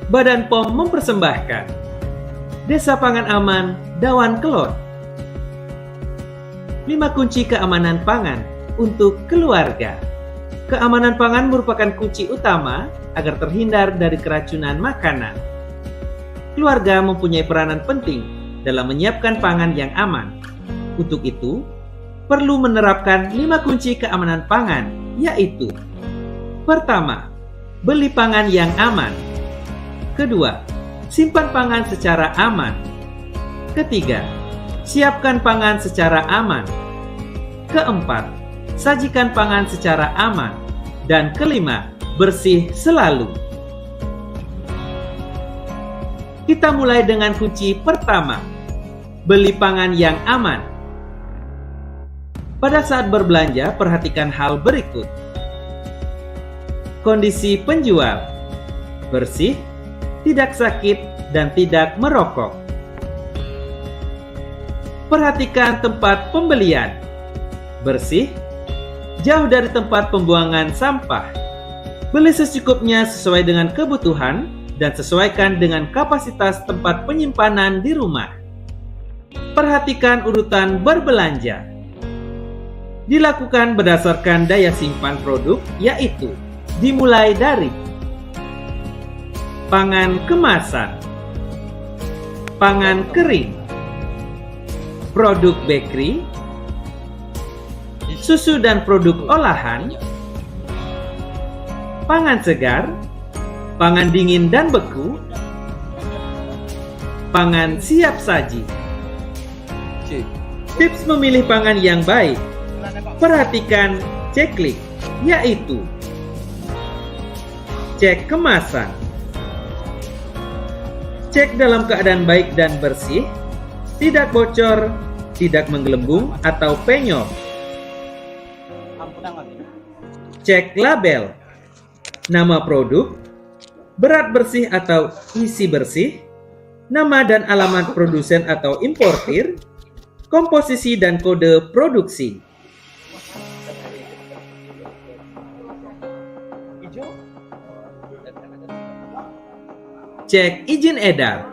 Badan POM mempersembahkan Desa Pangan Aman, Dawan Kelon. 5 kunci keamanan pangan untuk keluarga. Keamanan pangan merupakan kunci utama agar terhindar dari keracunan makanan. Keluarga mempunyai peranan penting dalam menyiapkan pangan yang aman. Untuk itu, perlu menerapkan 5 kunci keamanan pangan, yaitu: pertama, beli pangan yang aman. Kedua, simpan pangan secara aman. Ketiga, siapkan pangan secara aman. Keempat, sajikan pangan secara aman. Dan kelima, bersih selalu. Kita mulai dengan kunci pertama, beli pangan yang aman. Pada saat berbelanja, perhatikan hal berikut. Kondisi penjual: bersih, tidak sakit, dan tidak merokok. Perhatikan tempat pembelian: bersih, jauh dari tempat pembuangan sampah. Beli secukupnya sesuai dengan kebutuhan dan sesuaikan dengan kapasitas tempat penyimpanan di rumah. Perhatikan urutan berbelanja. Dilakukan berdasarkan daya simpan produk, yaitu dimulai dari pangan kemasan, pangan kering, produk bakery, susu dan produk olahan, pangan segar, pangan dingin dan beku, pangan siap saji. Tips memilih pangan yang baik: perhatikan checklist, yaitu cek kemasan, cek dalam keadaan baik dan bersih, tidak bocor, tidak menggelembung atau penyok. Cek label, nama produk, berat bersih atau isi bersih, nama dan alamat produsen atau importir, komposisi dan kode produksi. Cek izin edar.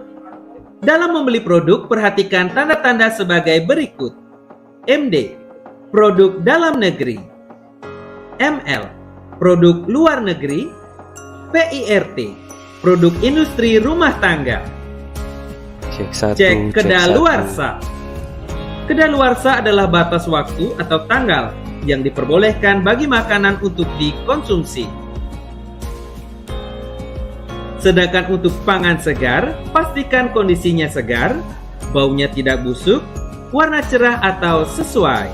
Dalam membeli produk, perhatikan tanda-tanda sebagai berikut: MD, produk dalam negeri; ML, produk luar negeri; PIRT, produk industri rumah tangga. Cek kedaluarsa. Kedaluarsa adalah batas waktu atau tanggal yang diperbolehkan bagi makanan untuk dikonsumsi. Sedangkan untuk pangan segar, pastikan kondisinya segar, baunya tidak busuk, warna cerah atau sesuai.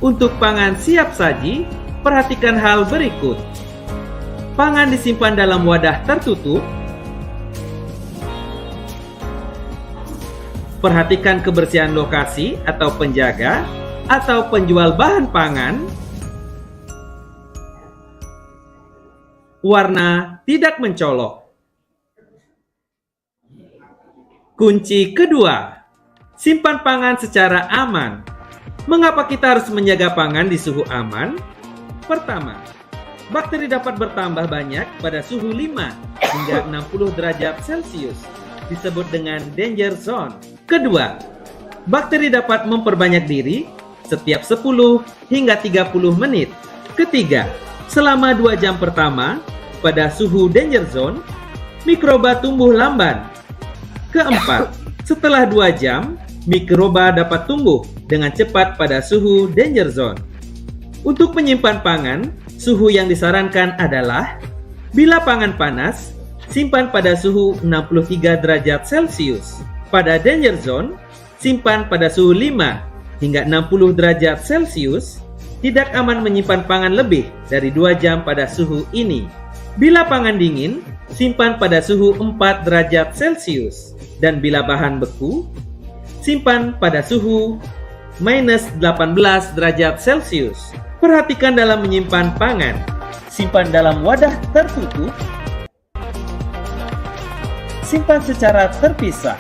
Untuk pangan siap saji, perhatikan hal berikut. Pangan disimpan dalam wadah tertutup. Perhatikan kebersihan lokasi atau penjaga atau penjual bahan pangan. Warna tidak mencolok. Kunci kedua, simpan pangan secara aman. Mengapa kita harus menjaga pangan di suhu aman? Pertama, bakteri dapat bertambah banyak pada suhu 5 hingga 60 derajat Celcius, disebut dengan danger zone. Kedua, bakteri dapat memperbanyak diri setiap 10 hingga 30 menit. Ketiga, selama 2 jam pertama, pada suhu danger zone, mikroba tumbuh lamban. Keempat, setelah 2 jam, mikroba dapat tumbuh dengan cepat pada suhu danger zone. Untuk menyimpan pangan, suhu yang disarankan adalah: bila pangan panas, simpan pada suhu 63 derajat Celcius. Pada danger zone, simpan pada suhu 5 hingga 60 derajat Celcius. Tidak aman menyimpan pangan lebih dari 2 jam pada suhu ini. Bila pangan dingin, simpan pada suhu 4 derajat Celcius. Dan bila bahan beku, simpan pada suhu minus 18 derajat Celcius. Perhatikan dalam menyimpan pangan. Simpan dalam wadah tertutup. Simpan secara terpisah.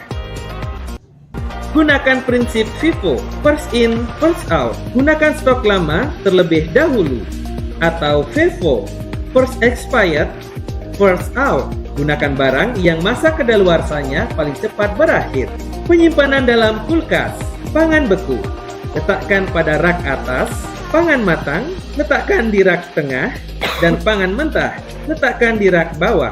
Gunakan prinsip FIFO, first in, first out. Gunakan stok lama terlebih dahulu. Atau FIFO, first expired, first out. Gunakan barang yang masa kedaluarsanya paling cepat berakhir. Penyimpanan dalam kulkas. Pangan beku, letakkan pada rak atas. Pangan matang, letakkan di rak tengah. Dan pangan mentah, letakkan di rak bawah.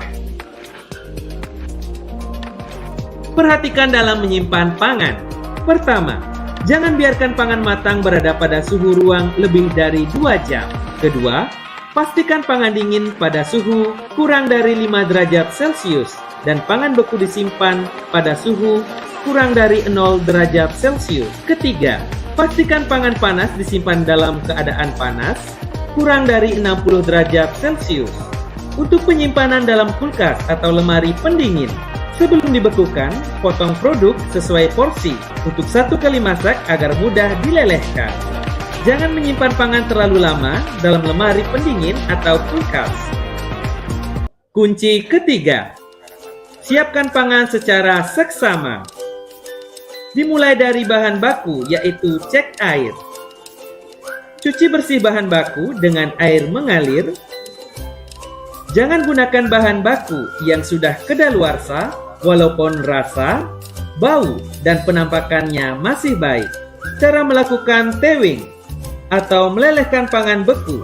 Perhatikan dalam menyimpan pangan. Pertama, jangan biarkan pangan matang berada pada suhu ruang lebih dari 2 jam. Kedua, pastikan pangan dingin pada suhu kurang dari 5 derajat Celcius dan pangan beku disimpan pada suhu kurang dari 0 derajat Celcius. Ketiga, pastikan pangan panas disimpan dalam keadaan panas kurang dari 60 derajat Celcius. Untuk penyimpanan dalam kulkas atau lemari pendingin, sebelum dibekukan, potong produk sesuai porsi untuk 1 kali masak agar mudah dilelehkan. Jangan menyimpan pangan terlalu lama dalam lemari pendingin atau kulkas. Kunci ketiga, siapkan pangan secara seksama. Dimulai dari bahan baku, yaitu cek air. Cuci bersih bahan baku dengan air mengalir. Jangan gunakan bahan baku yang sudah kedaluarsa, walaupun rasa, bau, dan penampakannya masih baik. Cara melakukan thawing atau melelehkan pangan beku.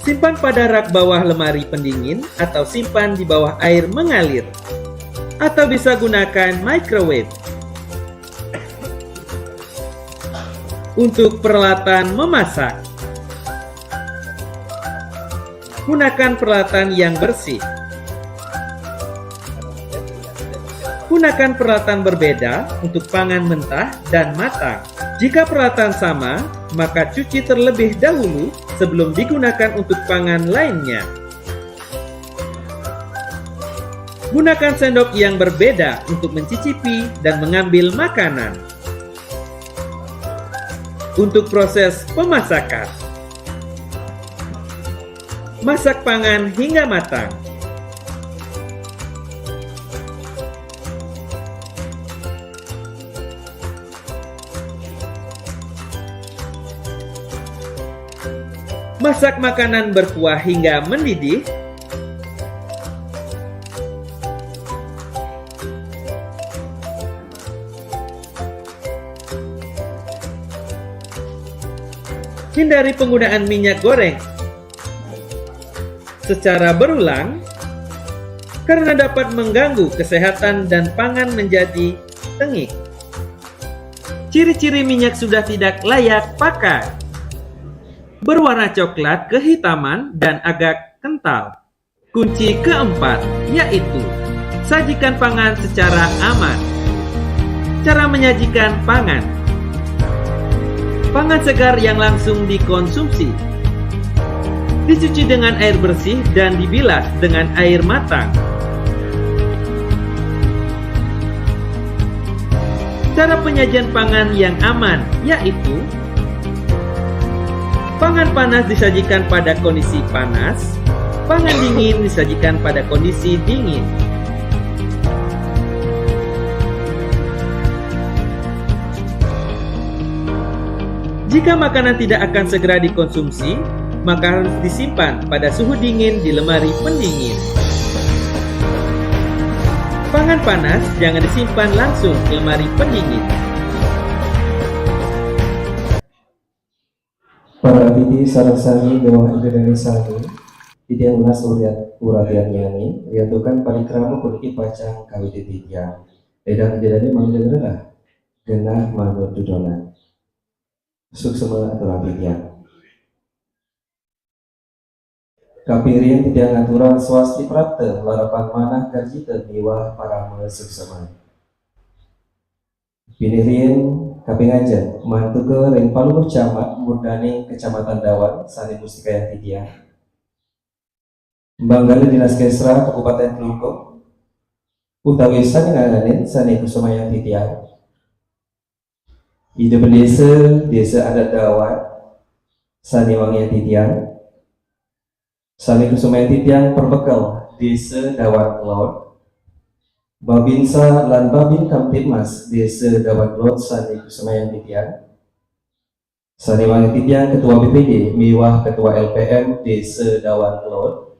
Simpan pada rak bawah lemari pendingin atau simpan di bawah air mengalir. Atau bisa gunakan microwave. Untuk peralatan memasak, gunakan peralatan yang bersih. Gunakan peralatan berbeda untuk pangan mentah dan matang. Jika peralatan sama, maka cuci terlebih dahulu sebelum digunakan untuk pangan lainnya. Gunakan sendok yang berbeda untuk mencicipi dan mengambil makanan. Untuk proses pemasakan, masak pangan hingga matang. Masak makanan berkuah hingga mendidih. Hindari penggunaan minyak goreng secara berulang karena dapat mengganggu kesehatan dan pangan menjadi tengik. Ciri-ciri minyak sudah tidak layak pakai: berwarna coklat kehitaman dan agak kental. Kunci keempat, yaitu sajikan pangan secara aman. Cara menyajikan pangan: pangan segar yang langsung dikonsumsi, dicuci dengan air bersih dan dibilas dengan air matang. Cara penyajian pangan yang aman, yaitu pangan panas disajikan pada kondisi panas, pangan dingin disajikan pada kondisi dingin. Jika makanan tidak akan segera dikonsumsi, maka harus disimpan pada suhu dingin di lemari pendingin. Pangan panas jangan disimpan langsung ke lemari pendingin. Para abdi sarasani bawah Indonesia tidak ulas uratian yani riantukan palikrama kuliki pacang kawit titian edah kejadian manggilera genah manut dudona suksema aturan titian kapirian tidak ngaturan swasti prapte larapan manah karjita miwah para suksema pinirian kapingajan mantu ke ring paluh camat murdani kecamatan Dawan sani mustika tidia Banggali Dinas Kesra Kabupaten Kelungkung utawi sani ngalanin sani kusumaya tidia ide desa adat Dawan sani wangya tidia sani kusumaya tidia perbekal desa Dawan Lord Babinsa lan Babin Kamtibmas Desa Dawan Lot Sani Kusemayan Titian Sani Wangi Titian Ketua BPD Miwah Ketua LPM Desa Dawan Lot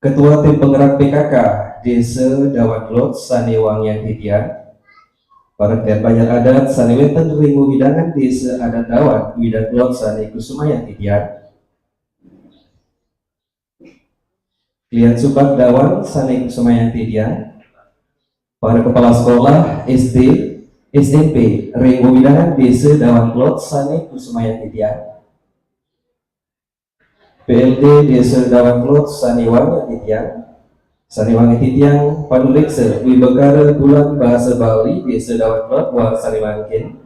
Ketua Tim Penggerak PKK Desa Dawatlot Sanewangian Titian, para dan banyak adat Sanewetan Ringu Widangan Desa Adat Dawat Widatlot Sane Kusumayan Titian, Klian Subak Dawan Sane Kusumayan Titian, para kepala sekolah SD, SMP Ringu Widangan Desa Dawatlot Sane Kusumayan Titian, PLD Desa Dawatlot Sanewangian Titian, Sariwangi Titiang Panulekse Wibekara Bulan Bahasa Bali Desa Dawatlot War Sariwangkin,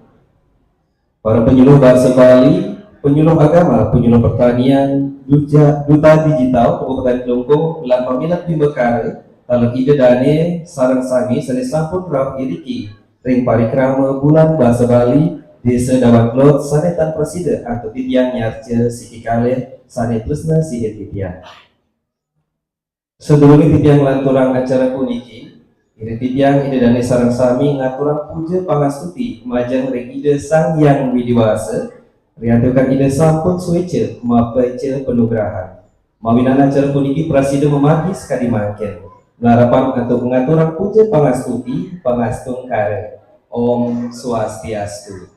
para penyuluh bahasa Bali, penyuluh agama, penyuluh pertanian, duta digital Kabupaten Kelungkung, lan pamilat Wibekara Talang Ide Dane Sarang Sami Sane Sampun Rauh Iriki Ring Parikrama Bulan Bahasa Bali Desa Dawatlot Sanetan Presiden atau Titiang Nyarce Siki Kaleh Sane Tresna Sidi Titiang. Sedulur titiang lanturang acara puniki, ide titiang ide dane sarang sami ngaturang puja pangastuti majang ring ide sang yang widiwasa, riantukan ide sampun suwece mapece penugrahan. Mawinan acara puniki prasida memagi sekali mangken. Ngarapan untuk ngaturang puja pangastuti pangastung kare. Om Swastiastu.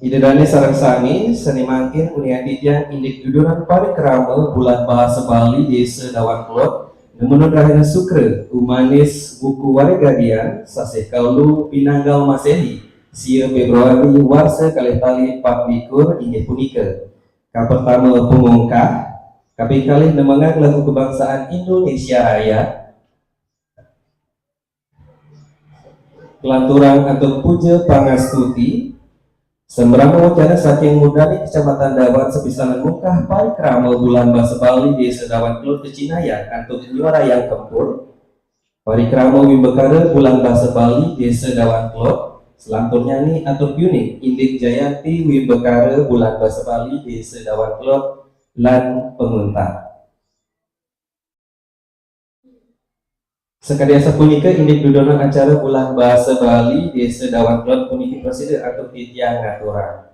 Ide dane sarang sami seni mangkin unia titiang indik duduran parikrama bulan bahasa Bali Desa Dawatlot nemenun rahina sukre umanis buku waregadian sase kaulu pinanggal masehi sia Februari warsa kalih tali 24 inggih punika ka pertama pemungkah kaping kalih nemengang lagu kebangsaan Indonesia Raya kelanturang atau puja pangastuti sembrang wacana saking mudani Kecamatan Dawan sepisanan mungkah parikrama bulan bahasa Bali Desa Dawan Kelut Kecinayan atau nyuara yang kempur parikrama Wibekara bulan bahasa Bali Desa Dawan Kelut selantur nyanyi atau unik Indik Jayanti Wibekara bulan bahasa Bali Desa Dawan Kelut lan penguntak. Sekadiasa punika indik dudonan acara bulan bahasa Bali Desa Dawan Kelut puniki presiden atau titiang ngaturan.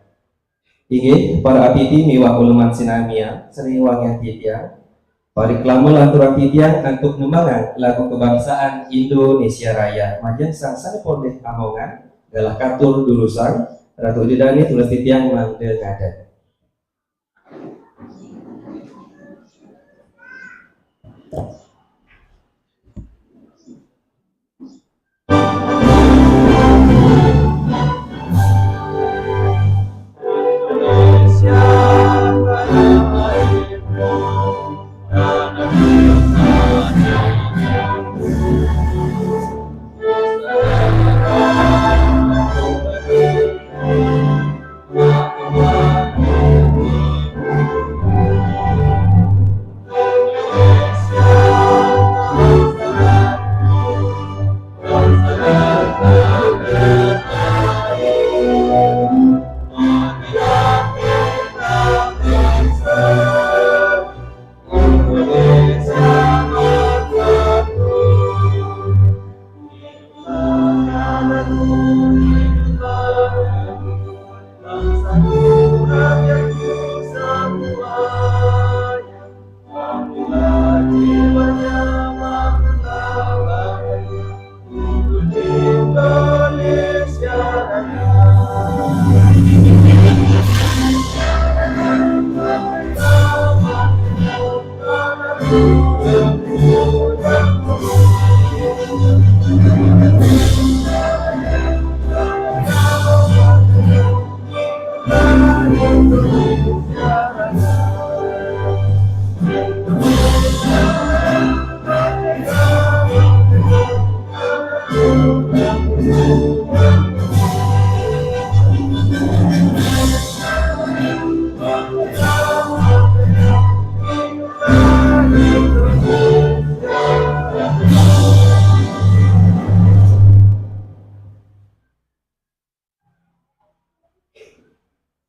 Inggih para atiti miwah uleman sinamia seni wangian titiang. Pariklama lanturan titiang untuk nembangan lagu kebangsaan Indonesia Raya. Majang sang sane pondek amongan galah katur durusan Ratu Didani tulis titiang mangde ngadat.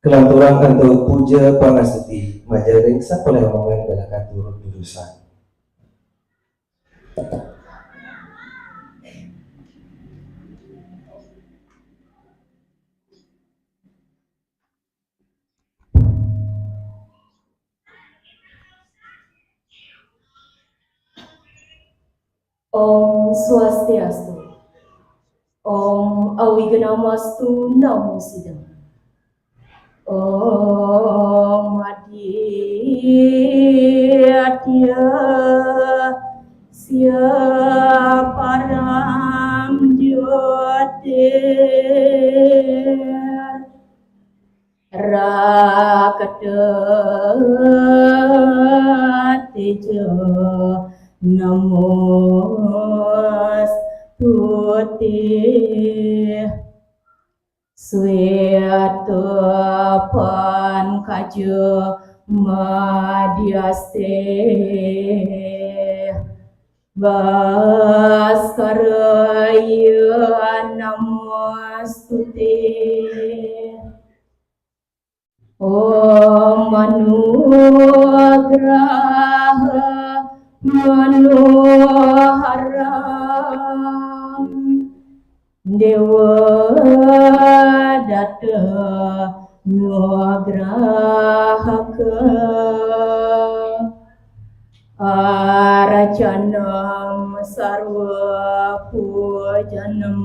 Kelanturan kanto puja pangastuti majaring sapoleh omongan dalam katur jurusan. Om Swastiastu. Om Awiganamastu Namo Sidam. Om Aditya Siaparam Jyotir Rakatejo Namostuti Swetapan kajo madyaste Baskaraya Namostuti Om Manugraha Manoharam Dewa Data Nugrahaka Arajanam Sarva Pujanam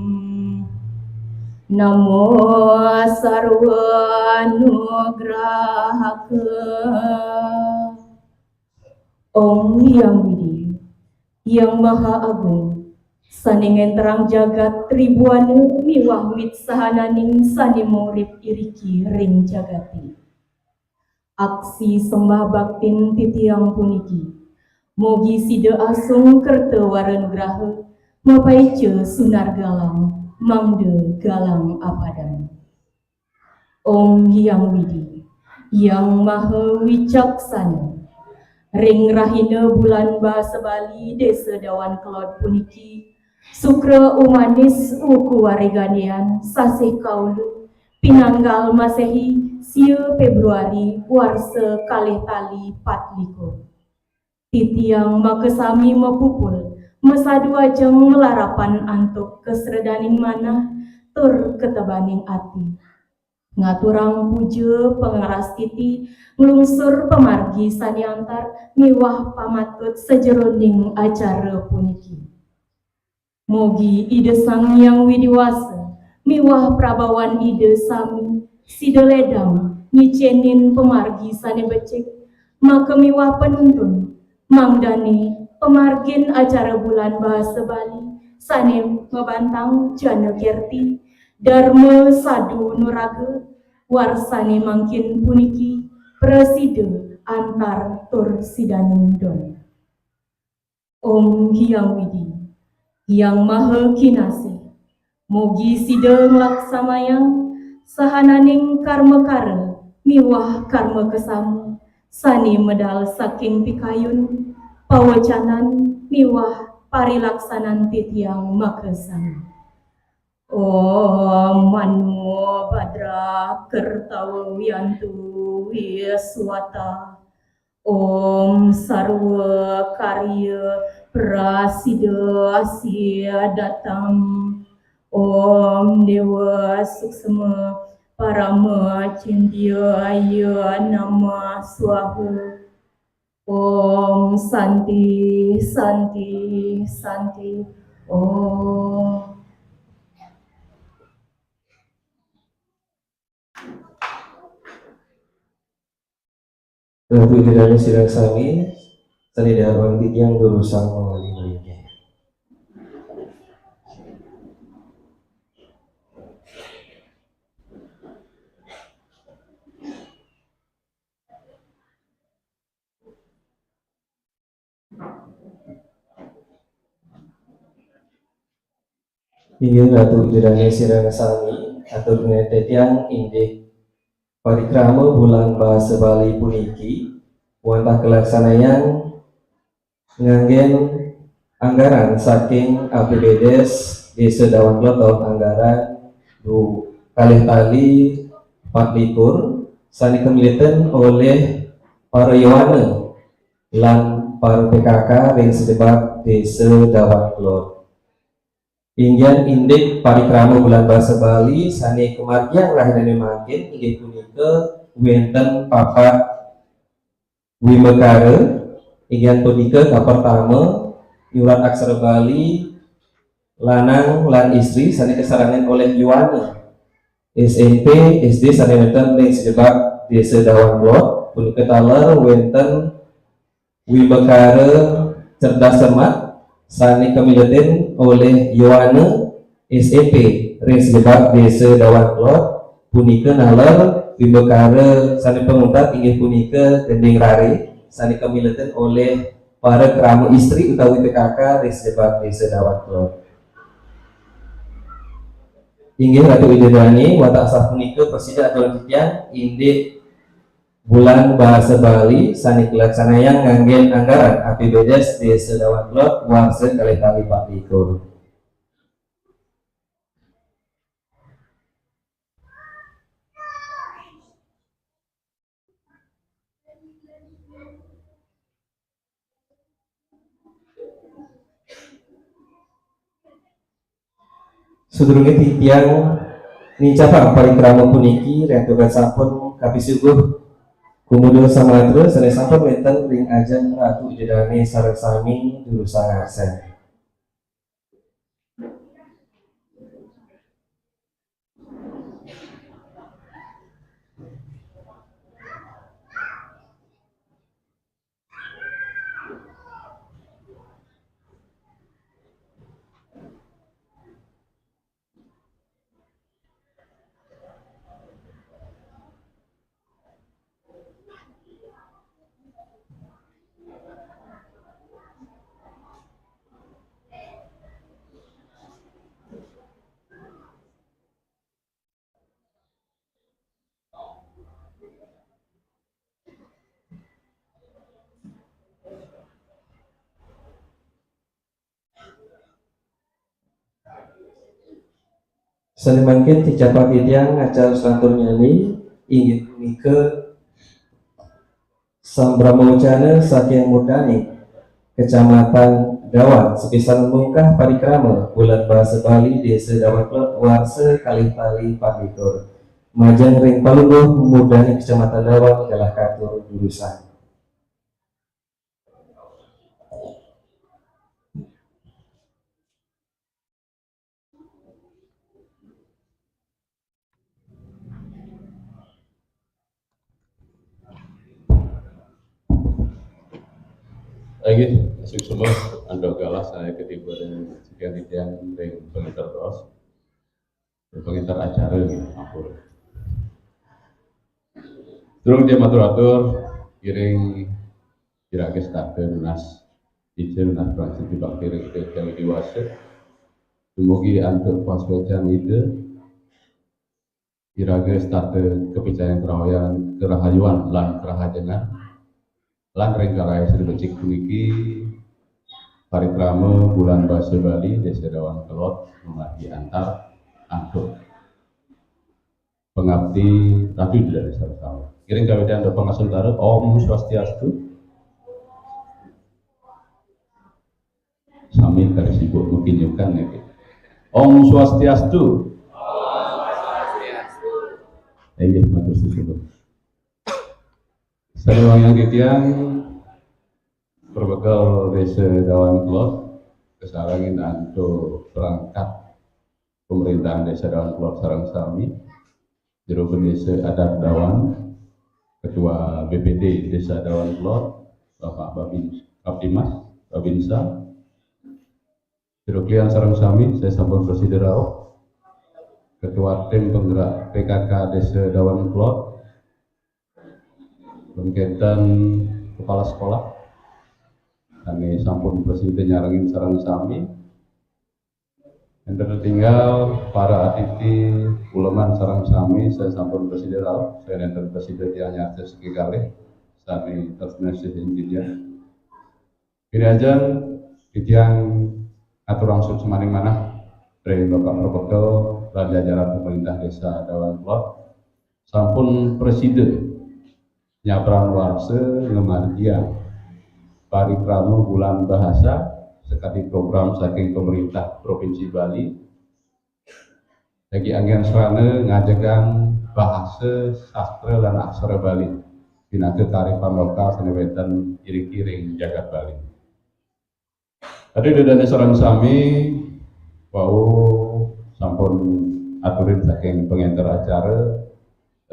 Namo Sarva Nugrahaka Om Yang Widi Yang Maha Agung Saningen terang jagat tribuana miwah mit sahananing sani murip iriki ring jagati. Aksi sembah baktin titiang puniki. Mogi sida asung kerta waranugraha mapaice sunar galang mangde galang apadan. Om Yang Widi Yang Maha Wicaksana ring rahina bulan bahasa Bali desa Dawan Kelot puniki Sukra umanis uku wareganian sasih kaulu pinanggal masehi sia Februari warsa kalih tali 4 titiang makesami mapupul mesadu ajeng melarapan antuk kesredaning manah tur ketebaning ati ngaturang puja pengaras titi nglungsur pemargi saniantar miwah pamatut sejeroning acara puniki Mogi ide Sang Hyang Widiwasa miwah prabawan ide sami sideledang nyicenin pemargi sane becik maka miwah penuntun mangdani pemargin acara bulan bahasa Bali sane membantang jana kerti Dharma Sadu Nuraga warsane mangkin puniki preside antar tur sidaning don Om Hyang Widi Yang Maha Kinasih Mogi sida nglaksamayang sahananing karma-kara miwah karma kesamu sani medal saking pikayun pawacanan miwah parilaksanan titiang makesana Om Manu Badra Kertawa Wiyantu Wiswata Om Sarwa Karya Prasida Asya Datam Om Dewa Suksema Parama Cindya Aya Nama Swaha Om Santi Santi Santi Om Tentu tidak sidang sami tadi dalam yang dulu sang mengalaminya. Hingga ratu tidak sidang sami atau penetet yang indik parikrama bulan bahasa Bali puniki wantah kelaksanaan nganggen anggaran saking APBDes Desa Dawan Kelot tahun anggaran du kalih tali 4 sani kemilitan oleh para Yohane lan para PKK ring sedebat Desa Dawan Kelot Inggian indik parikrama bulan bahasa Bali sani kemargian lahirane makin inggih punika wenten papat wimekara inggian punika ka pertama nyurat aksara Bali lanang lan istri sani kesarangan oleh Yuwani SMP SD sani wonten ing sejebak Desa Dawan Blot punika taler wonten Wibekare Cerdas Cermat sani kamiletin oleh Yuwana SMP ring sejebak Desa Dawan Blot punika naler Wibekare sani penguntat inggih punika Gending Rari sani kamiletin oleh para keramu istri utawi PKK ring sejebak Desa Dawan Blot. Inggih Ratu Widodani watak sah punika presiden aturan titian indik bulan bahasa Bali sani kelaksanayang nganggen anggaran APBDes Desa Dawan Blot warsa kalih tali 24. Sedurunge titiang nicapa parikrama puniki rentukan sampun kapisuguh kumudo samatra sane sampun wonten ring ajeng Ratu Widodani sareng sami jurusan aksen. Sane mangkin dicapat titiang acara selantur nyani inggih punika Sambramocana saking Murdani Kecamatan Dawan sepisan mungkah parikrama bulan bahasa Bali Desa Dawan Blot warsa kalih tali 24 majang ring palungguh Murdani Kecamatan Dawan kalah katur jurusan. Lagi masuk semua ando galah saya ketiba dan sekian titian ring pengintar terus pengintar acara gitu ampun. Terus dia matur-atur kiring kira-kira starte lunas izin lunas transit di bakteri yang dewasa semoga antuk paswecan ide kira-kira starte kepercayaan kerahayuan lan kerahajangan lan renggarai Sri Becik puniki parikrama bulan bahasa Bali Desa Dawan Blot memahi antar antuk pengabdi Ratu Widodani sama-sama. Kiring kawitan do pangasultara Om Swastiastu. Sami kali sibuk mungkin juga nih. Om Swastiastu. Om Swastiastu. Iya, matur suwun. Saluang yang titiang berbekal Desa Dawan Blot kesarangin antuk perangkat pemerintahan Desa Dawan Blot sareng sami jero Desa Adat Dawan Ketua BPD Desa Dawan Blot Bapak Abdimas Babinsa jero klian sareng sami saya sampun Presiden Rao Ketua Tim Penggerak PKK Desa Dawan Blot berkaitan kepala sekolah kami sampun Presiden nyarangin sarang sami yang tertinggal para aditi uleman sarang sami saya sampun Presiden Rao saya dan Presiden yang nyata sekali sami tersenasi intinya ini aja titiang atur langsung semaning mana dari Bapak Propokal dan jajaran pemerintah Desa Dawan Blot sampun Presiden nyabrang warse ngemargian parikrama bulan bahasa sekali program saking pemerintah Provinsi Bali lagi angin serana ngajakan bahasa sastra dan aksara Bali dina ketarifan lokal senewetan kiring-kiring jagat Bali Tadi dedane sareng sami wau sampun aturin saking pengenter acara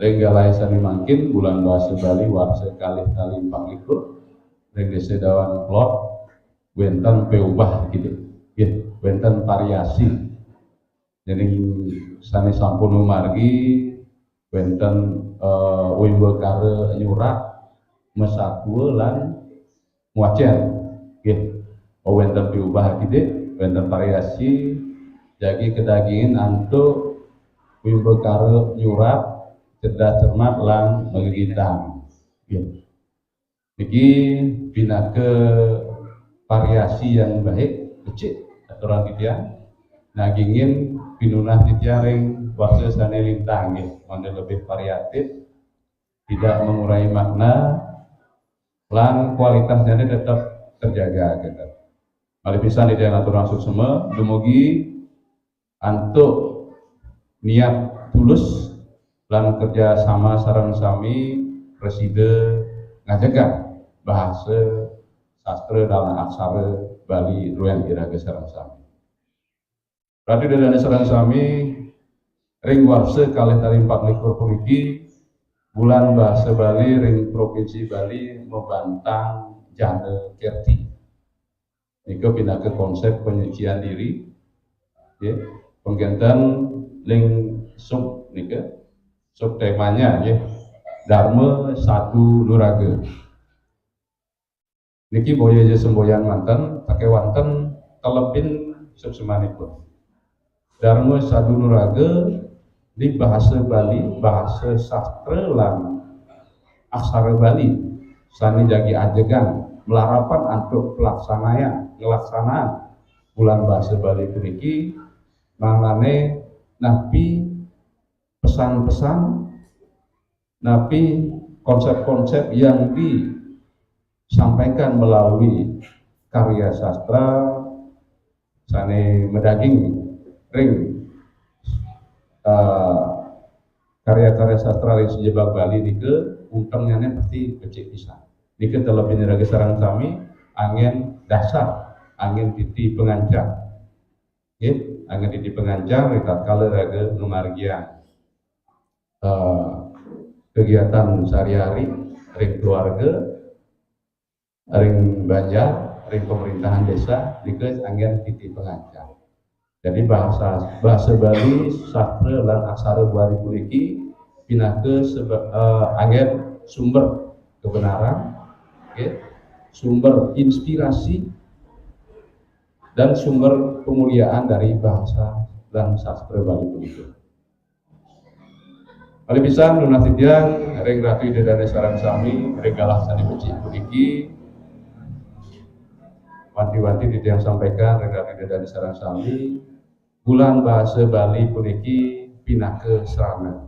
Renggala sami mangkin bulan bahasa Bali warsa kalih kali 24 Rengge sedawan plot wenten peubah gitu ya wenten variasi jadi sani sampun margi wenten wimbe kare nyurak mesakue lan muacen gitu wenten peubah gitu wenten variasi jadi kedagingan antuk wimbe kare nyurak cerdas cermat lan megigitang gitu. Jadi bina ke variasi yang baik kecil aturan titian nagingin pinunah titiaring waktu sana lintang gitu mana lebih variatif tidak mengurangi makna lan kualitasnya tetap terjaga gitu. Mari bisa di dalam aturan semua dumugi antuk niat tulus lan kerja sama sareng sami presiden ngajaga bahasa sastra dalam aksara Bali ruang iraga sareng sami. Berarti dari sareng sami ring warse kalih tali 24 puniki bulan bahasa Bali ring provinsi Bali membantang jana kerti. Nika pindah ke konsep penyucian diri, ya, penggantian ling sub nika. Subtemanya ya Dharma Satu Nuraga. Niki boya je semboyan manten, pakai wanten telebin subsemanipun. Dharma Satu Nuraga di bahasa Bali, bahasa sastra lan aksara Bali. Sani jagi ajegan melarapan antuk ngelaksanaan bulan bahasa Bali puniki mangane napi pesan-pesan napi konsep-konsep yang disampaikan melalui karya sastra sane medaging ring karya-karya sastra ring sejebak Bali nike untengnya pasti kecil pisan nike terlebih niraga sarang kami angin dasar angin titi pengancam angin titi pengancam rekat kala raga numargian kegiatan sehari-hari, ring keluarga, ring banjar, ring pemerintahan desa, dike angin titi pengancam. Jadi bahasa Bali, sastra dan aksara Bali puniki pindah ke angin sumber kebenaran, sumber inspirasi dan sumber kemuliaan dari bahasa dan sastra Bali puniki. Kali bisa nunah titian ring ratu ide dan sarang sami ring galah sani beci puniki wanti-wanti titian sampaikan ring ratu ide dan sarang sami bulan bahasa Bali puniki pindah ke serana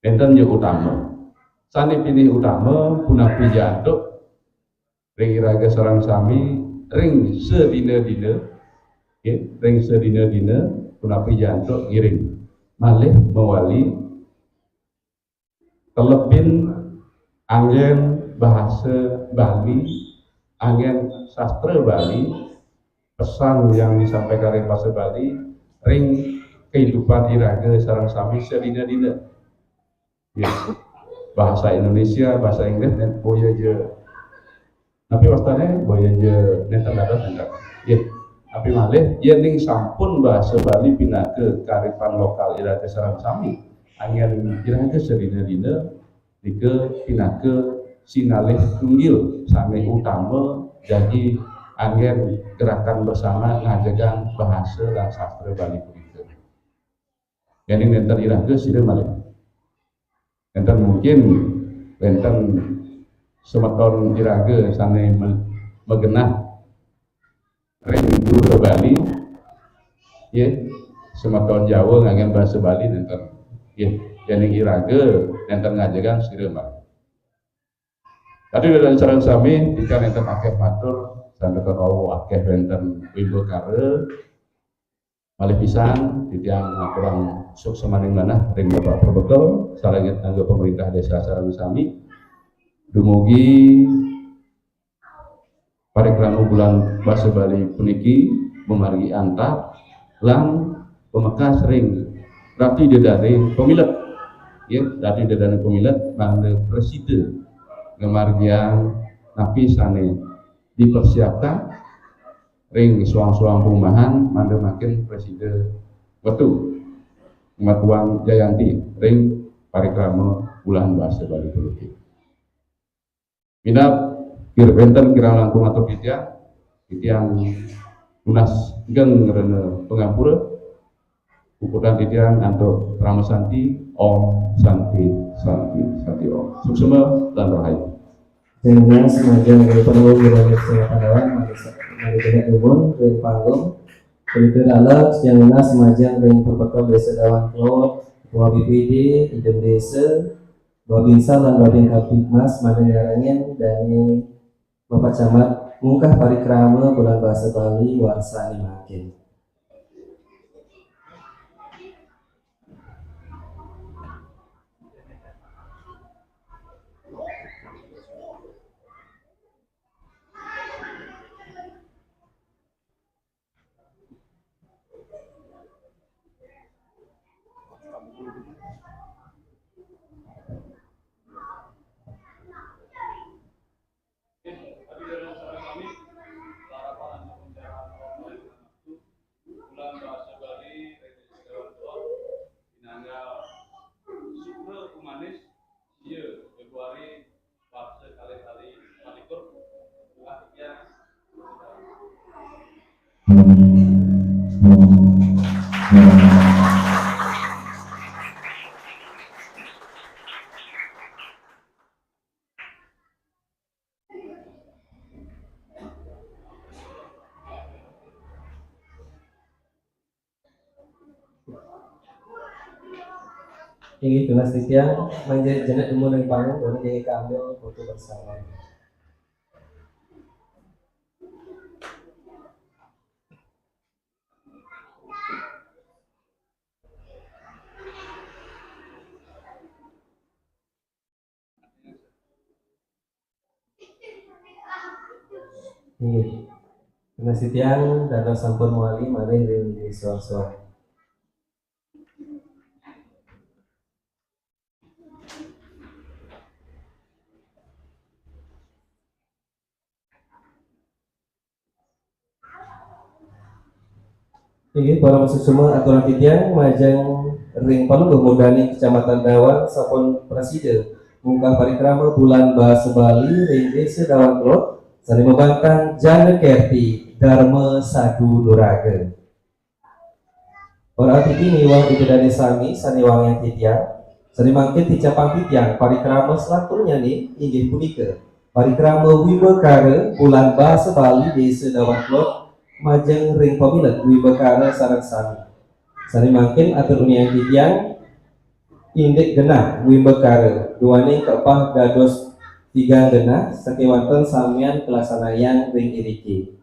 enten je utama sani pilih utama punah pijantuk ring iraga sarang sami ring sedina-dina ring sedina-dina punah pijantuk ngiring malih mewali terlebih angin bahasa Bali, angin sastra Bali, pesan yang disampaikan oleh bahasa Bali, ring kehidupan iraga sarang sami sedina-dina. Ya. Bahasa Indonesia, bahasa Inggris dan boya je. Tapi wastane boya je nenten dados enggak. Ya. Tapi malih yen ning sampun bahasa Bali pindah ke kearifan lokal iraga sarang sami. Angin iraga sedina-dina dike pindah ke sinalih tunggil sami utama jadi angin gerakan bersama ngajagan bahasa dan sastra Bali punika. Jadi nenten iraga sida malih. Nenten mungkin nenten semeton iraga sane megenah rindu ke Bali ya semeton Jawa nganggen bahasa Bali nenten ya jadi iraga nenten ngajagan sirema. Tadi dari sareng sami jika nenten akeh matur santen rawu akeh wonten wimbo kare malih pisan titiang kurang suk semaning manah ring Bapak Perbekel sareng anggo pemerintah desa sareng sami dumugi parikrama bulan basa Bali puniki memargi antar lang pemekas ring rati dedari pemilet ya rati dedari pemilet bangde presiden ngemargian napi sane dipersiapkan ring suang-suang perumahan mande makin presiden wetu Matuang Jayanti ring parikrama bulan basa Bali puniki minat kirbenten kirang langkung atau titiang lunas geng rene pengampura ukuran titiang antuk Ramasanti Om Santi Santi Santi Om suksema dan rahayu Dengan semacam perlu berlanjut kesehatan hewan, mari tidak umum, ring panggung, berikut adalah yang lunas semacam ring berbekal desa dawan klot, Ketua BPD, idem desa, Babinsa dan Babin Kapitmas, mana nyarangin dari Bapak Camat, mungkah parikrama bulan bahasa Bali, warsani makin. Ini tunas titiang menjadi jenak demo dan panggung boleh jadi keambil foto bersama. Ini tunas titiang dan sampun muali mari di suar-suar. Ini para masuk semua aturan titiang majang ring palu memudani kecamatan Dawan sampun presiden mungkah parikrama bulan bahasa Bali ring desa Dawan Klot sari membangkang Jana Kerti Dharma Sadu Nuraga. Para atiti niwang dipedani sami saniwang yang titiang sari mangkin ticapang titiang parikrama selanturnya nih inggih punika parikrama Wibekara bulan bahasa Bali desa Dawan Klot majeng ring pamilet Wibekara sareng sami sari mangkin atur unian titiang indik genah Wibekara duane keepah dados 3 genah sakiwanten samian pelaksanaan ring iriki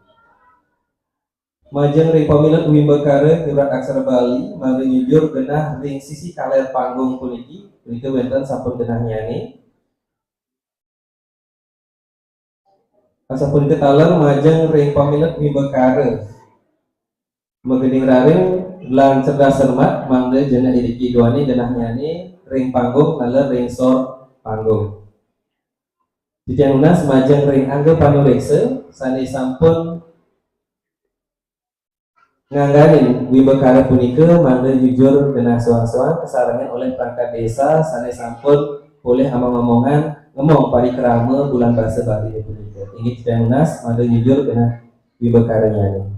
majeng ring pamilet Wibekara Yurat Aksara Bali mari nyujur genah ring sisi kaler panggung puniki puniki wenten sampun genah nyani asapun ketaler majeng ring pamilet Wibekara Megening raring lan cerdas cermat mangde jena iriki duani denah nyani ring panggung lalu ring sor panggung titiang lunas majeng ring angge panurekse sani sampun ngangganin Wibekara punika mangde jujur denah soang-soang kesarangan oleh perangkat desa sani sampun boleh amang-amongan ngomong parikrama bulan bahasa Bali punika ingin titiang lunas mangde jujur denah Wibekara nyani.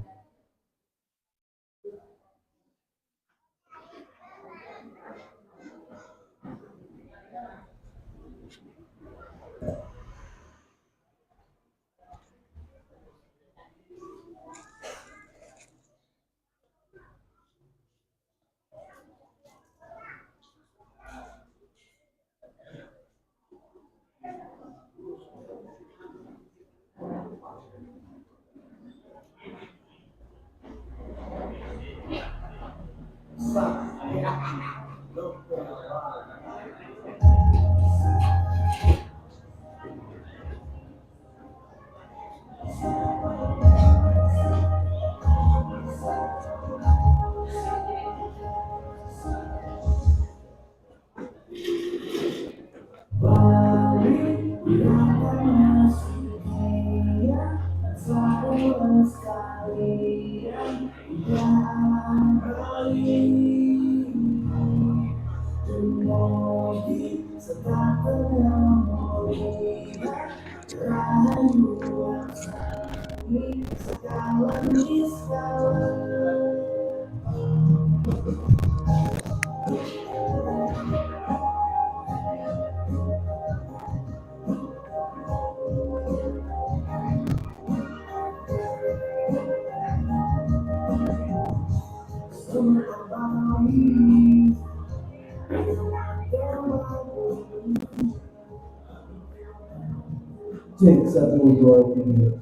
Cek 1 2 3. Cek 1 2 3. Cek.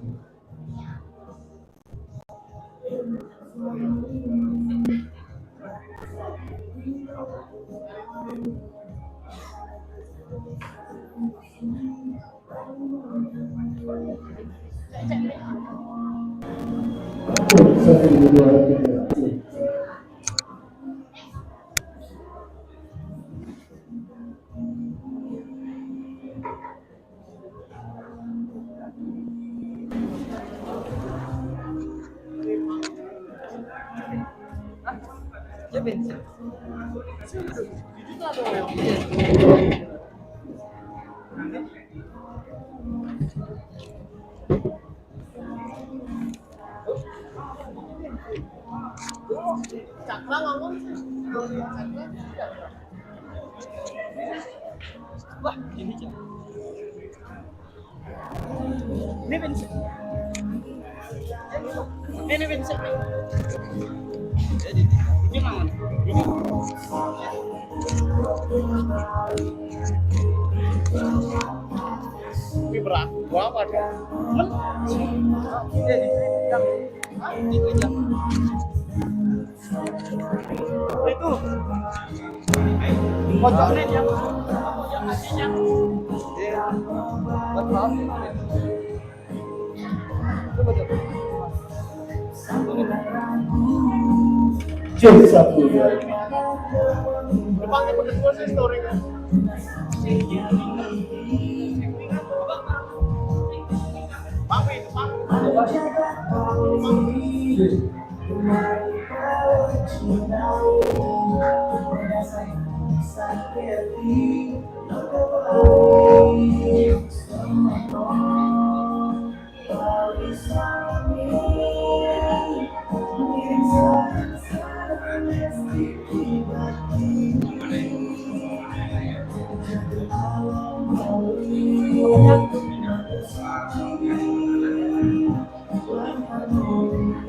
Cek 1 2 3.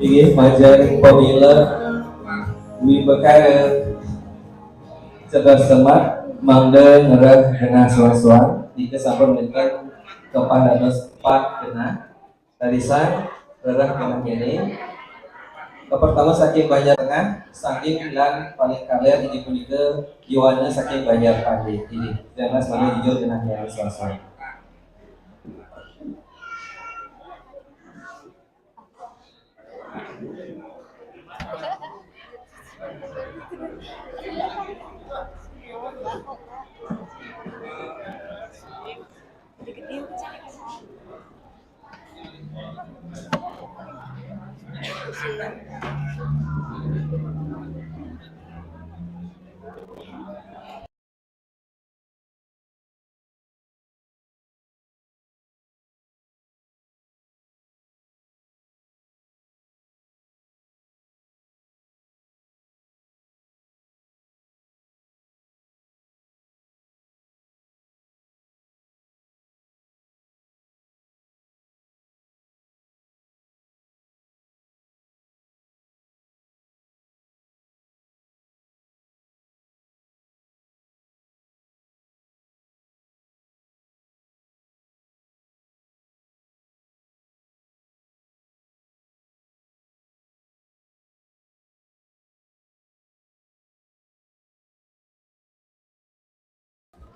Ingin majang pemila Wibekara cerdas semat mangda ngerah dengan suan-suan jika sampai menekan kepada sepat kena tarisan rerah kena ini ke pertama saking banyak tengah saking dan paling kalian ini pun ke Yohana saking banyak pagi ini jangan selalu jujur dengan yang suan-suan.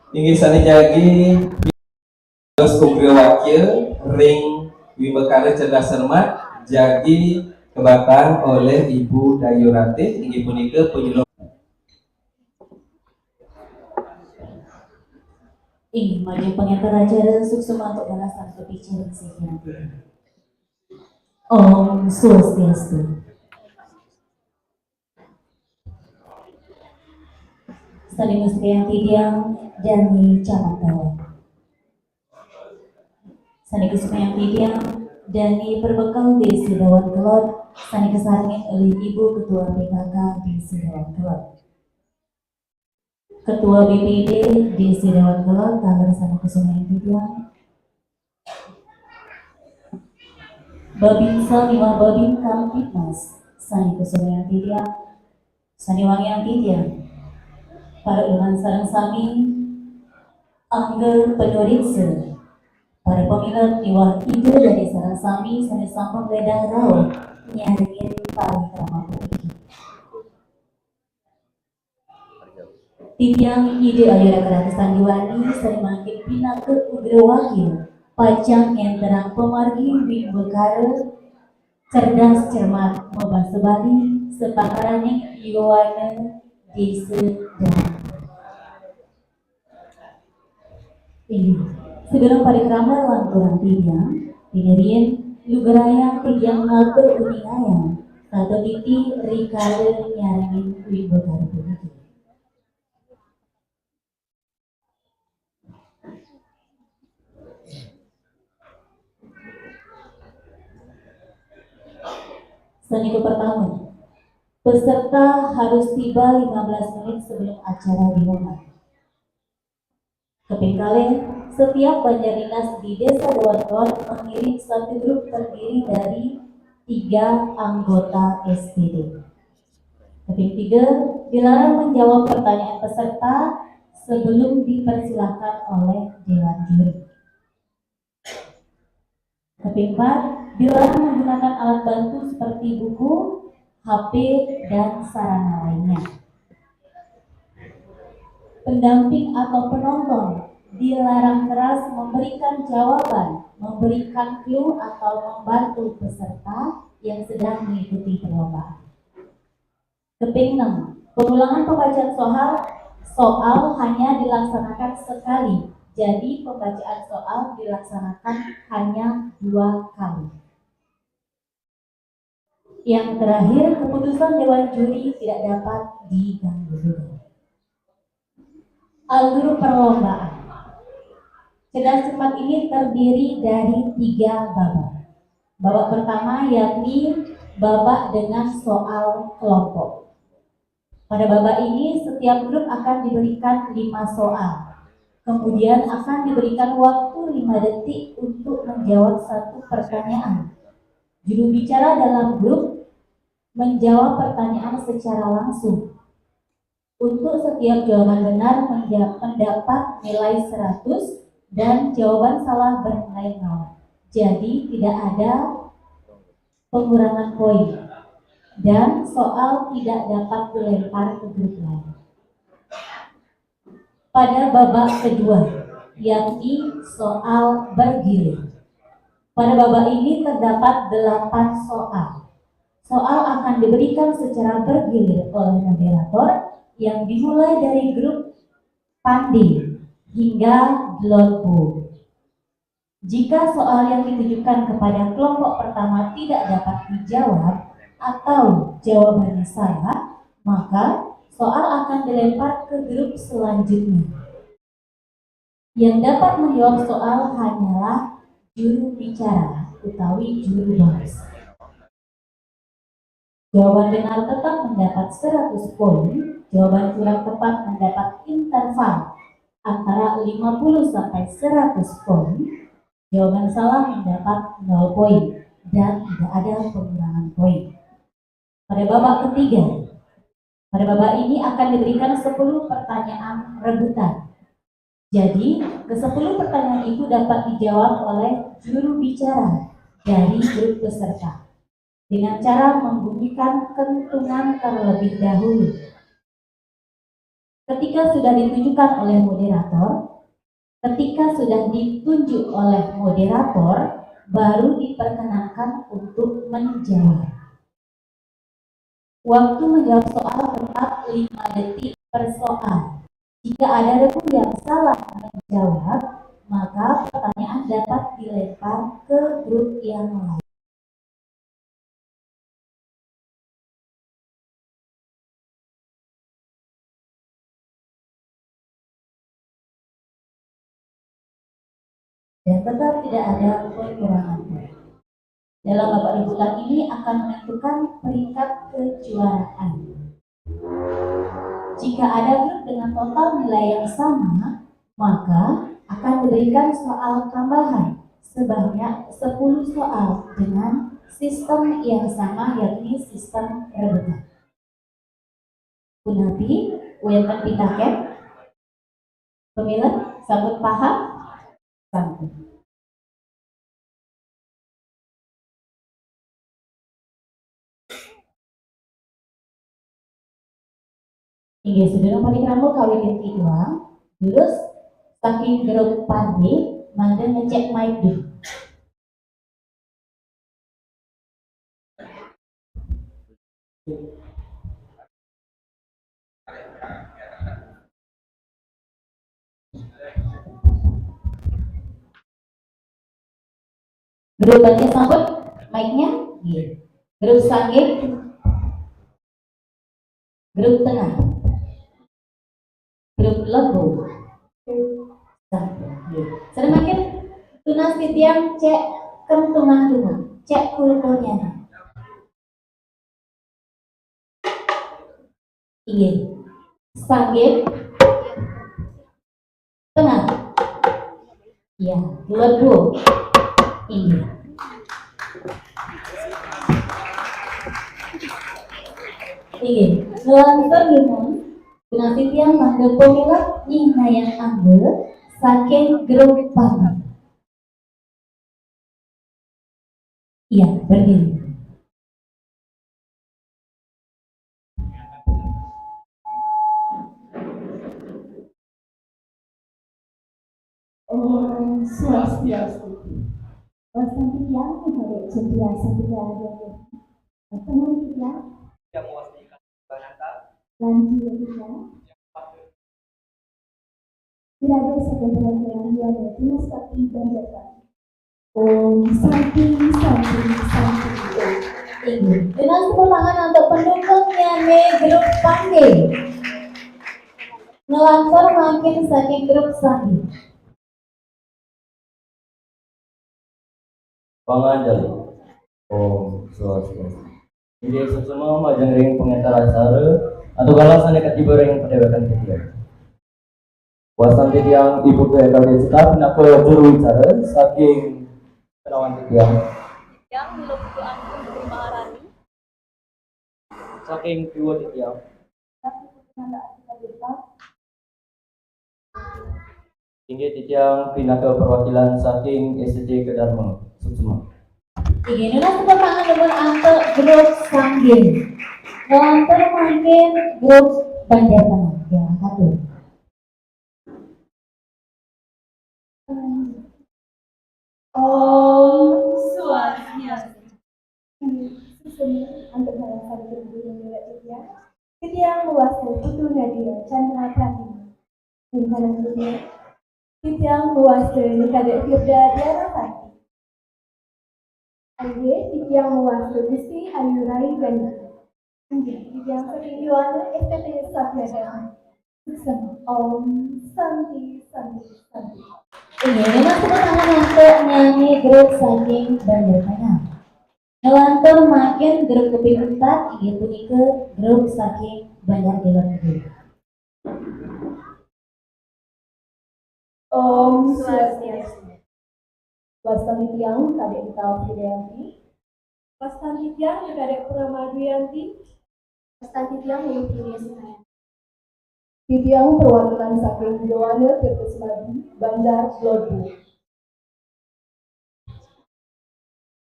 Tinggi sana jagi terus kumpul wakil ring Wibekara cerdas cermat jagi kebatang oleh Ibu Dayurati tinggi punika penyuluh Ing maju pengantar acara suksema untuk balasan berbicara sekian. Om Swastiastu. Salimus yang tidiang Dani Camatawa. Sani yang tidiang Dani berbekal di Sidawan Kelot. Sani kesarangin oleh Ibu Ketua PKK di Sidawan Kelot. Ketua BPD di Sidawan Kelot, Tagar Sani yang tidiang. Babinsa Lima Babin Kamtipmas, Sani yang tidiang. Sani yang tidiang. Para umat sarang sami angger penuritse para peminat iwah ide dari sarang sami sani sampun ledang rao nyaringin paling ramah pergi tidiang ide ayora keratisan diwani sani makin pina ke ugre wakil pacang yang terang pemargi bing bekara cerdas cermat membahas sebali sepakarannya iwana desa dan ini segera parikrama lan kurang tidiang pinerian lugeraya tidiang ngatur uningaya tato titi rikale nyarangin kui bekar begitu seni pertama peserta harus tiba 15 menit sebelum acara dimulai. Kepingkale, setiap Banjardinas di Desa Dewan mengirim satu grup terdiri dari 3 anggota SPD. Keping 3, dilarang menjawab pertanyaan peserta sebelum dipersilahkan oleh Dewan Juri. Keping 4, dilarang menggunakan alat bantu seperti buku, HP, dan sarana lainnya. Pendamping atau penonton dilarang keras memberikan jawaban, memberikan clue atau membantu peserta yang sedang mengikuti perlombaan. Keping 6, pengulangan pembacaan soal hanya dilaksanakan sekali. Jadi pembacaan soal dilaksanakan hanya 2 kali. Yang terakhir, keputusan Dewan Juri tidak dapat diganggu. Alur perlombaan. Cerdas cermat ini terdiri dari 3 babak. Babak pertama yakni babak dengan soal kelompok. Pada babak ini setiap grup akan diberikan 5 soal. Kemudian akan diberikan waktu 5 detik untuk menjawab 1 pertanyaan. Juru bicara dalam grup menjawab pertanyaan secara langsung. Untuk setiap jawaban benar mendapat nilai 100 dan jawaban salah bernilai 0. Jadi tidak ada pengurangan poin dan soal tidak dapat dilempar ke grup lain. Pada babak kedua, yakni soal bergilir. Pada babak ini terdapat 8 soal. Soal akan diberikan secara bergilir oleh moderator yang dimulai dari grup Pandi hingga Glotbu. Jika soal yang ditujukan kepada kelompok pertama tidak dapat dijawab atau jawabannya salah, maka soal akan dilempar ke grup selanjutnya. Yang dapat menjawab soal hanyalah juru bicara utawi juru bahas. Jawaban benar tetap mendapat 100 poin. Jawaban kurang tepat mendapat interval antara 50 sampai 100 poin. Jawaban salah mendapat 0 poin dan tidak ada pengurangan poin. Pada babak ketiga, pada babak ini akan diberikan 10 pertanyaan rebutan. Jadi, ke-10 pertanyaan itu dapat dijawab oleh juru bicara dari grup peserta dengan cara membunyikan kentungan terlebih dahulu. Ketika sudah ditunjuk oleh moderator, baru diperkenankan untuk menjawab. Waktu menjawab soal tetap 5 detik per soal. Jika ada rebu yang salah menjawab, maka pertanyaan dapat dilempar ke grup yang lain. dan tetap tidak ada pengurangan. Dalam babak lanjutan ini akan menentukan peringkat kejuaraan. Jika ada grup dengan total nilai yang sama, maka akan diberikan soal tambahan sebanyak 10 soal dengan sistem yang sama, yakni sistem rebutan. Punapi, Wilman Pitaken, pemilih, sambut paham, sambut. Hingga sedang panikramo kawin yang kedua, terus saking grup pandi, manda ngecek mic dulu. Grup pandi sambut, mic-nya, grup sanggit, grup tengah, grup logo, sering makin tunas titiang cek kentungan cek kulkonya. Iya, sanggit, tengah, iya, logo, iya. Iya, ngelantur gimon, tunasi tiang manggil pemilah nyingna yang ambil saking grup pami. Iya, berdiri. Om Swastiastu. Wasanti yang menghadap ceria setia ada. Teman kita. Yang mewakilkan Banata. Lanjut kita. Tidak ada sekedar yang dia ada. Tunas kaki banjarkan. Om Santi Santi Santi. Dengan tepuk tangan untuk pendukungnya nih grup Pandi. Ngelantur makin saking grup Sandi. Panganjali. Om Swastiastu. Jadi semua majang ring pengentar acara atau galasan yang ketiba ring pendewakan ketiga. Wasan titiang ibu tuh yang kami cita pindah ke juru bicara saking kenawan titiang. Yang belum diangkut dari Maharani. Saking dua titiang. Hingga titiang pindah ke perwakilan saking SDJ Kedarma. Semua. Ini lah tepuk tangan dengan angka grup Sanggin. Ngelantur makin grup Banjar Tengah. Ya, satu. Om Swastiastu. Untuk balasan ibu yang juga dia. Titiang mewakili Putu Nadia Chandra Pratima. Himpunan dunia. Titiang mewakili Kadek Firda Diarapati. Aye, titiang mewakili Gusti Ayurai Gani. Titiang ketinggian SPT Satyadana. Om Santi Santi Santi. Ini memang tepuk tangan untuk nyanyi grup saking Banjar Tengah. Ngelantur makin grup Keping Untat, gitu ke grup saking Banjar Jawa Tengah. Om Swastiastu. Wasan Tiang Kadek Tau Fideanti. Wasan Tiang Kadek Pramadwiyanti. Wasan Tiang Yudhiri Sunaya. Titiang perwakilan saking Jowana Tirtosmadi Banjar Lodu.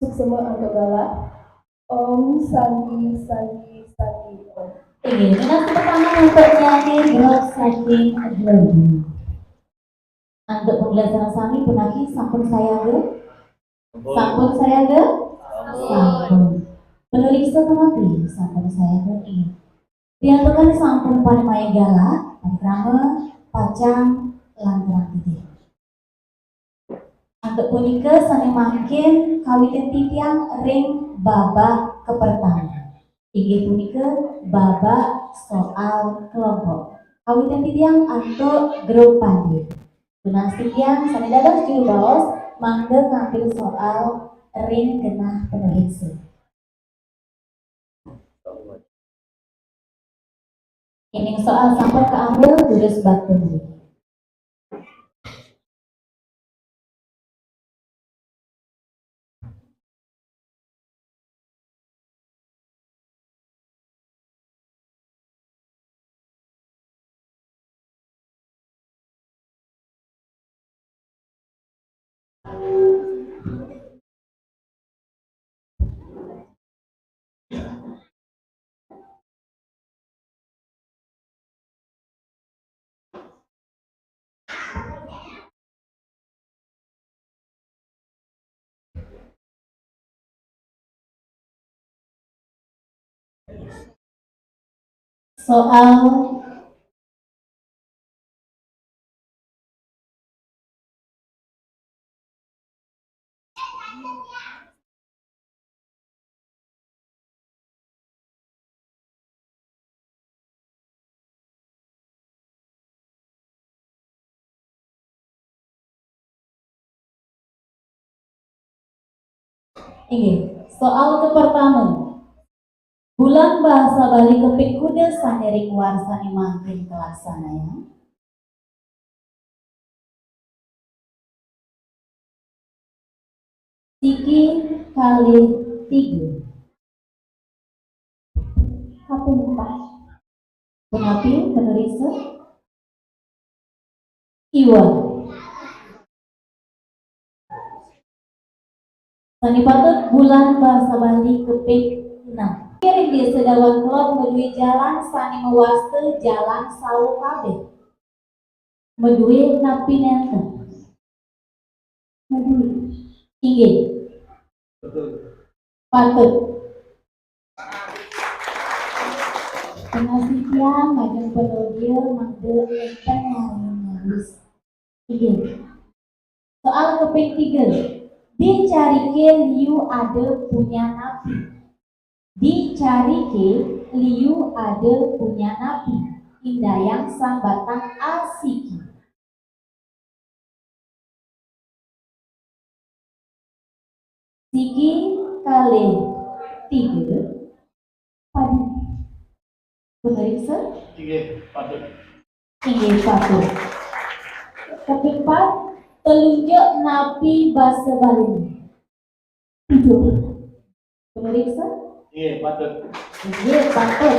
Semua untuk galak. Om Santi Santi Santi Om. Ini memang tepuk tangan untuk nyanyi grup saking Lodu. Untuk pembelajaran sami punaki sampun saya ge. Sampun saya ge. Sampun. Penulis tetapi sampun saya ge ini. Diantarkan sampun Panemaya Gala, Panikrama, Pacang, Lantaran Titik. Untuk punika sane makin kawitan titiang ring babak kepertama. Inggih punika babak soal kelompok. Kawitan titiang untuk grup Pandi. Tunas titiang sane dados juru baos mangga ngambil soal ring genah penulis. Ini soal sampai keambil tulis batu. Soal ini, soal ke pertama. Bulan bahasa Bali kepik kuda saneri kuarsani makin kelaksana ya. Tiki kali 3. Kaping 4. Penapi penulis Iwa. Sani patut bulan bahasa Bali kepik 6. Kirim dia sedawan kelot menuju jalan sani mewaste jalan sawu kabeh. Medui napi nenten. Medui. Inggih. Patut. Penasitia majeng penudia mangde enten nyari. Inggih. Soal keping 3. Dicarike liu ada punya napi. Dicarike liu ada punya napi. Indayang sang batang asiki. Siki kali 3. Padi. Penulis Inggih, patut. Inggih patut. Keping 4. Telunjuk napi basa Bali. 7. Penulis Inggih, patut. Inggih patut.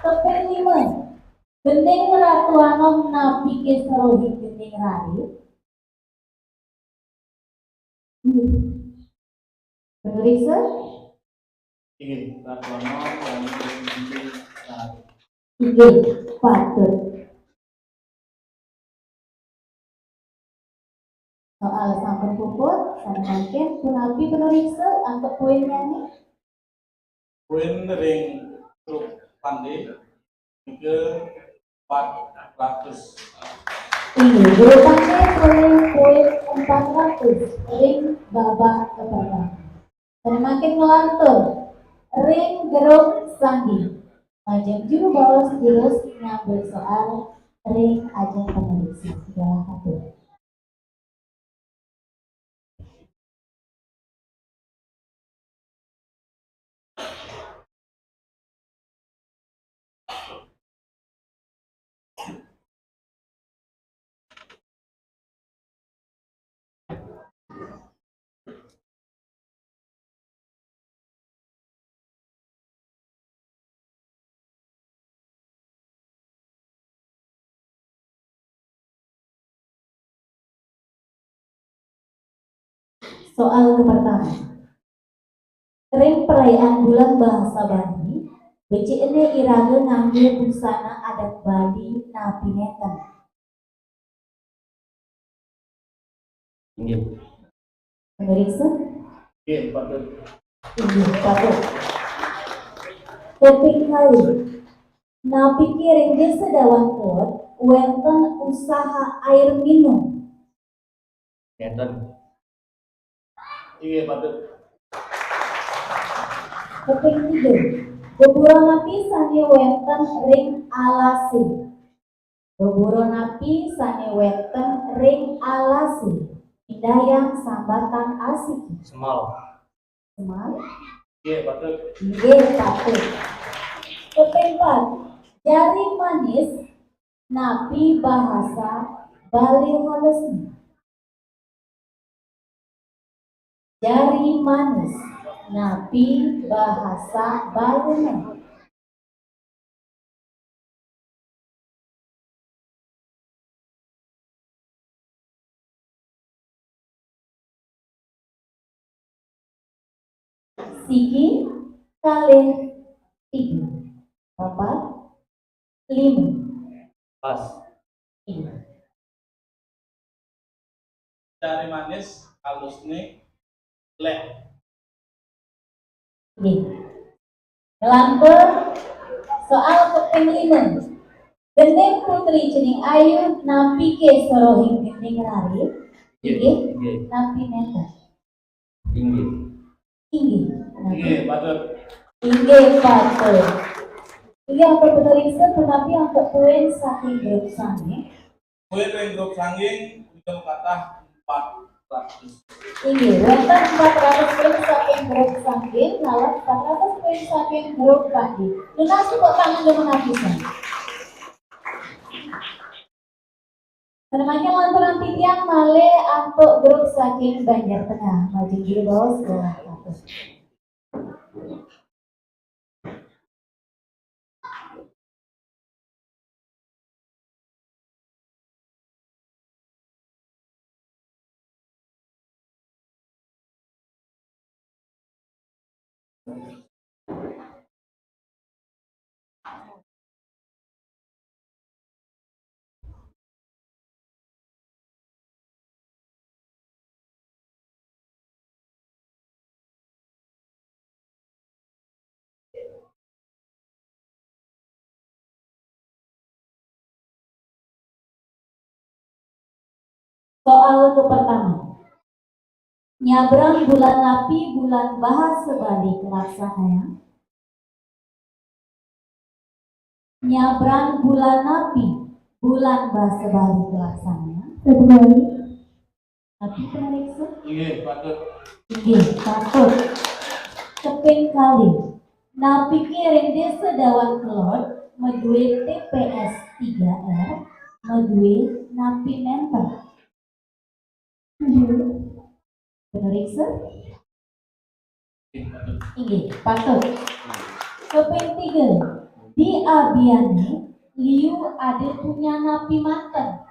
Keping 5. Gending Ratu Anom napi ke serohi gending rari. Penulis Inggih, Ratuano dan Inggih. Inggih patut. Soal sampun puput, saya makin punapi penulis untuk poinnya nih. Poin ring truk pandai ke 400. Ini berupannya poin 400 ring babak kepada. Dan makin melantur ring geruk sandi. Ajeng juru bawas jurus ngambil soal ring ajeng penulis. Segala satu. Soal ke pertama. Ring perayaan bulan bahasa Bali, beci ini iraga ngambil busana adat Bali napi neten. Inggih. Penulis Inggih, patut. Inggih patut. Keping kali napi kiring dia sedawan kelot wenten usaha air minum. Neten. Inggih, patut. Keping 3. Beburo napi sani wenten ring alasi. Beburo napi sani wenten ring alasi. Pindayang sambatan asik. Semal. Semal. Iya, patut. Inggih patut. Keempat, jari manis napi bahasa Bali halusnya. Jari manis napi bahasa Bali. Siki kalih tiga, papat, lima. Pas. Iya. Jari manis halus nih. Lek. Iya. Melampir soal keping lima. Gendeng putri cening ayu napi ke sorohing gendeng rari. Inggih, napi neta. Inggih. Inggih. Iya, patut. Inggih patut. Ini apa penulisnya tetapi untuk poin saking grup sange. Poin ring grup sangging itu kata 400. Inggih, wonten 400 poin saking grup sange, lawan 400 poin saking grup padi. Lunas kok tangan lu menghabisan. Namanya lantaran titiang male untuk grup saking Banjar Tengah. Maju dulu bawah sebelah atas. Soal ke pertama. Nyabrang bulan napi bulan bahasa Bali kelaksananya. Nyabrang bulan napi bulan bahasa Bali kelaksananya. Februari. Napi pemeriksa. Iya, patut. Inggih, patut. Keping kali. Napi kirim desa dawan kelot medue TPS 3R medue napi mental. Pemeriksa. Iya, patut. Inggih, patut. Keping 3. Di Abiane liu ada punya napi mantan.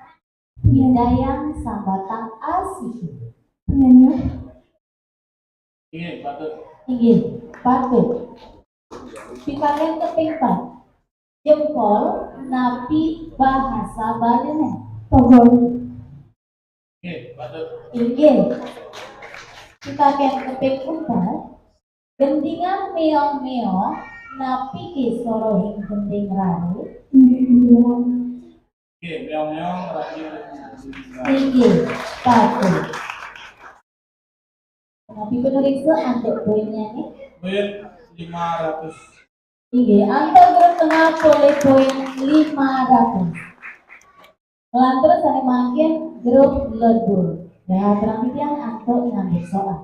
Pindayang sambatang asih. Penyanyi. Iya, patut. Inggih, patut. Pitaken keping 4. Jempol napi bahasa Bali. Togol. Iya, patut. Inggih. Pitaken keping 4. Gendingan meong-meong napi ke sorohing gending rani. Iya, meong-meong rajin. Inggih, patut. Napi penulisnya untuk poinnya nih. Poin 500. Inggih, antar grup tengah boleh poin 500. Lantas saya makin grup lebur. Ya, terakhir yang antar ngambil soal.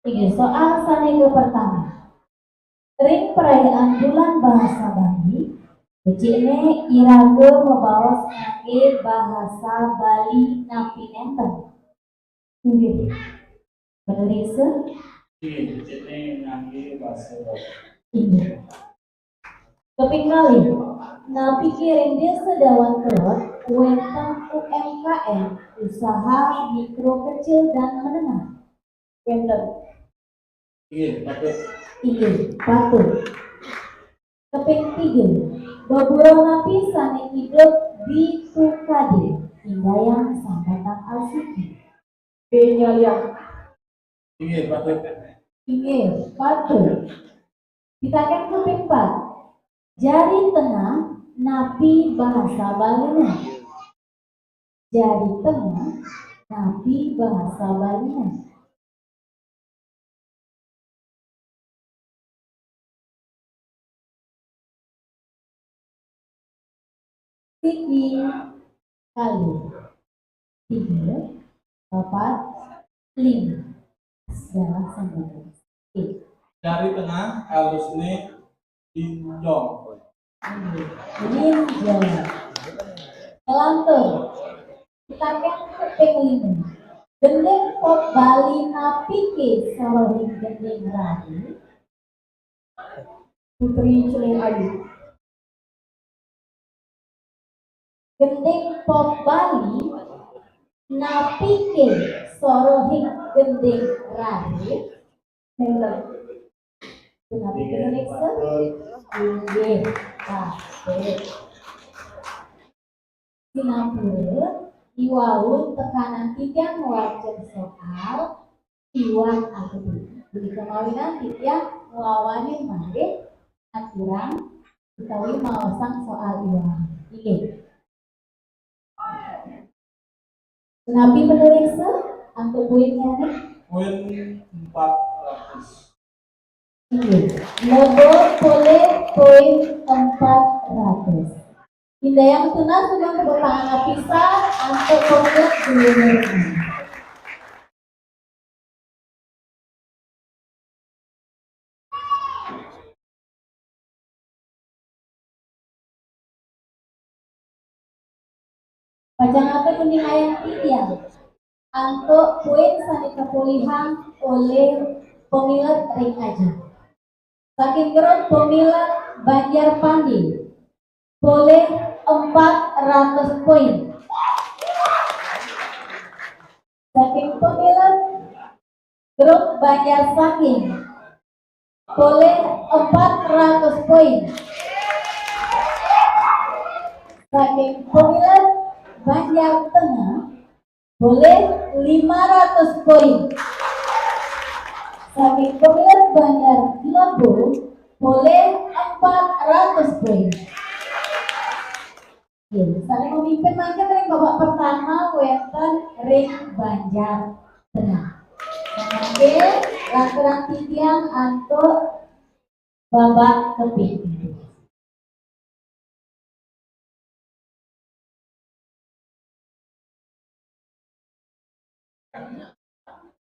Oke, soal sanega pertama. Ring perayaan bulan bahasa Bali, ini iraga membawa sebagai bahasa Bali napi nenten. Inggih. Penulisnya. Iya, jadi ngangge bahasa Bali. Inggih. Keping kali, napi kirim dia sedawan telur, wentang UMKM, usaha mikro kecil dan menengah. Wentang. Iya, patut. Inggih, patut. Keping 3, babura napi sane hidup di tukade hindayang sambatang alsiki. Benyaliang. Inggih, patut. Inggih, patut. Ditakan keping 4, jari tengah napi bahasa Balina. Jari tengah napi bahasa Balina. Siki kali 3, 4, 5. Segala sambungan. Jari tengah halus ini tinjong. Ninjau. Kelantur. Kita kan keping 5. Gendeng kok Bali napi ke sorohin gendeng rari. Putri Celing Ayu. Gendeng pop Bali napi ke sorohin gendeng rari. Member. Napi ke next. Inggih. Singapura Iwaun tekanan 3 wajar soal iwan aku. Jadi kemawinan tiga ngelawanin malih aturan utawi mawasang soal iwan. Ini. Nabi menulis untuk poinnya nih. Poin 400. Ini. Lebih boleh poin 400. Tidak yang tunas dengan tepuk tangan pisah untuk komplek dulu. Pajang apa kuning ayam tiang untuk poin sani kepulihan oleh pemilat ring aja. Saking gerut pemilat Banjar Pandi boleh 400 poin. Saking pemilat grup Banjar Saking boleh 400 poin. Saking pemilat Banjar Tengah boleh 500 poin. Saking pemilat Banjar Lebu boleh 400 poin. Ya, saling memimpin mangga ring babak pertama wonten ring Banjar Tengah. Oke, lantaran titiang untuk babak keping.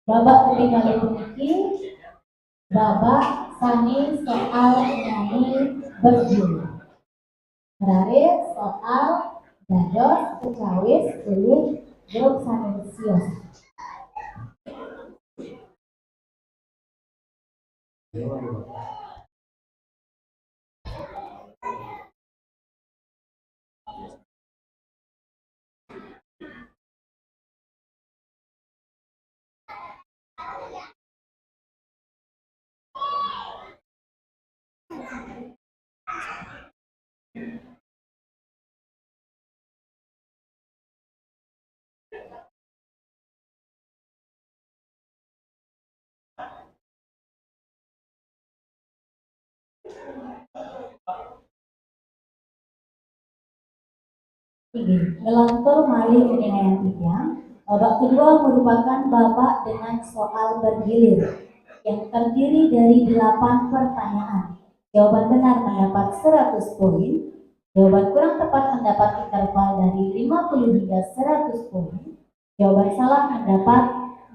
Babak keping kali puniki babak sani soal nyanyi berjudul Rare soal dados kecawis oleh grup sani sios. Ngelantur malih penilaian tiga. Babak kedua merupakan babak dengan soal bergilir yang terdiri dari 8 pertanyaan. Jawaban benar mendapat 100 poin, jawaban kurang tepat mendapat interval dari 50 hingga 100 poin, jawaban salah mendapat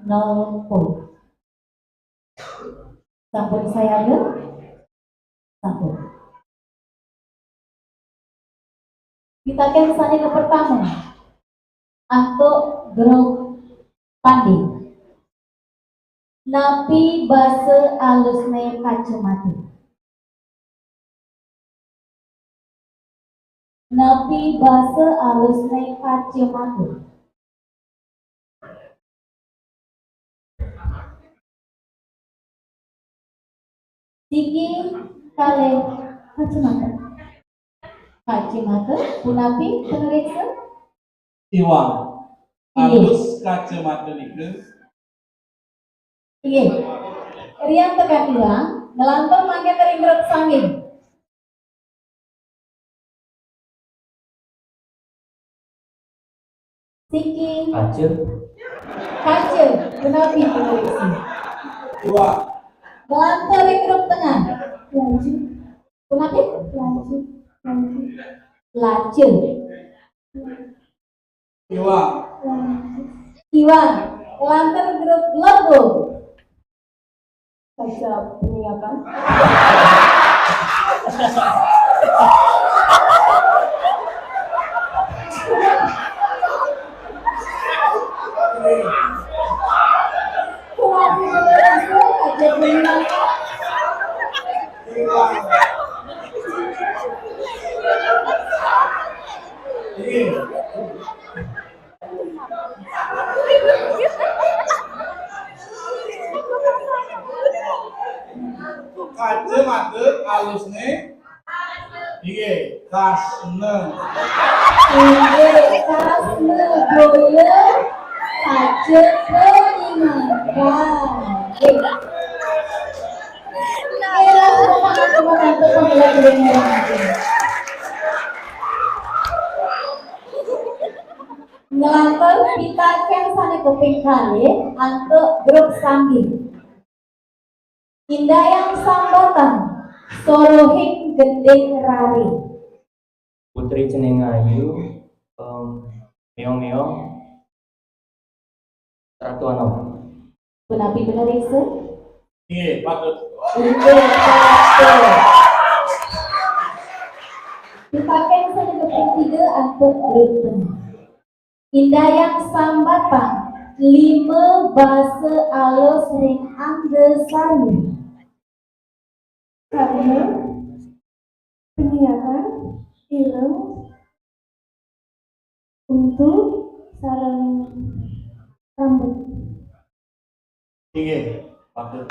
0 poin. Sampun saya ada? Sampun. Kita akan sani ke pertama untuk grup Pandi. Napi base alusne kacamata. Napi base alusne kacamata. Siki kale kacamata. kacamata punapi penulisnya Iwang. Iya. Alus kacamata nike. iya riang tekan ilang ngelantur mangke tering grup sanging Siki Aceh, kace punapi penulisnya Dua. ngelantur ring grup tengah Laju, punapi laju, laju, lace Iwang. laju. Iwan ngelantur grup logo Baca penyiapan. punapi penulisnya kace punapi Iwang. Ini. Kacamata alusnya. Iya. Kasne. Iye kasne boye kace penyimakan Kira semangat membantu pembelajaran ngelantur pitaken sane kuping kali antuk grup sambing indah yang sambatan sorohing gending rari Putri Cenengayu, meong-meong, Ratu Anom. punapi penulisnya Iya. Patut. Iye kate pitaken sane kuping tiga antuk grup tengah indah yang sambatan lima basa alus ring anggesari Karena penyiapan film untuk sarang rambut. Iya. Patut.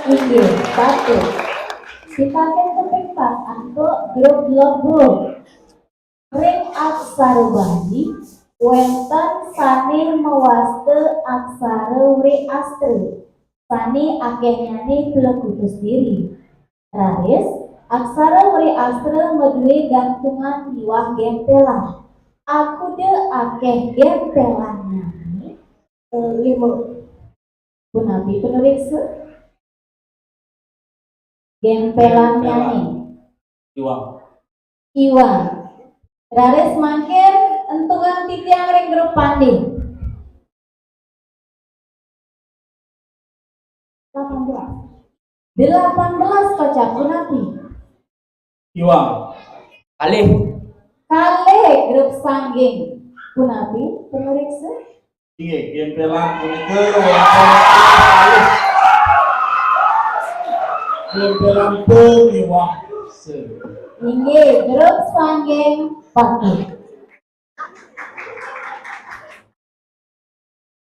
Inggih, batu. Dipakai kepingpat untuk grup logo. Ring aksara Bali, wonten sane mewaste aksara wri astre. Sane akehnyane plekutus diri. Raris, aksara wri astre medue gantungan liwah gempelan. Aku de akeh gempelannya. Lima. Punapi penulis gempelan nyanyi Iwang. Iwan Raris makin entungan titiang ring grup pandi 18 kocak punapi Iwang. Alih, kale grup sangging punapi penulis Iya. Gempelan punika wonten alus. Gempelan pengiwang. inggih grup sangging pati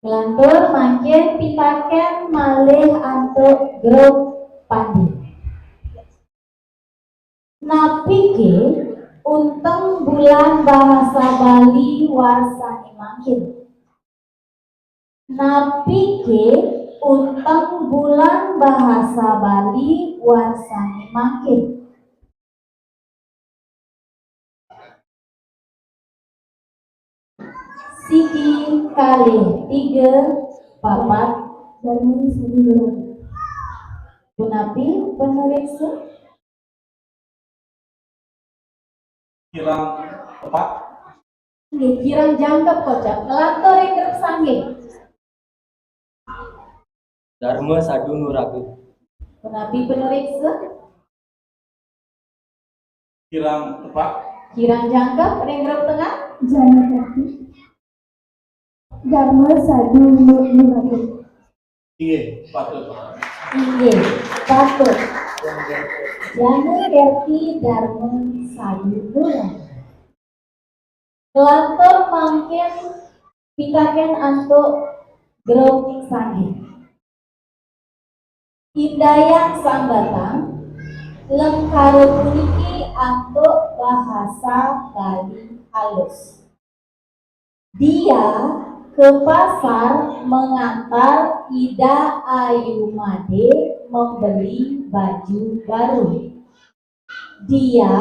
Lantur makin pitaken malih antuk grup pandi. Napike unteng bulan bahasa Bali warsani makin. Napike unteng bulan bahasa Bali warsani makin. Siki kali 3 papat dan sedulur punapi penulis Kirang tepat. nggih kirang jangkep kocak ngelantur ing grup sanggih Dharma Sadu Nuragu. punapi penulis Kirang tepat. kirang jangkep ring grup tengah Jana Hati Dharma Sadu Nuragu. Iya. Patut. inggih patut Jana Kerti Dharma Sadudura ngelantur mangkin pitaken antuk grup sanggih Indayang Sambatang lengkare puniki antuk bahasa Bali halus. Dia ke pasar mengantar Ida Ayu Made membeli baju baru. Dia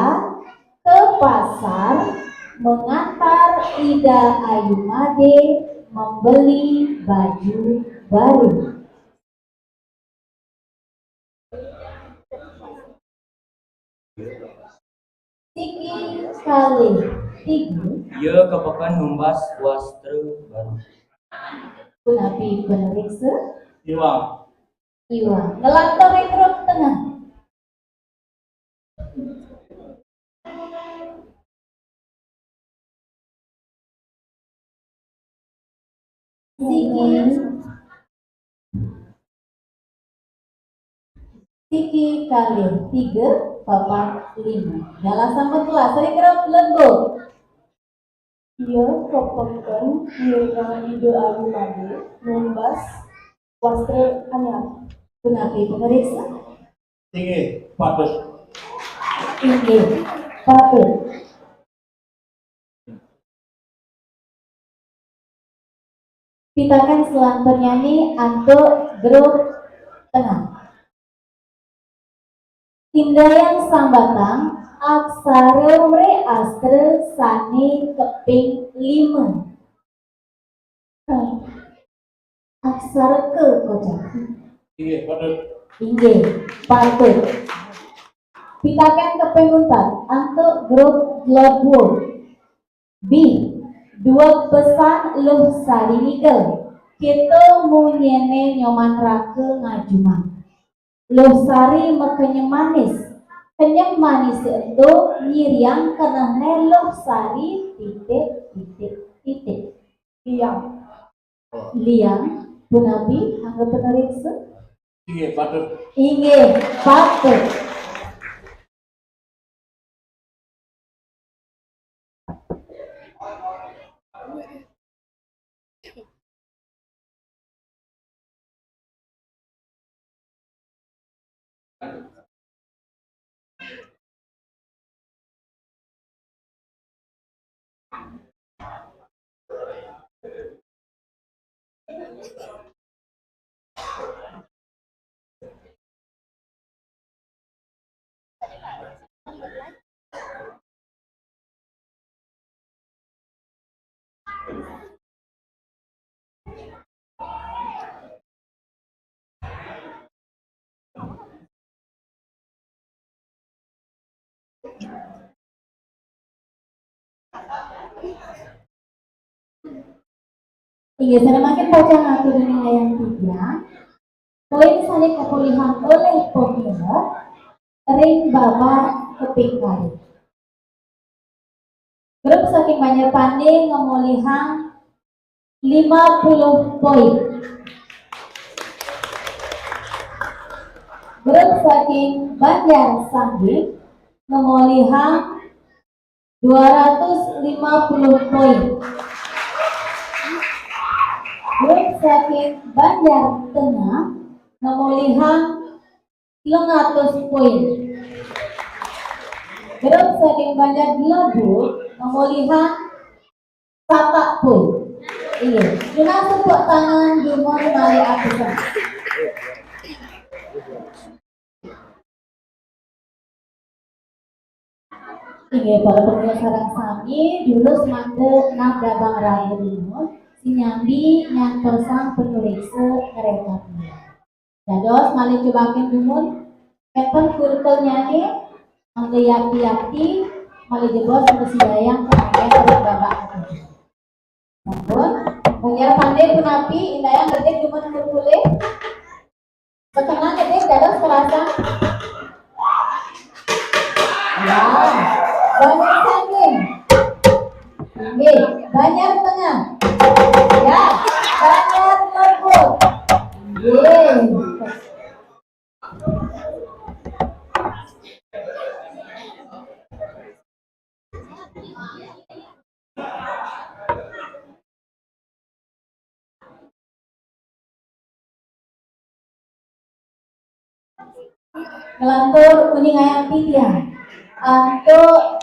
ke pasar mengantar Ida Ayu Made membeli baju baru. Tiki kali tiga. Ia kepakan numbas wastra baru. Kunapi peneriksa Iwang. Iwa ngelantar retro tengah. Tiki kali tiga papat lima. Dalam sama kelas sering kerap lembut. Ia kepakan Mirna Ida Ayu Made numbas wastra anyar. Kunapi peneriksa Tinggi. Patut. tinggi patut. Pitakan selanjutnya nih untuk grup tengah. Hindayan sambatang aksara re astra sane keping 5. Aksara ke kocak. Tinggi. Patut. Tinggi patut. Pitakan keping 4 untuk grup globul. B. Dua pesan luh sari nikel. Kita munyene nyoman rake ngajuman. Luh sari makanya manis. Kenyang manis itu nyiriang kenahne luh sari titik titik titik. Liang. Liang punapi anggap peneriksa. Tinggi. Patut. Inge patut. Iya, saya makin pajang aku dunia yang 3. Poin saling kepulihan oleh populer ring baba keping kali. Grup saking banyak pandai ngemulihan 50 poin. Grup saking Banjar Sanggih ngemulihan 250 poin. Grup saking Banjar Tengah ngemulihan 100 poin. Grup saking Banjar Gelabuk ngemulihan 4 poin. Iya, kita tepuk tangan Dumon Mari Apisan. Iya, para pemirsa sarang sami dulu semande nabda bang raya dulu sinyambi yang tersang penulisnya ngerekam. Dados mali cobakin dumun kapan kurikulnya nih angge yakti mali jebos persidayang kemudian terus babak namun pengira pandai punapi indayang gede dumun kurkule sekarang gede dados kerasa ya banyak saking banyak tengah ya banyak lembut Ngelantur kuning ayam titian untuk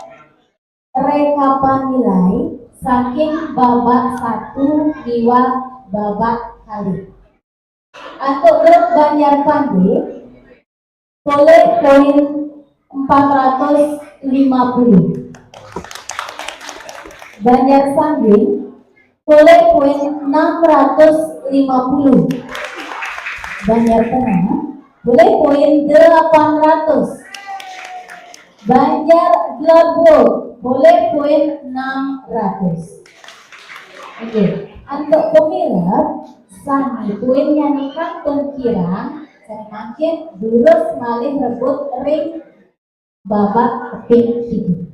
rekapan nilai saking babak 1 liwat babak kali. Untuk grup Banjar Pandi boleh poin 450. Banjar Sambing boleh poin 650. Banjar Tengah boleh poin 800. Banjar Gelabul boleh poin 600. Oke, untuk pemilat sami poinnya nikah kirang semakin durus malih rebut ring babak keping 3.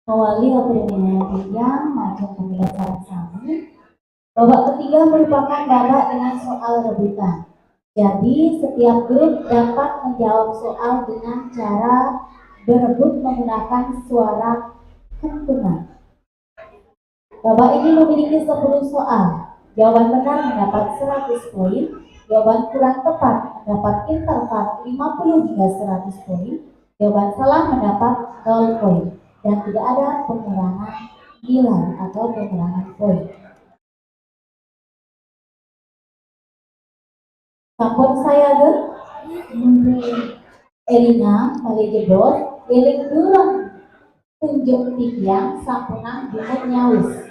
Mewali opini yang macam pemilah sami. Babak ketiga merupakan babak dengan soal rebutan. Jadi setiap grup dapat menjawab soal dengan cara berebut menggunakan suara kentungan. Babak ini memiliki 10 soal. Jawaban benar mendapat 100 poin, jawaban kurang tepat mendapat interval 50 hingga 100 poin, jawaban salah mendapat 0 poin, dan tidak ada pengurangan nilai atau pengurangan poin. Sampun saya ke Elina kali jebol, eling durung tunjuk tiang sampunang dimut nyawis.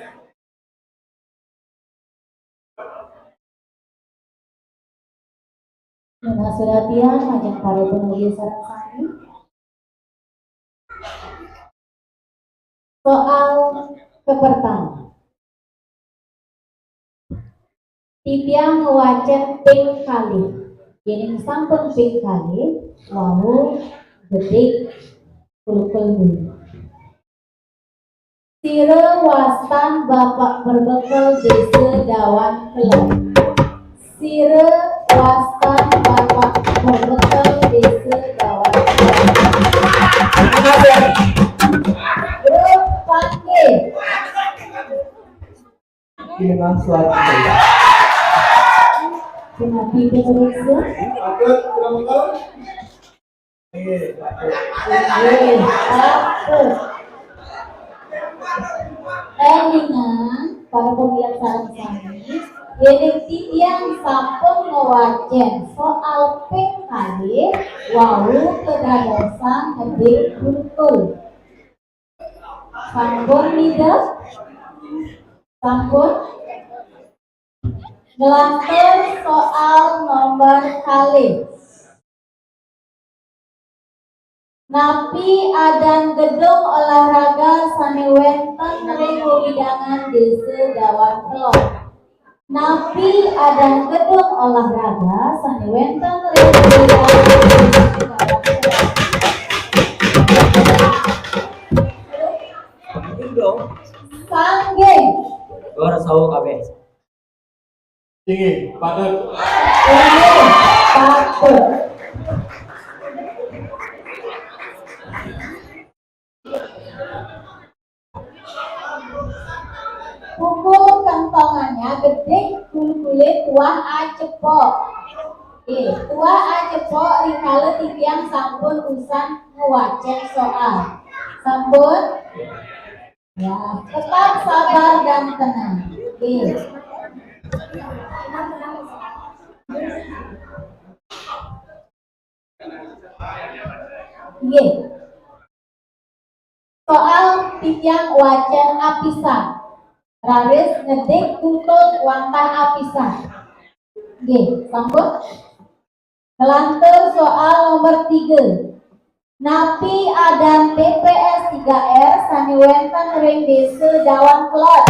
Nuna Suratian majang para penulis sarang sami. Soal kepertama. Titiang wacet ping kali. Ini sampun ping kali. Lalu detik kulkul dulu. Sire wastan bapak berbekal desa dawan kelon. Sire wastan bapak berbekal desa dawan kelon. Grup Pandi. Dengan suatu Kenapa pemirsa? Elingan para pemilik sarang sami, jadi tiang sampun ngewacen soal ping kali, wau kedadosan gede kulkul. Sampun tidak? Sampun? Ngelantur soal nomor kali. Napi adan gedung olahraga sane wenten ring widangan desa dawan kelon. Napi adan gedung olahraga sane wenten ring widangan desa dawan kelon. Sanggeng. Gor sawu kabeh. Tinggi, padat. Patut. Pukul kentongannya gede, kulit tuah acepok. Tuah acepok rikale tiang sampun usan ngewacen soal. Sampun? Ya, tetap sabar dan tenang. Soal tiang wajan apisan. Raris ngedik tutul wantah apisan. Sampun. Kelantur soal nomor 3. Napi Adam TPS 3R sani wenten ring desa Dawan Kelot.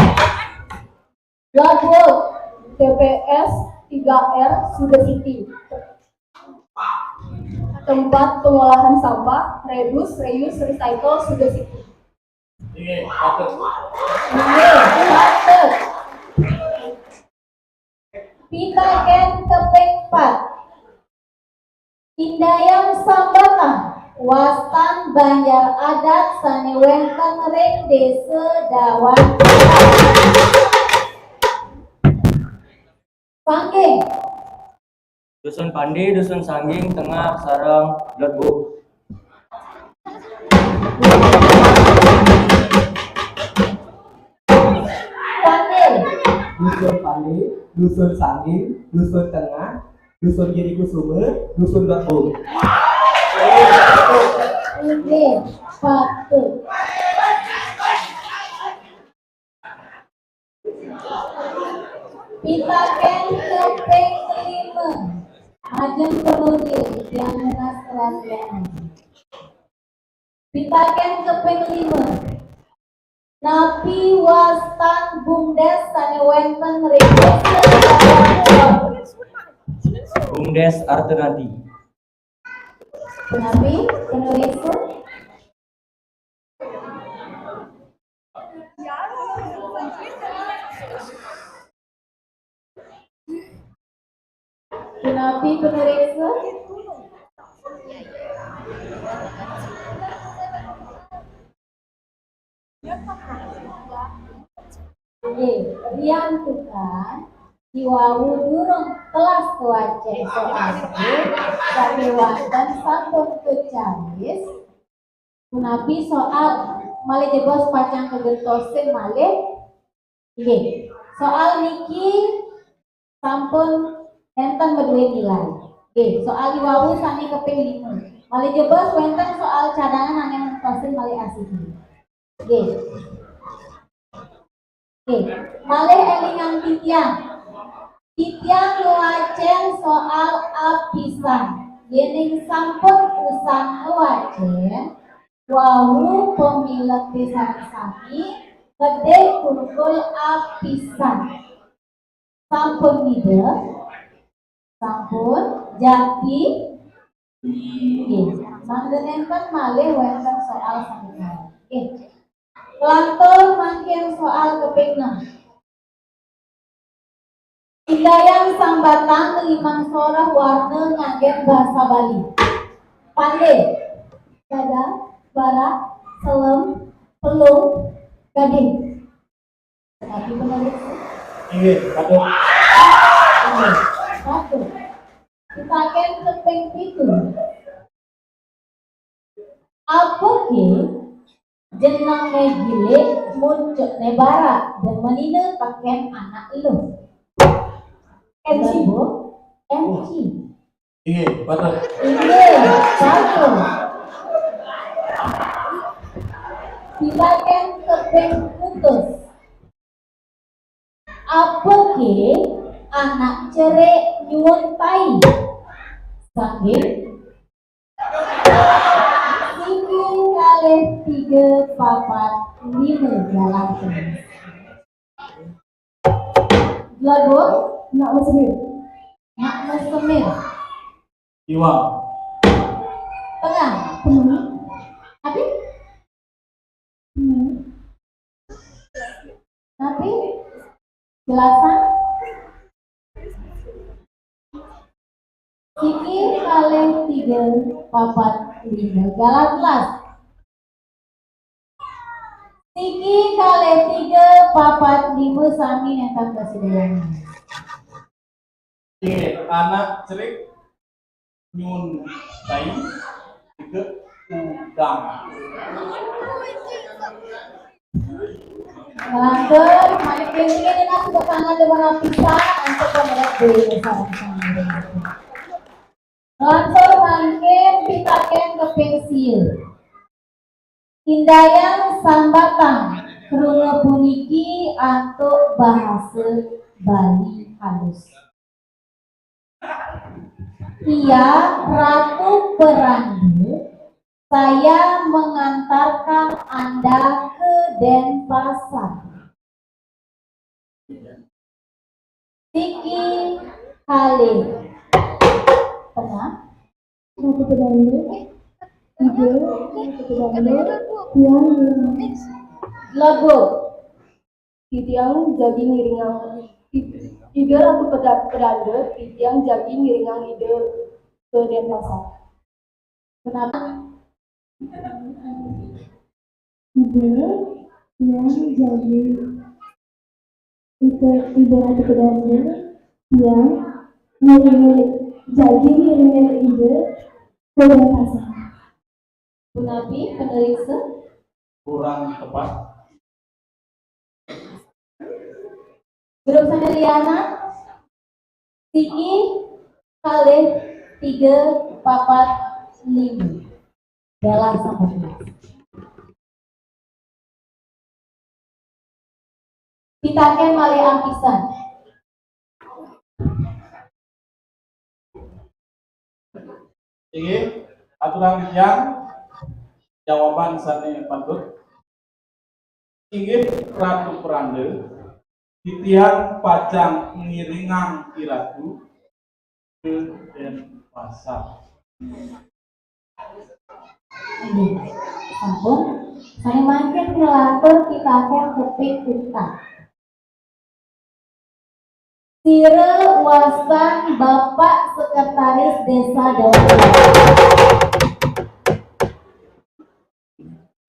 Lodwood TPS 3R Sudah City. Tempat pengolahan sampah Rebus Reuse Recycle Sudah City. Patut. Pita Ken keping 4. Indayang Sambatan Wastan Banjar Adat sani wenten ring desa Dawan Sangging. Dusun Pandi, Dusun Sangging, Tengah, Sarang, Lodbu. Sangging. Dusun Pandi, Dusun Sangging, Dusun Tengah, Dusun Giri Kusuma, Dusun Lodbu. Patut. Pita Ken keping 5. Ajeng Perudin yang menas kerajaan. Pita Ken keping 5. Napi Wastan Bumdes sani wenten ring Bumdes Artenadi. Napi penulis Napi penulis Rian Tukan Jiwawu durung kelas kewace soal tapi wonten sampun kecaris punapi soal malih jebos pacang kegentosin malih soal niki sampun enten berdua nilai soal Jiwawu sani keping 5 malih jebos wenten soal cadangan angin tosin malih asih malih elingan Titiang luacen soal apisan yening sampun usang luacen wawu pemilik pisan sami gede kumpul apisan sampun nide sampun jati manggenenten malih wenten soal sami Lantur makin soal keping 6. Indayang Sambatan limang sorah warna nganggen bahasa Bali. Pande, dada, barak, selem, pelung, gading. Tapi penulis. Patut. Patut. Kita akan keping 7. Apa ke? Jenang megile muncul nebara dan menina pakaian anak lu. MC. Patut. Satu. Silakan keping putus. Apa ke anak cerek nyuwun tai? Sanggih. Kalih 3, 4, 5 jalan terus. Lalu nak mesemir. Iwa. Tengah. Tapi tapi jelasan Siki kalih 3, 4, 5 jalan kelas. Siki kalih 3, 4, 5 sami netan kasidayangan. Anak cerik nyun tai ke udang. Lantur, mari pilih dengan sebelah tangan dengan pisah untuk pemerintah dulu sarang-sarang. Lantur mangkin pitaken ke pensil. Indayang Sambatan krungu puniki antuk bahasa Bali halus. Iya, Ratu Perandu, saya mengantarkan Anda ke Denpasar. Siki Khalil. Tengah. Ratu Perandu, ide, Ratu Perandu, tiang ngiringang. Logo. Titiang jadi ngiringang. Ide Ratu Perandu, titiang jadi ngiringang ide ke Denpasar. Kenapa? Ide yang jadi ide Ratu Perandu yang ngiringin ide ke Denpasar. Gunapi peneriksa. Kurang tepat. Grup Saneliana. Siki Khalil 3 papat 5. Bella sama 11. Pitaken mali ampisan. Ini aturan yang jawaban sane patut. Inggih Ratu Perandu titiang pajang ngiringang iratu ke Denpasar. Sampun. Saya makin ngelatur pitaken keping utang. Sire Wasan Bapak Sekretaris Desa Dawan.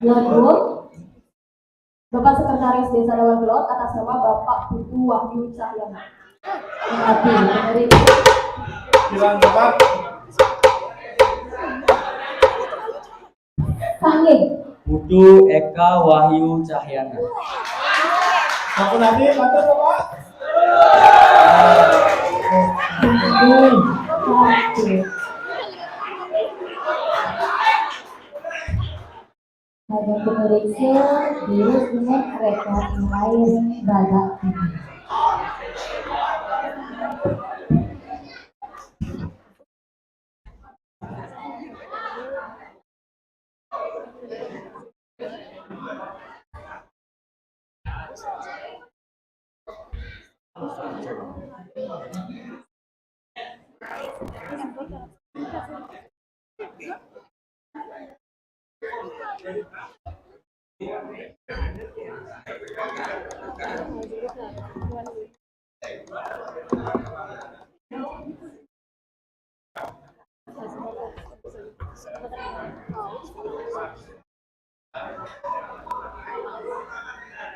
Lord, Bapak Sekretaris Desa Dawan Gelot atas nama Bapak Putu Wahyu Cahyana. Kurang tepat. Sanggih. Putu Eka Wahyu Cahyana. Sampun nanti patut Bapak. Ada pemeriksa virus dengan rekor lain badak ini.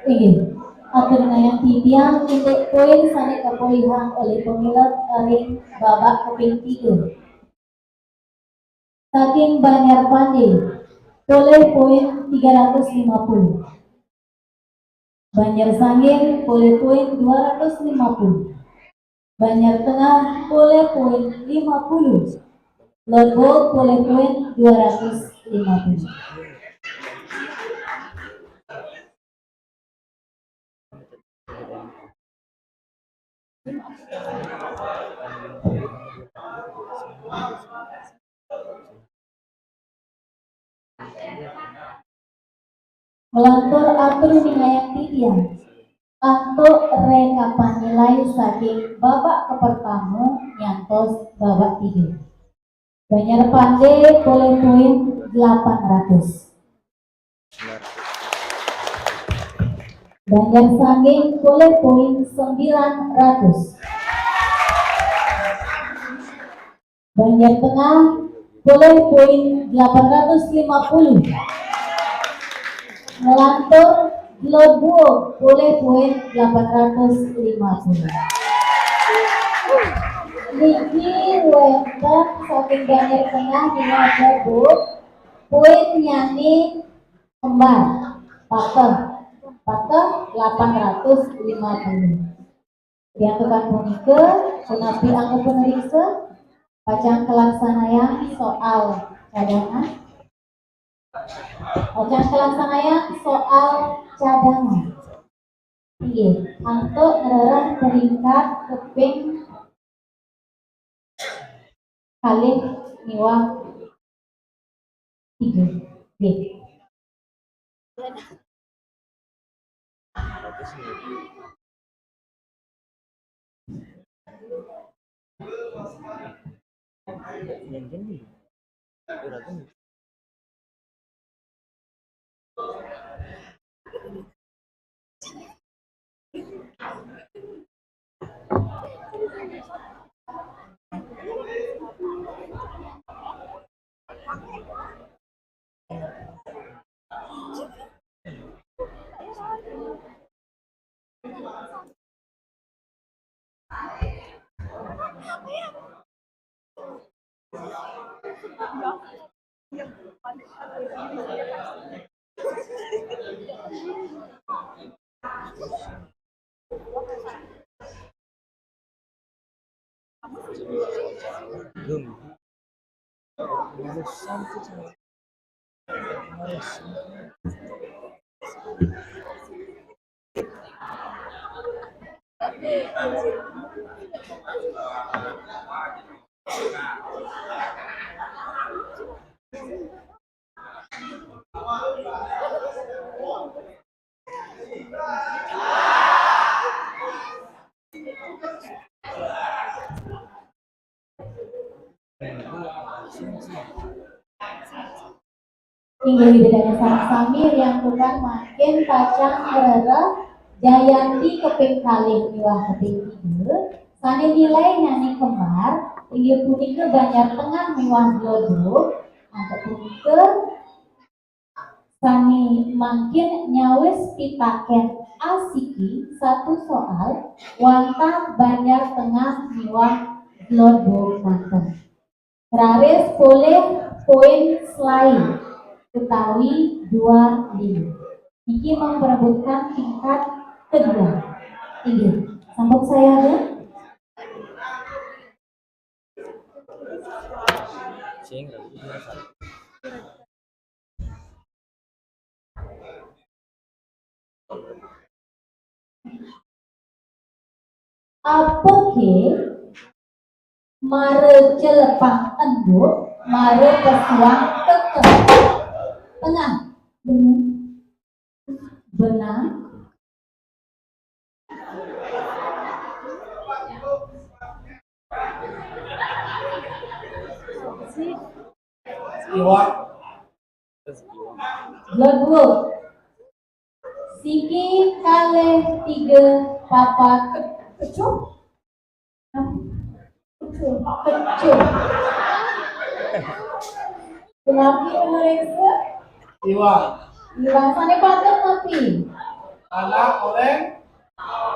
Ingin atur ngayang titiang titik poin sane kepolihan oleh pemilat ring babak keping 3. Saking Banjar Pandi boleh poin 350. Banjar Sangin boleh poin 250. Banjar Tengah boleh poin 50. Logo boleh poin 250. Melantur atur nilai titian untuk rekapan nilai saking babak pertama nyantos babak 3. Banjar Pandey boleh poin 800. Banjar Sanging boleh poin 900. Banjar Tengah boleh poin 850. Melantur Lobuo boleh poin 850. Niki Wenten saking Banjar Tengah dengan Lobuo poin nyanyi kembar pakem 850. Yang tukang punike punapi angka pemeriksa pacang kelaksanaan soal cadangan. Pacang kelaksanaan soal cadangan. Iya, untuk ngererang peringkat keping Kalih miwah 3. B. Inggih widadari sareng sami yang tukang makin pacang rere Jayanti keping kalih miwah keping 3 sane nilai nyanyi kembar inggih punika Banjar Tengah miwah Glodo angka punika sani makin nyawis pitaken asiki satu soal wantah Banjar Tengah miwah Glodo Banten. Raris boleh poin selain utawi 25. Iki memperebutkan tingkat kedua. Inggih, sambung saya ada. Apa ke mare celepang enduk mare pesuang tengah benang Iwak. Glodwood siki kalih 3 papat kecup Kenapa mereka? Iwak. Iwasane patut ngopi. Anak oreng.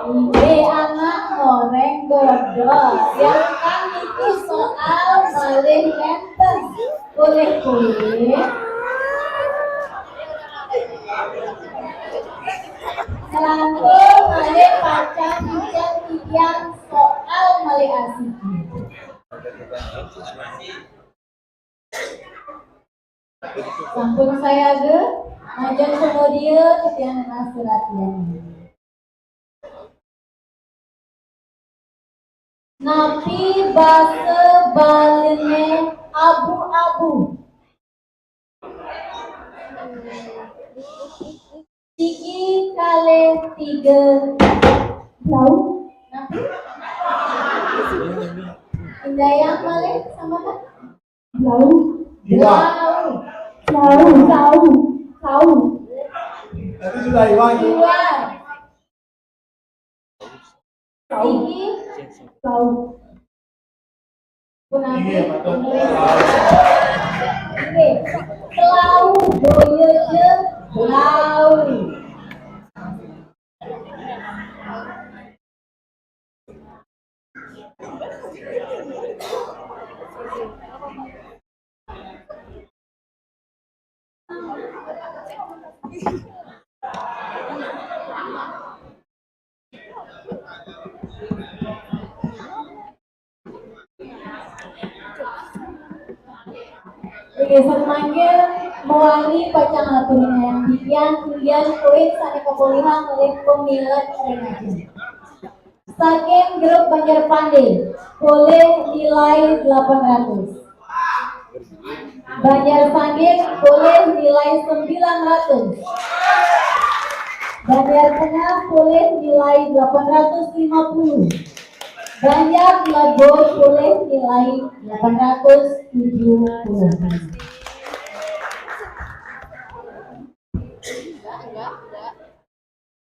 Anak goreng godol. Yang kan itu soal malih nenten. Boleh. Selangkul malih pacar tiang soal malih asik. Sampun saya ge, majan kemudian ketian nasiratnya. Napi base balene abu-abu. Siki kali 3 blau. Napi? Indayang malih sama kan? Blau. Tahu. Tadi sudah Iwak. Siki tahu. Iya, betul. Tahu boyo je blau. Semanggil mewali pacang lakuin yang bikian kuliah poin sane kepulihan oleh pemilihan rengaji. Saking grup Banjar Pande boleh nilai 800. Banjar Sangin boleh nilai 900. Banjar Tengah boleh nilai 850. Banjar Labor boleh nilai 870.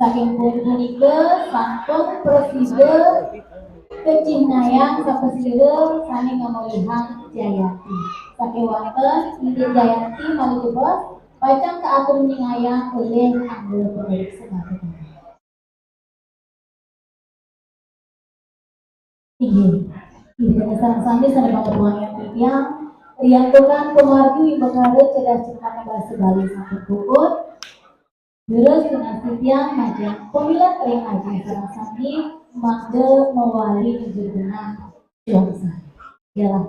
Saking pun punika sampun preside kecinayang sapreside sami ngamulihan Jayati. Saking wonten ide Jayati malih bos pacang kaatur ningayang oleh anggota pemilik sebagai Ibu sami sana banget yang tiang riantukan pemargi bekare cerdas cermat bahasa Bali sampai pukul terus dengan tiang majang pemilat ring aja sarang sami mangde mewali jurgenang bangsa ialah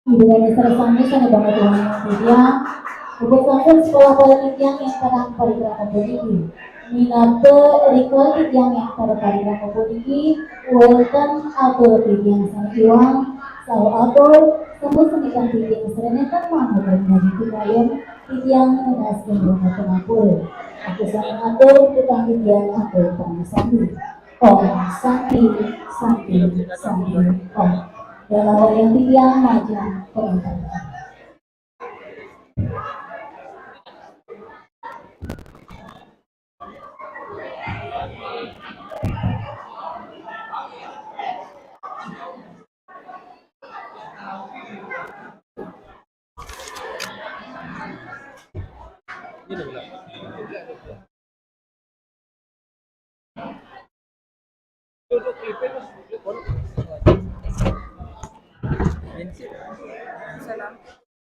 Ibu dasar sami sana banget yang tiang Ibu sampun sekolah politik yang terang parikrama komoditi. Minate recall yang terang parikrama komoditi. Welcome atur yang sanjiwang. Sawo atur sembuh semikan yang serenetan mana dari tukayan yang menaskan rumah pengapur. Aku sangat atur tukang yang atur pengasambi. Santi. Dalam yang tiang majang pengantar.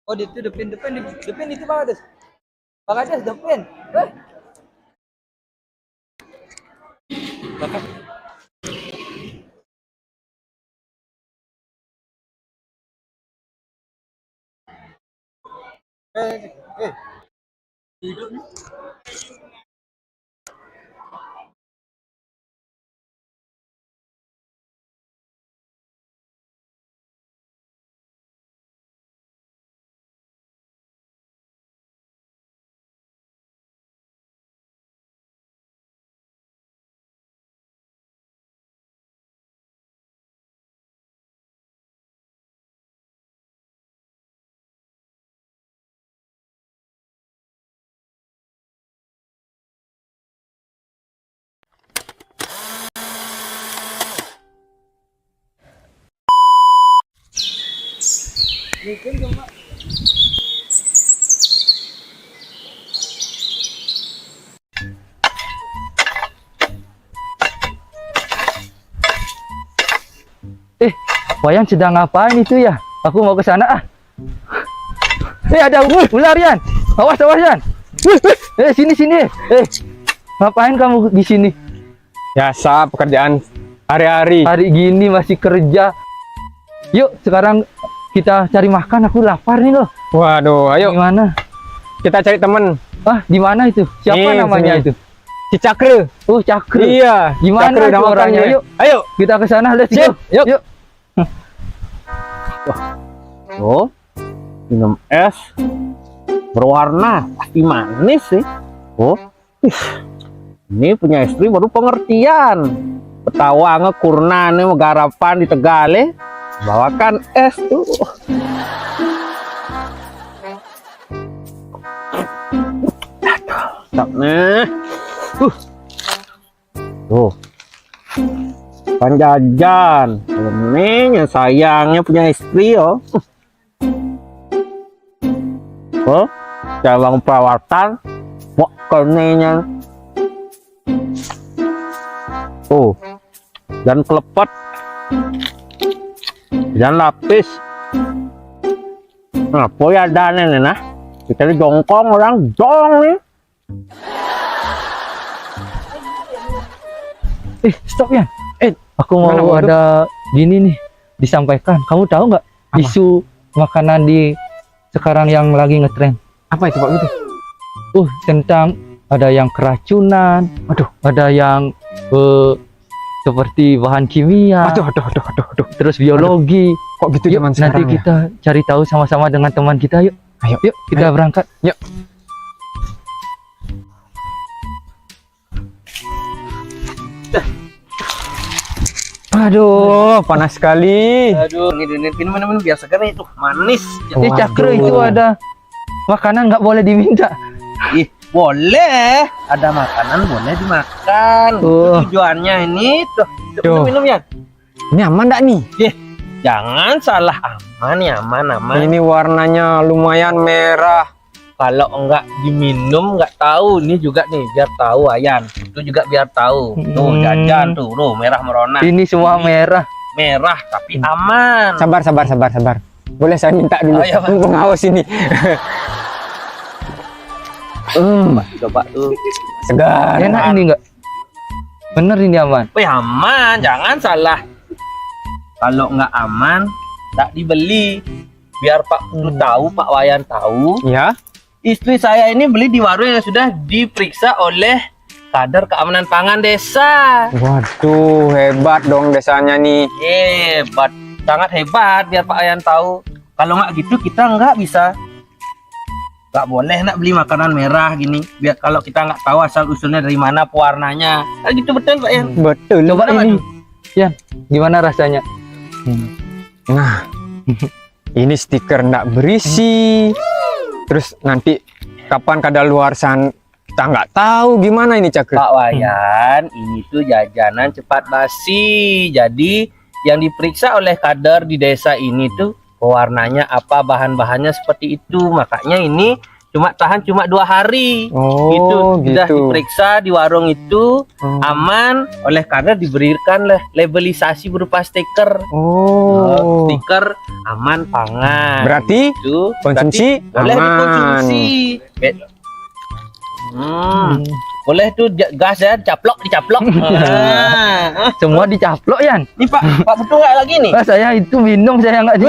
Oh, itu depan itu Bang Ades. Bang Ades depan. Hidup nih. Mungkin cuma Wayan sedang ngapain itu ya? Aku mau ke sana ah. Ada ular Yan. Awas Yan. Sini. Ngapain kamu di sini? Biasa pekerjaan hari-hari. Hari gini masih kerja. Yuk sekarang kita cari makan. Aku lapar nih loh. Waduh, ayo. Gimana? Kita cari temen. Di mana itu? Siapa namanya itu? Si Cakre. Oh Cakre. Iya. Gimana Cakre itu orangnya? Yuk. Ayo. Kita ke sana. Let's go. Yuk. Oh, minum es berwarna pasti manis sih. Oh, ini punya istri baru pengertian. Betawa ngekurnane megarapan di Tegale, bawakan es tuh. Stop nih. Tuh. Panjajan ini yang sayangnya punya istri oh. Oh, cabang perawatan kok kenenya oh, dan kelepet dan lapis nah ya ada nih nah kita di jongkong orang dong nih. Stop ya. Aku mau Gimana, Pak? ada gini nih disampaikan. Kamu tahu nggak Apa? isu makanan di sekarang yang lagi ngetren? Apa itu Pak Gitu? Tentang ada yang keracunan, ada yang seperti bahan kimia, Aduh. terus biologi. Kok gitu Yuk, zaman nanti sekarang ya? kita cari tahu sama-sama dengan teman kita yuk. Ayo. Yuk, kita berangkat. Yuk. Aduh, panas sekali. Aduh, ini minum biar segar nih tuh, manis. Di Cakra Waduh. itu ada makanan nggak boleh diminta. Ih, boleh. Ada makanan boleh dimakan. Tuh. Tujuannya ini tuh. Tuh. Minum ya. Ini aman enggak nih? Jangan salah, aman ya, aman. Ini warnanya lumayan merah. Kalau enggak diminum enggak tahu. Ini juga nih biar tahu Ayan. Itu juga biar tahu. Tuh jajan tuh, merah merona. Ini semua merah. Merah tapi aman. Sabar. Boleh saya minta dulu? Oh, iya, Pak. Mumpung haus ini. Coba tuh. Segar. Enak ini nggak? Bener ini aman. Wih, aman, jangan salah. Kalau nggak aman, tak dibeli. Biar Pak Putu tahu, Pak Wayan tahu. Ya. Istri saya ini beli di warung yang sudah diperiksa oleh kader keamanan pangan desa. Waduh, hebat dong desanya nih. Hebat, sangat hebat. Biar Pak Wayan tahu. Kalau nggak gitu kita nggak bisa. Nggak boleh nak beli makanan merah gini. Biar kalau kita nggak tahu asal usulnya dari mana, pewarnanya. Nah, gitu betul Pak Yan. Betul. Coba Kenapa ini. tuh? Yan, gimana rasanya? Nah, ini stiker ndak berisi. Terus nanti kapan kadaluarsa kita nggak tahu gimana ini Cakra. Pak Wayan, ini tuh jajanan cepat basi. Jadi yang diperiksa oleh kader di desa ini tuh pewarnanya apa, bahan-bahannya seperti itu. Makanya ini tahan cuma 2 hari. Oh, Sudah gitu. diperiksa di warung itu aman, oleh kader diberikan labelisasi berupa stiker. Oh. Stiker aman pangan. Berarti itu konsumsi boleh aman. dikonsumsi. Boleh tuh gas ya, dicaplok. Semua dicaplok Yan. Ini Pak Putu nggak lagi nih? Saya itu minum, saya nggak di.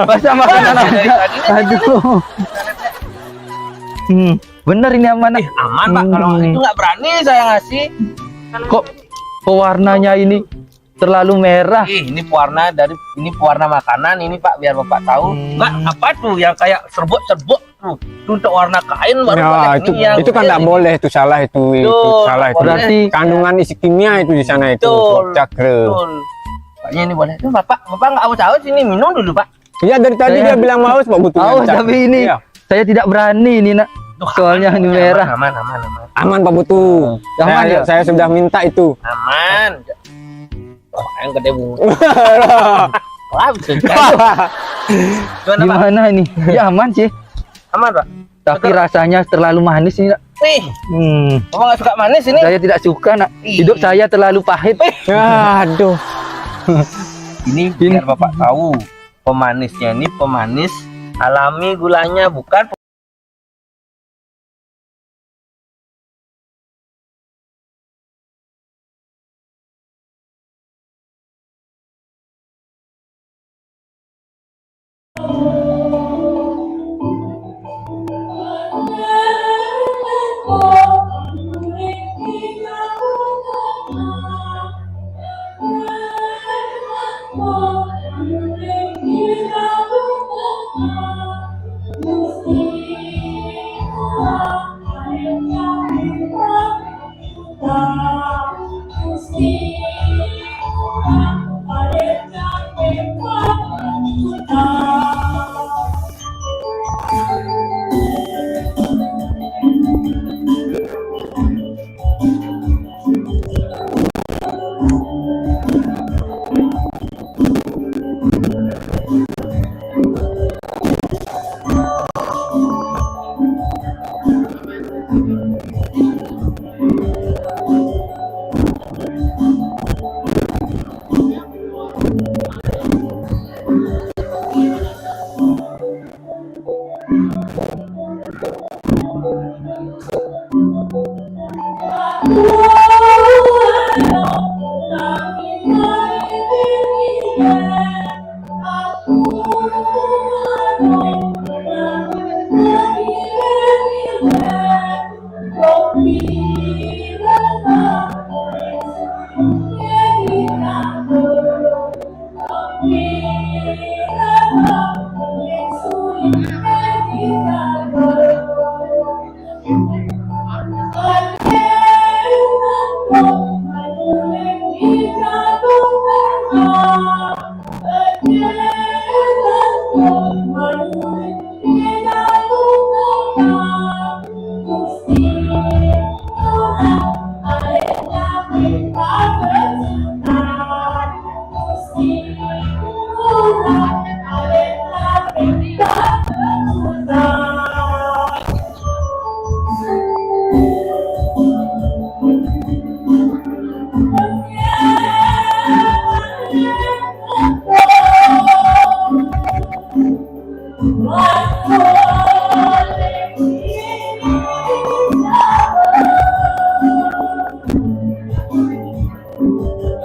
Masa makanan aja. Aduh. Bener ini aman. Aman Pak, kalau itu nggak berani saya ngasih. Kok pewarnanya ini terlalu merah? Ini pewarna makanan ini Pak, biar Bapak tahu. Nggak apa tuh yang kayak serbuk-serbuk tuh untuk warna kain baru boleh. Ya, itu kan nggak boleh, itu salah itu salah itu. Berarti kandungan isi kimia itu di sana itu. Betul. Cakra. Betul. Paknya ini boleh. Tuh Bapak nggak haus-haus ini, minum dulu Pak. Iya, dari tadi dia bilang haus Pak Butuh. haus, tapi ini saya tidak berani ini nak. Soalnya ini merah. Aman. Aman Pak Butuh. Aman ya? Saya sudah minta itu. Aman. Yang gede bunga. Wah, bisa. Gimana ini? Ya aman sih. Aman Pak. Tapi rasanya terlalu manis ini nak. Nih, Bapak nggak suka manis ini? Saya tidak suka nak. Hidup saya terlalu pahit. Aduh. Ini biar Bapak tahu, pemanisnya ini pemanis alami gulanya, bukan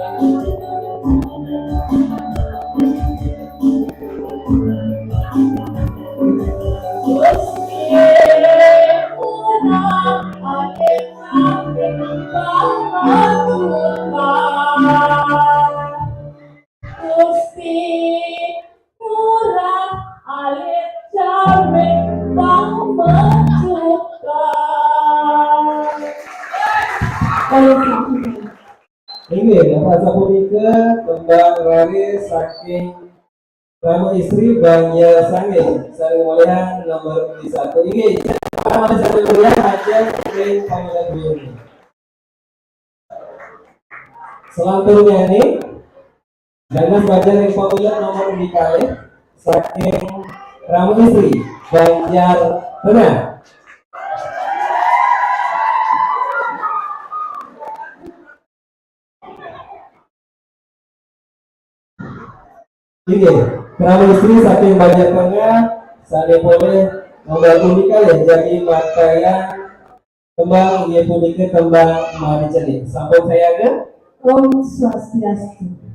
Gusti murah alit jamin Ini bahasa punika tembang lari saking Rama istri Banya Sange saling mulian nomor 1 ini ada satu mulian aja dari panggilan ini. Selanjutnya ini dengan bagian yang panggilan nomor dikali saking Rama istri Banjar Tengah. Ini kerana istri saking banyak tengah saya boleh membantu nikah ya jadi matanya tembang ia punika tembang mari celik sambung saya ke Om Swastiastu.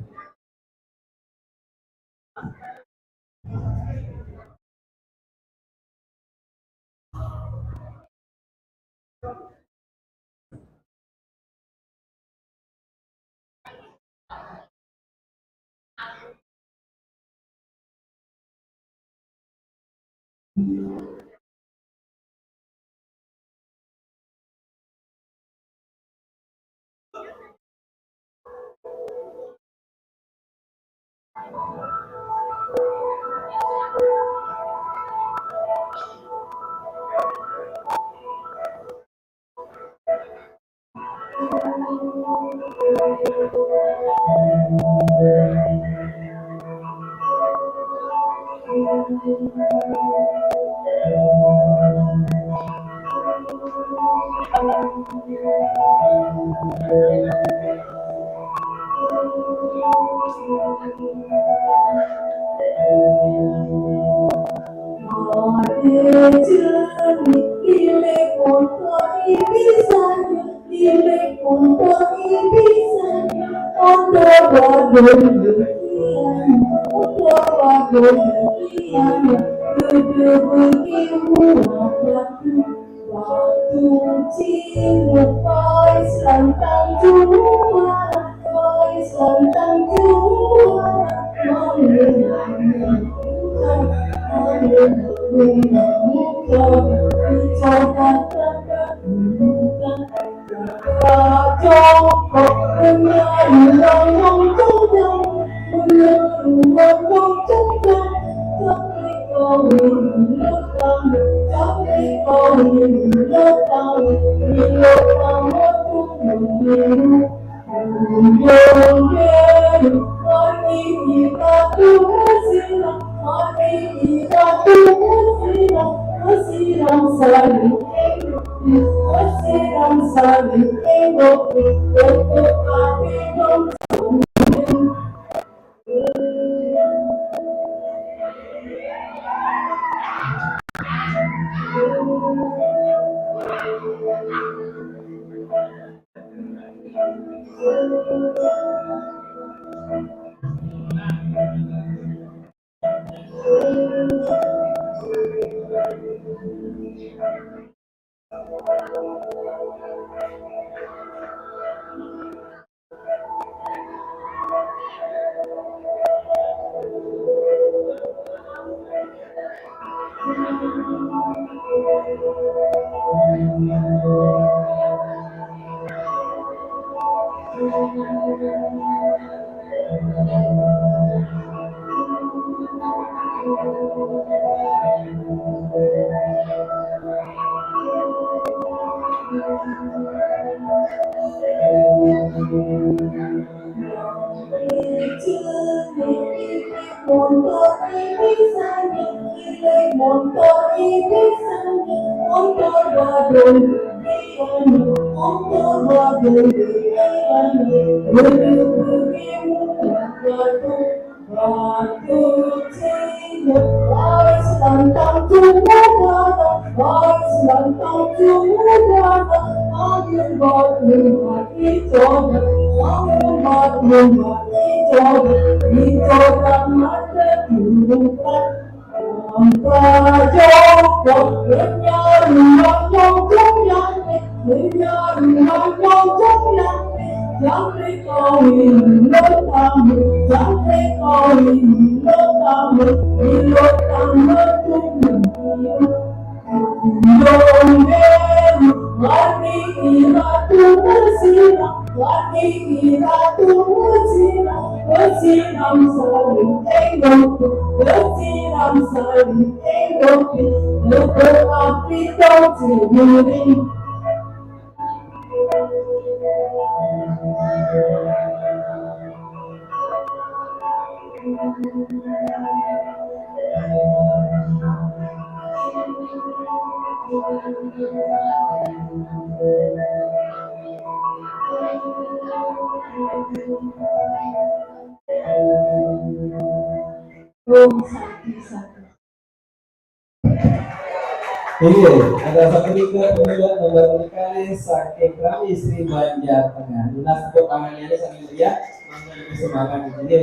Ini ada sertifikat pemilihan nomor unikali saking kami Sri Banjar Tengah. Lunas tepuk tangannya ini sambil lihat, semuanya lebih semangat di sini.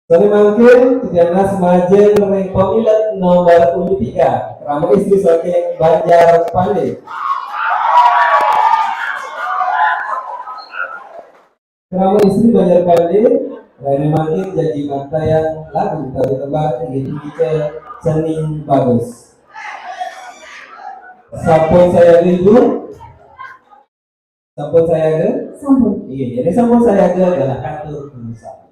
Kami mungkin tidak semajen ring pemilihan nomor unik 3 kami Istri saking Banjar Pandi. Kami Istri Banjar Pandi. Lain makin jadi mata yang lagu tapi tebak tinggi-tinggi ke seni bagus. Sampun saya ibu, sampun saya ke, Sampun. iya jadi sampun saya ke adalah kartu berusaha.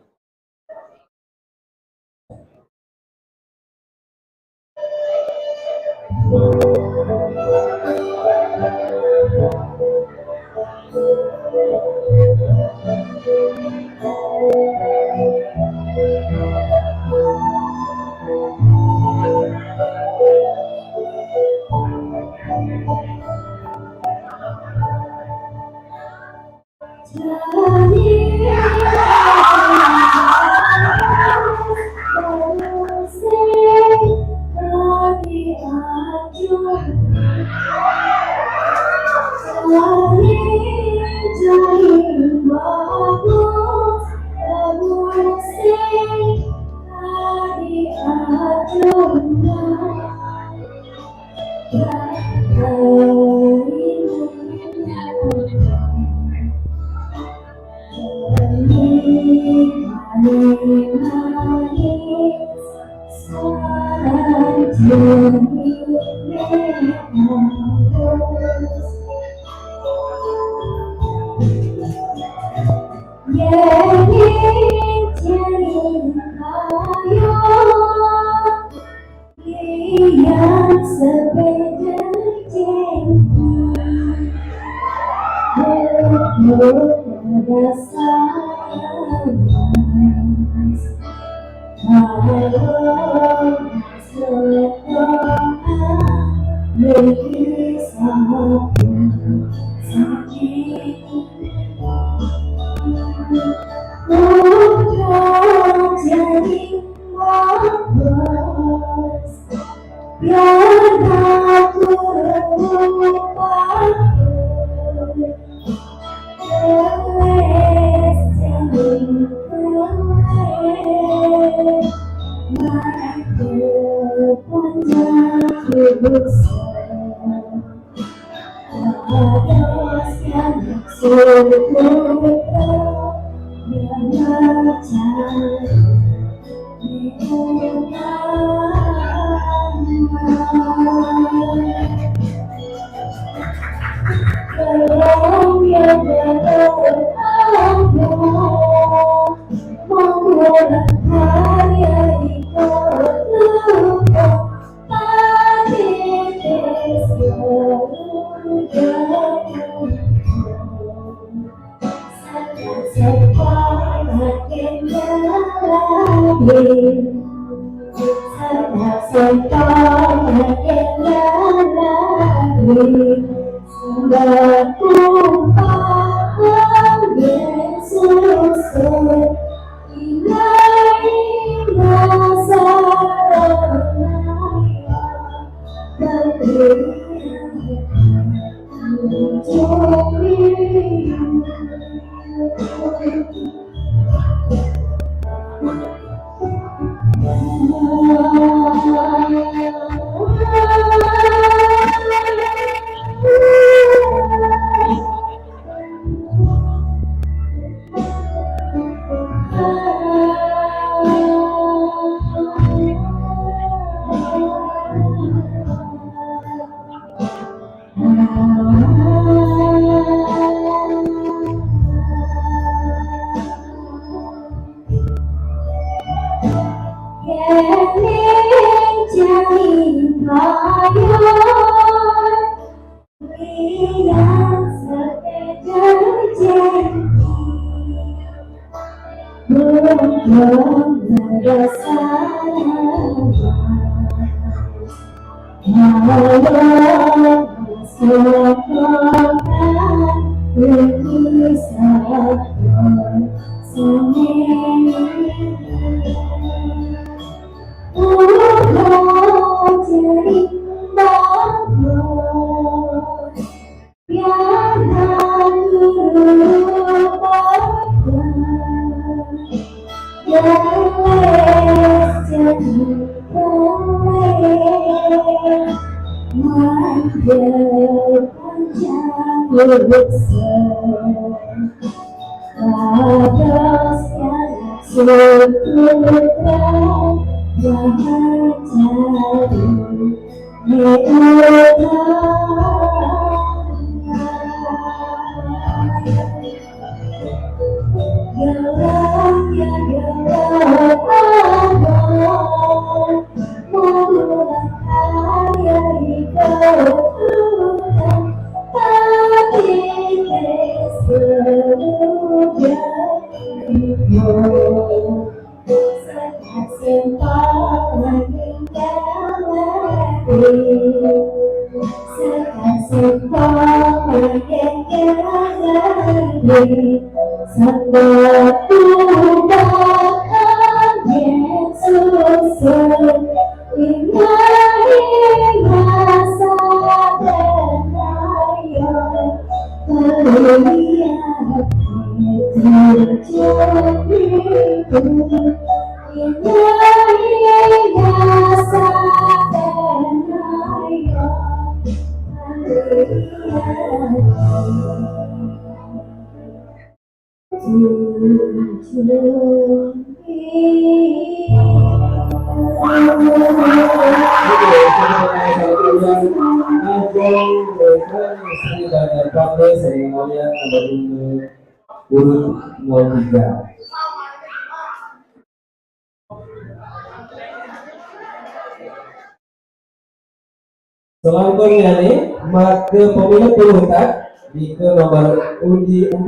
Selanjutnya nih, maka pemilik puluhan di ke nomor undi 4.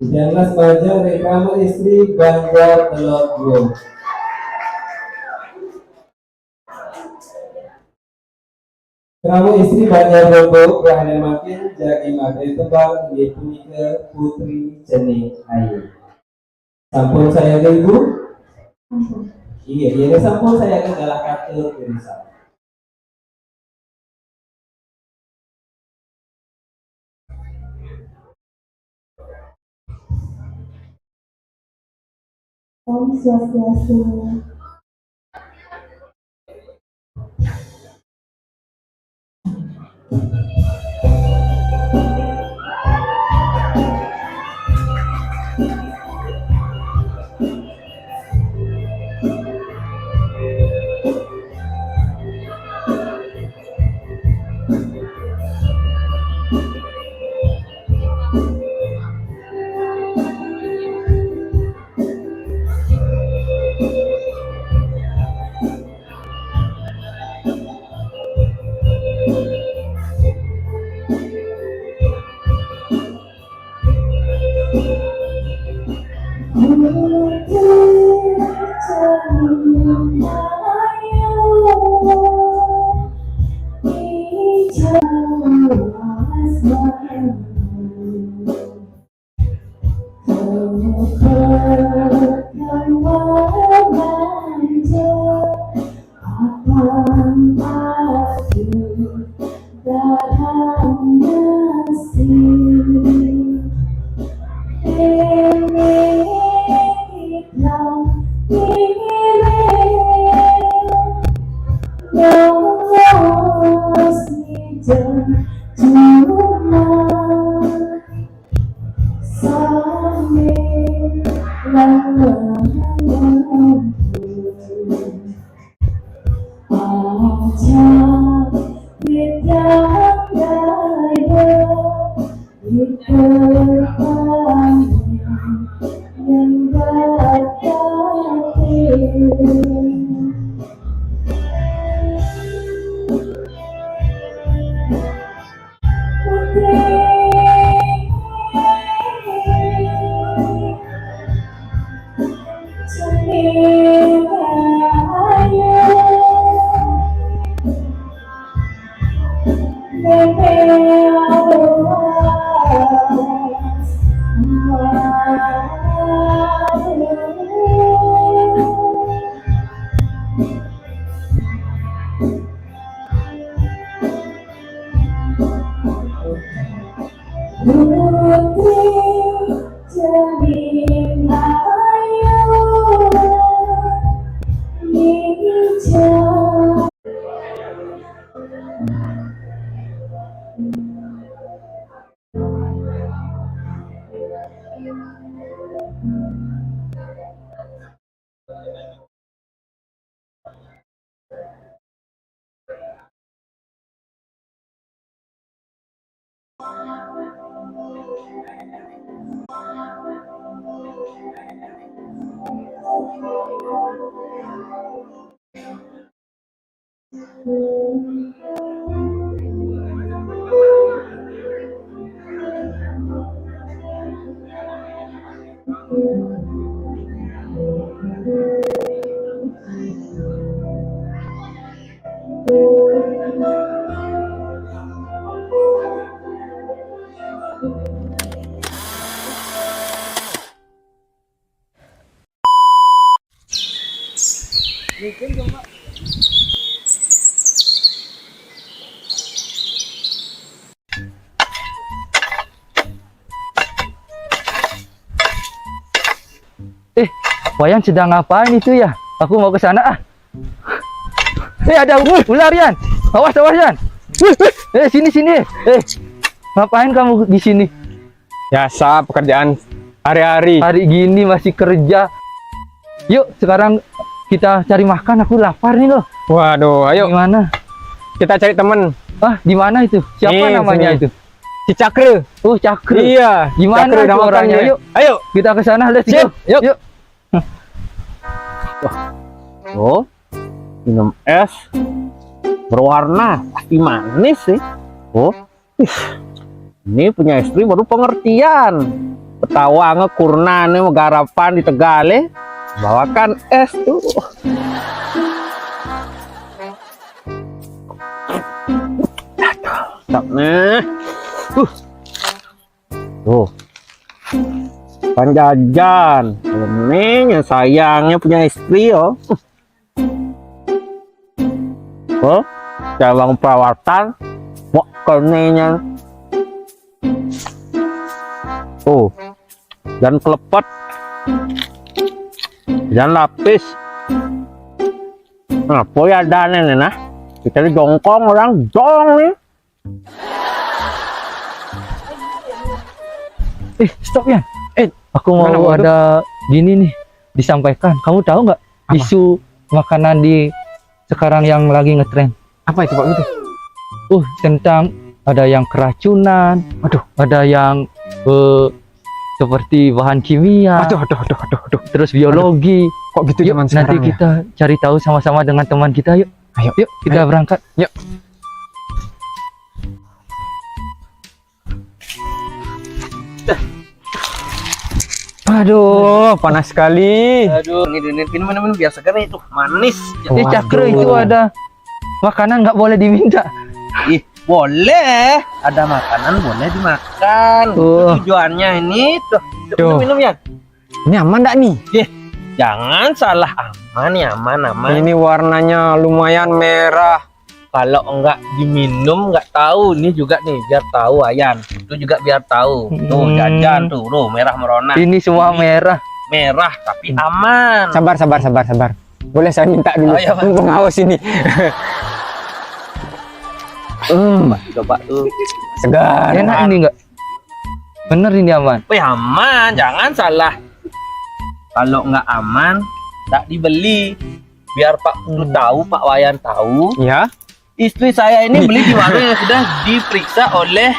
19 Majang Reklama Istri Banjar Telok Gong. Kamu istri Banjar Robo Rahane Makin Jagi Magri Tebal di Punika Putri Jening Ayu. Sampun saya ke ibu? Iya, iya sampun saya ke galak kata Irisa. Om Swastiastu. Apa Wayan sedang ngapain itu ya? Aku mau ke sana ah. Ada ular Yan. Awas Yan. Sini. Ngapain kamu di sini? Biasa pekerjaan hari-hari. Hari gini masih kerja. Yuk sekarang kita cari makan. Aku lapar nih loh. Waduh, ayo. Gimana? Kita cari temen. Ah, di mana itu? Siapa namanya itu? Si Cakre. Oh, Cakre. Iya. Gimana itu orangnya? Yuk. Ayo. Kita ke sana. Let's go. Yuk. Oh, minum es berwarna pasti manis sih. Oh, ini punya istri baru pengertian. Betawa ngekurnane megarapan di Tegale, bawakan es tuh. Nih. Tuh. Panjajan. Ini sayangnya punya istri oh. Oh, cabang perawatan. Wah, kenenya. Oh. Dan kelepet. Dan lapis. Nah, poy ada nih nah. Kita di jongkong orang dong nih. Stop ya. Aku mau ada gini nih disampaikan. Kamu tahu nggak isu makanan di sekarang yang lagi ngetren? Apa itu Pak itu? Tentang ada yang keracunan, ada yang seperti bahan kimia, Aduh. terus biologi. Kok gitu zaman Nanti sekarang kita cari tahu sama-sama dengan teman kita yuk. Yuk kita berangkat. Yuk. Aduh, panas sekali. Aduh, ini minum biasa kan itu manis. Cakre itu ada makanan nggak boleh diminta. Ih, boleh. Ada makanan boleh dimakan. Tujuannya ini tuh minum ya. Ini aman enggak nih? Jangan salah, aman. Ini warnanya lumayan merah. Kalau enggak diminum enggak tahu. Ini juga nih biar tahu Ayan. Itu juga biar tahu. Tuh jajan tuh, merah merona. Ini semua merah Tapi aman. Sabar. Boleh saya minta dulu pengawas ini. Coba tuh. Segar. Enak ini enggak? Bener ini aman. Aman, jangan salah. Kalau nggak aman, tak dibeli. Biar Pak Putu tahu, Pak Wayan tahu. Ya. Istri saya ini beli di warung yang sudah diperiksa oleh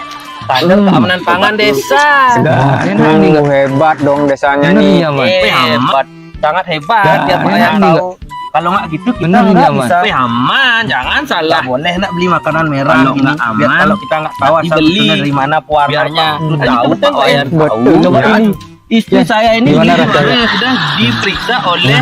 kader keamanan pangan desa. Enak nih nggak? Hebat dong desanya Bener nih. nih aman. Hebat, sangat hebat. Biar Enak rakyat nih, tahu. Kalau nggak gitu kita Bener nih, nggak aman. bisa. Aman, jangan salah. Nggak boleh nak beli makanan merah. Kalau ini. nggak aman, kalau kita nggak tahu asal usulnya dari mana pewarnanya. Tahu Pak Wayan tahu. Coba ini. Istri saya ini Gimana di rasanya? mana sudah diperiksa oleh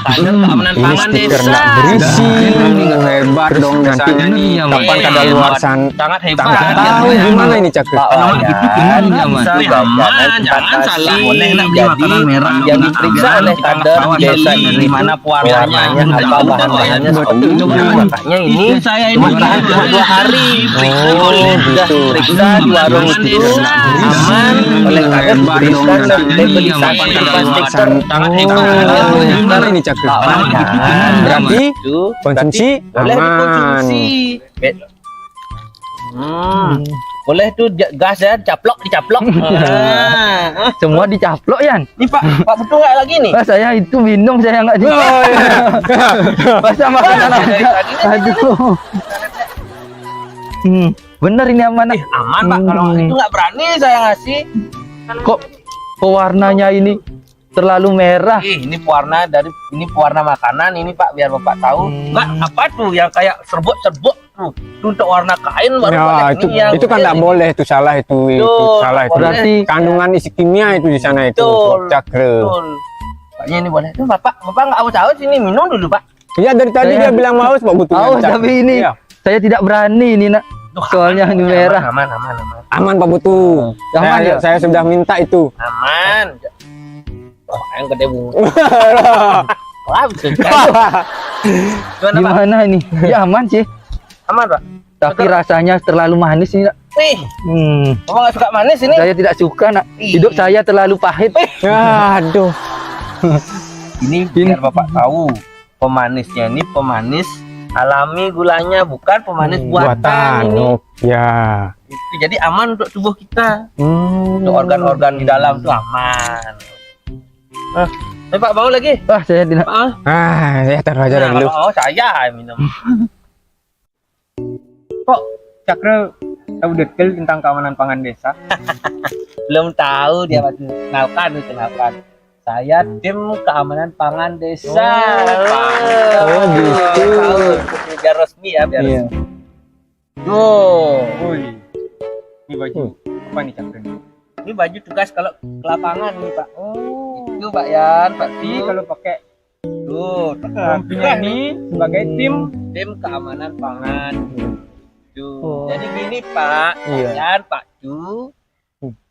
kader keamanan Ini pangan stiker desa. nggak berisi. Enak nih, nggak? Hebat dong Nanti desanya ini nih. ya, Bang. Kapan kada luar sana? Sangat hebat. Tak tahu gimana ini Cakra. Pak Kalau Wayan, gitu gimana nih, aman? bisa aman, jangan salah. Boleh nak beli Jadi, makanan merah. Yang diperiksa oleh kader di desa ini dari mana pewarnanya, apa bahan-bahannya seperti itu. Makanya ini saya ini tahan cuma 2 hari. Oleh sudah diperiksa di warung itu aman oleh kader diperiksa dan beli sampan stiker. Sangat hebat. Gimana ini Cakra? Berarti konsumsi boleh aman. dikonsumsi. Boleh tuh gas ya, dicaplok. Semua dicaplok Yan. Ini Pak Putu nggak lagi nih? Wah, saya itu minum, saya nggak di. Masa makanan aja. Aduh. Bener ini aman. Aman Pak, kalau itu nggak berani saya ngasih. Kok pewarnanya ini terlalu merah? Ini pewarna makanan ini Pak, biar Bapak tahu. Nggak apa tuh yang kayak serbuk-serbuk tuh. Itu untuk warna kain baru Ya, boleh. itu Ini yang kan nggak boleh, itu salah itu salah itu. Berarti Kandungan isi kimia itu di sana itu Betul. Cakra. betul. Paknya ini boleh. Tuh Bapak nggak haus-haus ini, minum dulu Pak. Iya dari tadi Saya- dia bilang mau Pak Butuh. awas, tapi ini Iya. saya tidak berani ini nak. Soalnya ini merah. Aman. Aman Pak Butuh. Aman ya? Saya sudah minta itu. Aman. Oh, yang gede bunga. Wah, bisa. Gimana Pak? Gimana ini? Ya aman sih. Aman Pak? Tapi rasanya terlalu manis ini nak. Wih, Bapak nggak suka manis ini? Saya tidak suka nak. Hidup saya terlalu pahit. Aduh. Ini biar Bapak tahu, pemanisnya ini pemanis alami gulanya, bukan pemanis buatan ini. Oh, ya. Itu jadi aman untuk tubuh kita. Untuk organ-organ di dalam tuh aman. Pak mau lagi? Wah, saya tidak. Ya taruh aja dulu. Kalau mau saya minum. Kok Cakra tahu detail tentang keamanan pangan desa? Belum tahu dia masih kenalkan. Saya tim keamanan pangan desa. Oh, gitu. Tahu, biar resmi ya, biar Iya. resmi. Tuh, Woi, ini baju apa nih Cakra? ini baju tugas kalau ke lapangan nih Pak. Itu Pak Yan, Pak Jadi kalau pakai Tuh, rompinya ini sebagai tim keamanan pangan. Tuh. Oh. Jadi gini Pak, Iya. Yan, Pak Cu,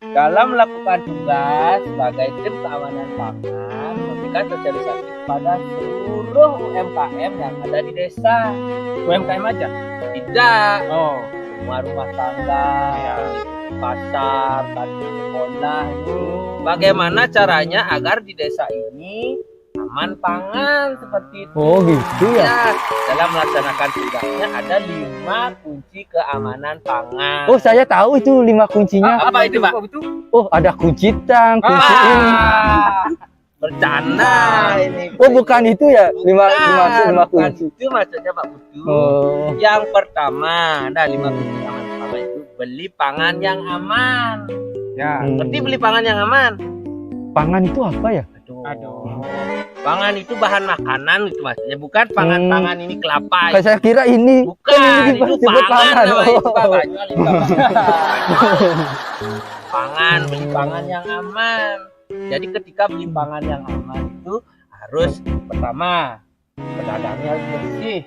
dalam melakukan tugas sebagai tim keamanan pangan, memberikan sosialisasi kepada seluruh UMKM yang ada di desa. UMKM aja. Tidak, Oh, semua rumah tangga, pasar, kantin sekolah itu. Bagaimana caranya agar di desa ini aman pangan seperti itu? Oh gitu ya. Ya, dalam melaksanakan tugasnya ada 5 kunci keamanan pangan. Oh, saya tahu itu 5 kuncinya. Apa itu Pak? Oh, ada kunci tang, kunci ini. Bercanda ini. Oh, bukan itu ya? 5 Bukan kunci. itu maksudnya Pak Putu. Oh. Yang pertama, ada 5 kunci keamanan pangan itu beli pangan yang aman. ya. Ngerti beli pangan yang aman? Pangan itu apa ya? Aduh. Pangan itu bahan makanan itu maksudnya, bukan pangan-pangan ini kelapa. Kayak saya kira ini. Bukan, ini itu disebut pangan namanya, itu Oh. Pak Banyol, itu Pak. Pangan, beli pangan yang aman. Jadi ketika beli pangan yang aman itu harus pertama pedagangnya harus bersih.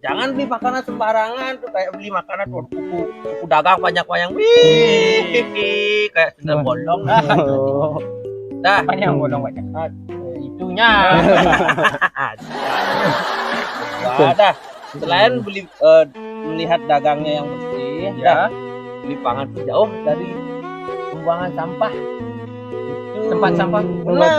Jangan beli makanan sembarangan tuh, kayak beli makanan tuh kuku dagang banyak-banyak. Wih, kayak sendal bolong. Dah, Apa yang bolong banyak? itunya. Ada. Selain melihat dagangnya yang bersih, Ya. beli pangan jauh dari pembuangan sampah. Tempat sampah. Benar,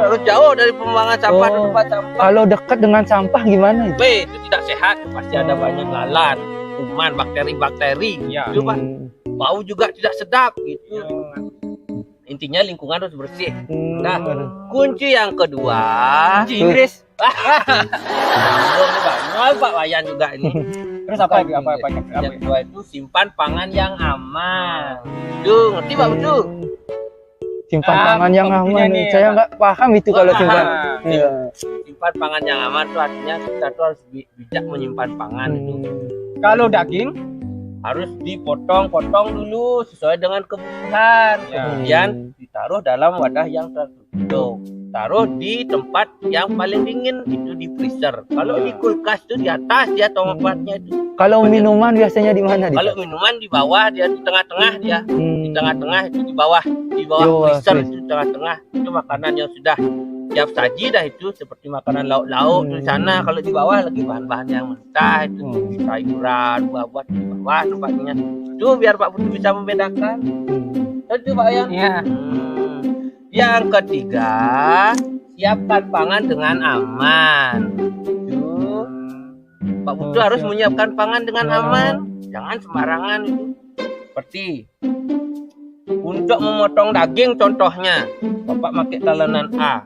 harus jauh dari pembuangan sampah ke Oh. tempat sampah. Kalau dekat dengan sampah gimana itu? Itu tidak sehat, pasti ada banyak lalat, kuman, bakteri-bakteri. Ya. Itu Pak, bau juga tidak sedap gitu. Intinya lingkungan harus bersih. Nah, kunci yang kedua, Kunci Inggris. Pak Wayan juga ini. Terus apa lagi? Apa? Yang kedua itu simpan pangan yang aman. Itu ngerti Pak Betul? Simpan pangan yang aman. Saya nggak paham itu kalau simpan. Iya. Simpan pangan yang aman itu artinya kita tuh harus bijak menyimpan pangan itu. Kalau daging Harus dipotong-potong dulu sesuai dengan kebutuhan. Kemudian ditaruh dalam wadah yang tertutup. Taruh di tempat yang paling dingin, itu di freezer. Kalau di kulkas itu di atas dia tempatnya itu. Kalau minuman biasanya di mana? Kalau minuman di bawah, dia di tengah-tengah dia. Di tengah-tengah itu di bawah freezer itu tengah-tengah. Itu makanan yang sudah siap saji dah itu, seperti makanan lauk-lauk di sana. Kalau di bawah lagi bahan-bahan yang mentah itu, sayuran, buah-buah di bawah tempatnya. Itu biar Pak Putu bisa membedakan. Itu Pak ya. Iya. Yang ketiga, siapkan pangan dengan aman. Itu Pak Putu harus menyiapkan pangan dengan aman. Jangan sembarangan itu. Seperti untuk memotong daging contohnya, Bapak pakai talenan A.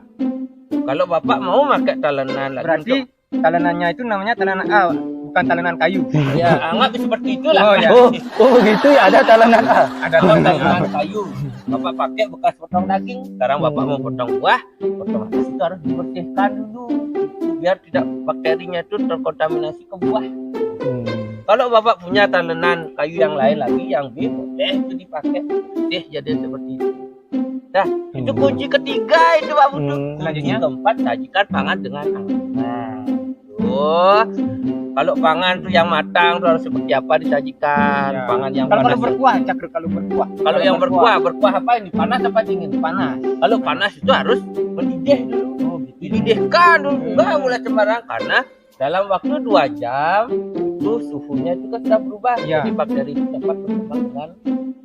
Kalau Bapak mau pakai talenan lagi, berarti talenannya itu namanya talenan A, bukan talenan kayu. Ya, anggap seperti itulah. Oh, ya. Oh begitu ya, ada talenan A. Ada talenan kayu. Bapak pakai bekas potong daging. Sekarang Bapak mau potong buah, potong atas itu harus dibersihkan dulu, biar tidak bakterinya itu terkontaminasi ke buah. Kalau Bapak punya talenan kayu yang lain lagi, yang B, boleh itu dipakai. Jadi seperti itu. Nah, itu kunci ketiga itu Pak Putu. Selanjutnya keempat, sajikan pangan dengan aman. Kalau pangan tuh yang matang tuh harus seperti apa disajikan? Ya. Pangan yang kalau panas. berkuah, Cakra, kalau berkuah. Kalau yang berkuah apa ini? Panas apa dingin? Panas. Kalau panas itu harus mendidih dulu. Dididihkan dulu, nggak boleh sembarang, karena dalam waktu 2 jam itu suhunya juga sudah berubah. Jadi bakteri itu dapat berkembang dengan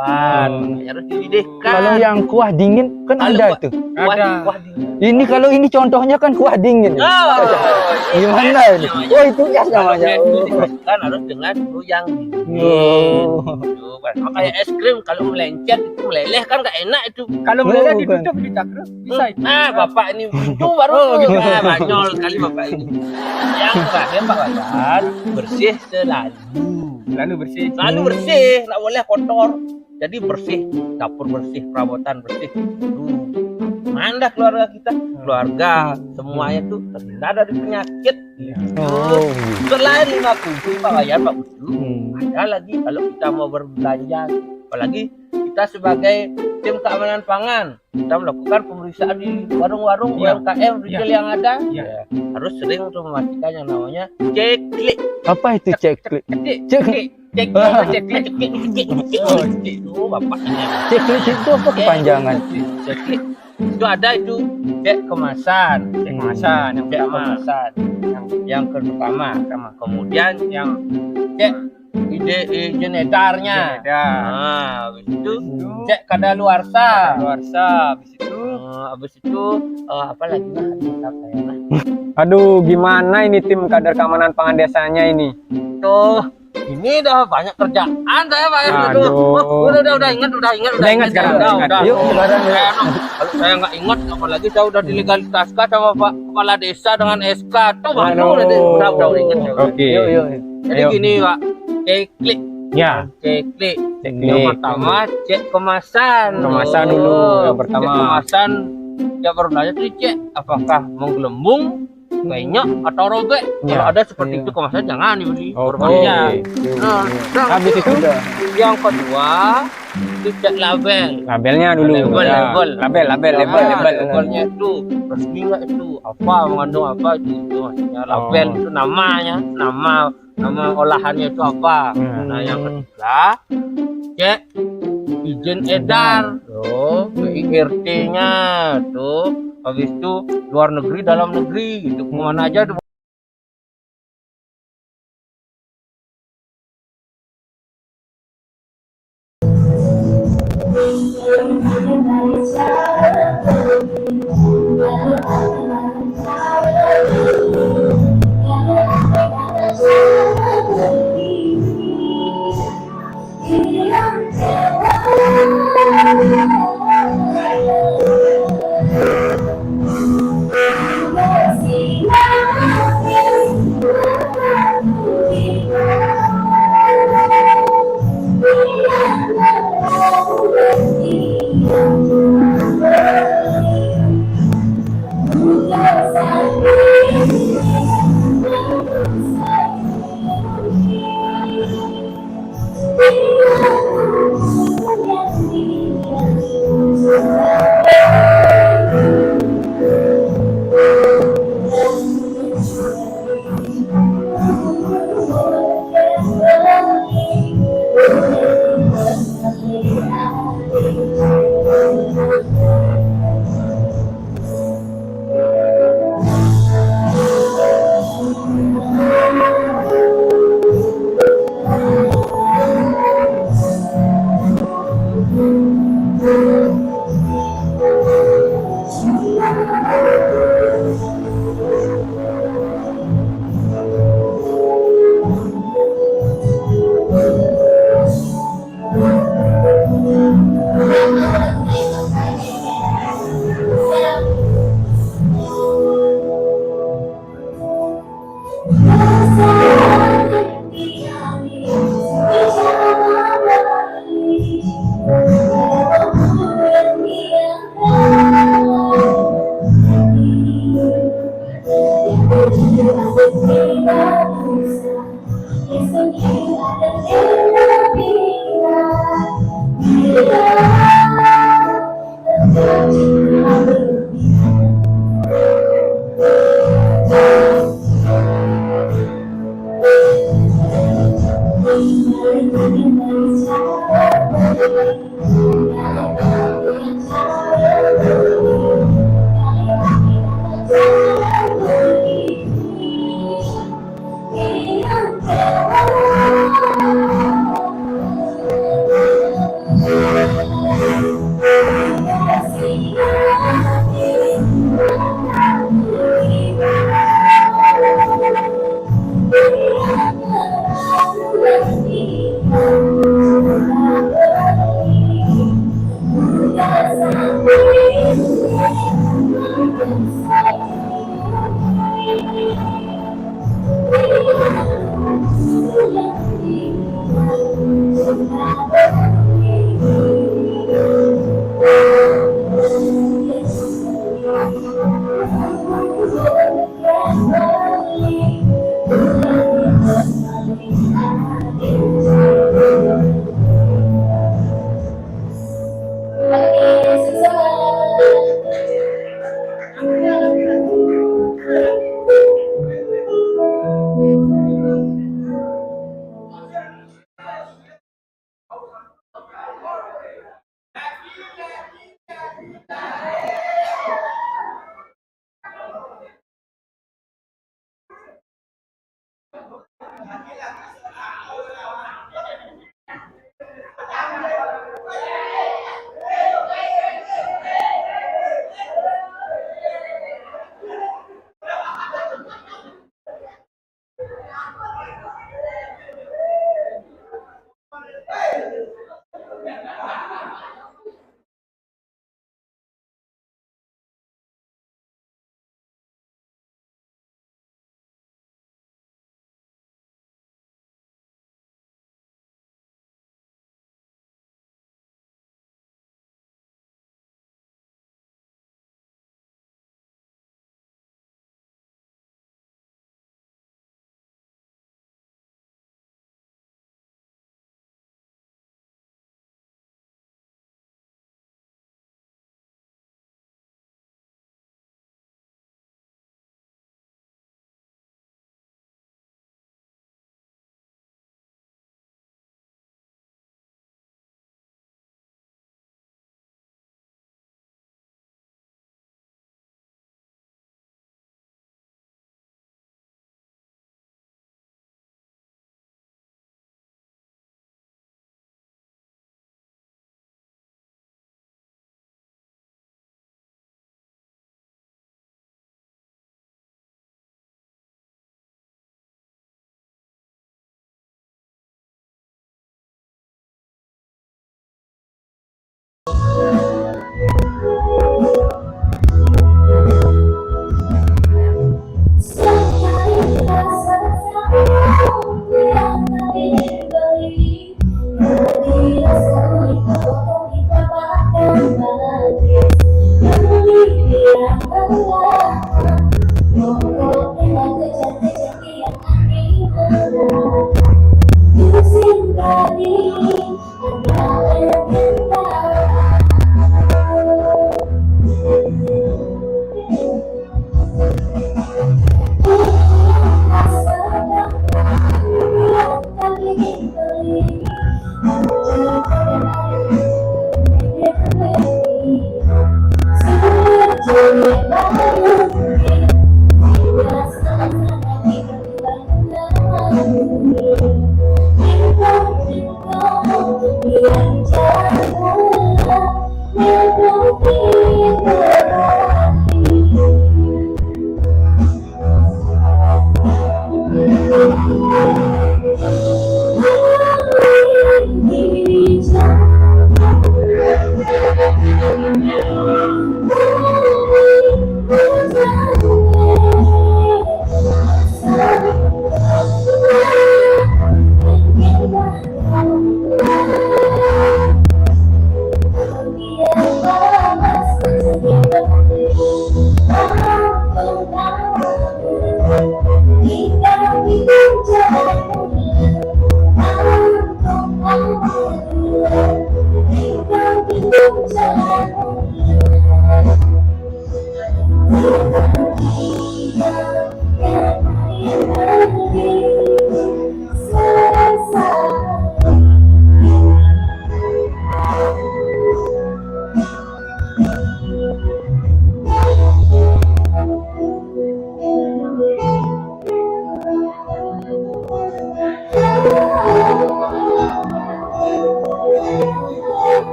harus dididihkan. Kalau yang kuah dingin kan ada tuh. Kuah dingin. Ini kalau ini contohnya kan kuah dingin. Gimana ini? Oh itu ya namanya. Kan harus dengan suhu yang dingin. Kayak es krim kalau melencet itu meleleh kan nggak enak itu. Kalau meleleh ditutup di Cakra bisa itu. Bapak ini itu baru banyol kali Bapak ini. Yang terakhir Pak Wayan, bersih selalu bersih, nggak boleh kotor. Jadi bersih, dapur bersih, perabotan bersih. Mana keluarga kita, keluarga semuanya tuh terhindar dari penyakit. Selain 5 kunci Pak Wayan, Pak Putu, ada lagi kalau kita mau berbelanja, apalagi kita sebagai tim keamanan pangan, kita melakukan pemeriksaan di warung-warung UMKM retail yang ada. Harus sering untuk memastikan yang namanya ceklik. Apa itu ceklik? Ceklik itu Bapak ini. Ceklik itu apa kepanjangan? Ceklik itu ada itu cek kemasan, yang pertama. Kemudian yang cek izin edarnya. Habis itu cek kadaluarsa. Habis itu apa lagi Aduh, gimana ini tim kader keamanan pangan desanya ini? Tuh, ini dah banyak kerjaan saya Pak. Udah ingat sekarang. Yuk sekarang. Kalau saya nggak ingat, apalagi saya udah dilegalistaskan sama Pak Kepala Desa dengan SK. Tuh baru udah ingat. Oke. Yuk. Jadi gini Pak, ceklik. Ya. Ceklik. Yang pertama cek kemasan. Kemasan dulu. Yang pertama. Cek kemasan. Yang pertama itu cek apakah menggelembung, penyok atau robek. Kalau ada seperti itu kemasan jangan dibeli. Habis itu yang kedua itu cek label. Labelnya dulu. Labelnya itu resmi nggak itu? Apa mengandung apa itu maksudnya label itu nama olahannya itu apa. Nah yang ketiga cek izin edar tuh, IRT-nya tuh. Habis itu luar negeri, dalam negeri, itu kemana aja tuh.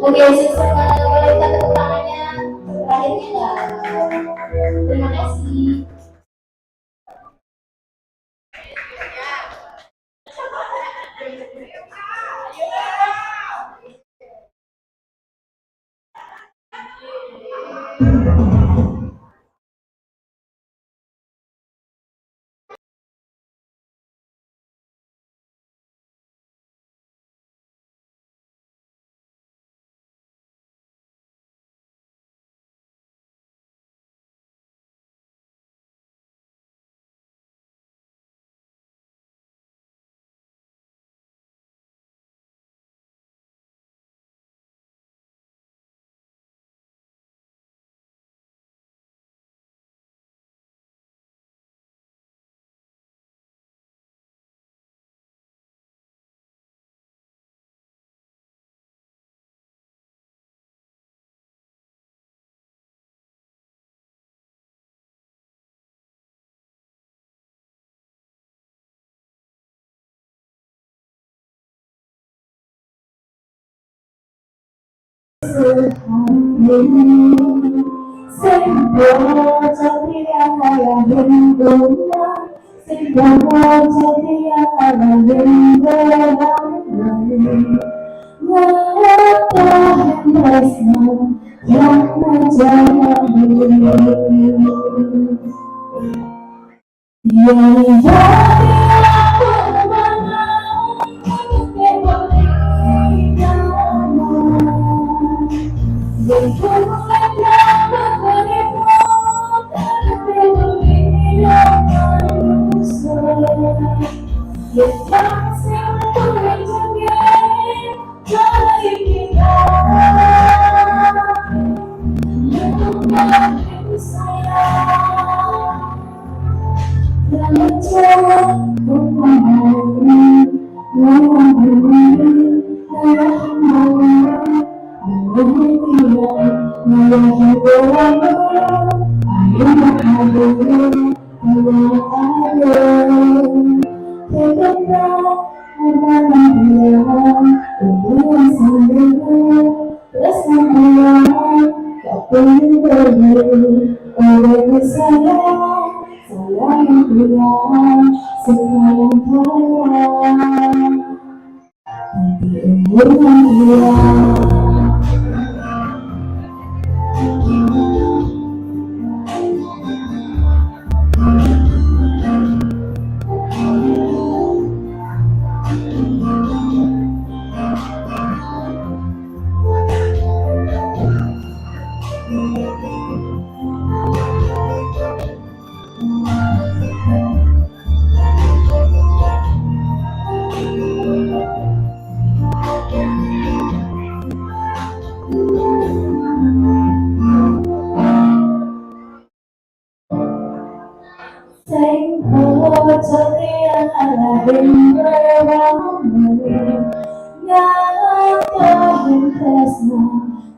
Oke, silakan boleh kita tepuk tangannya. Terakhirnya enggak. Terima kasih.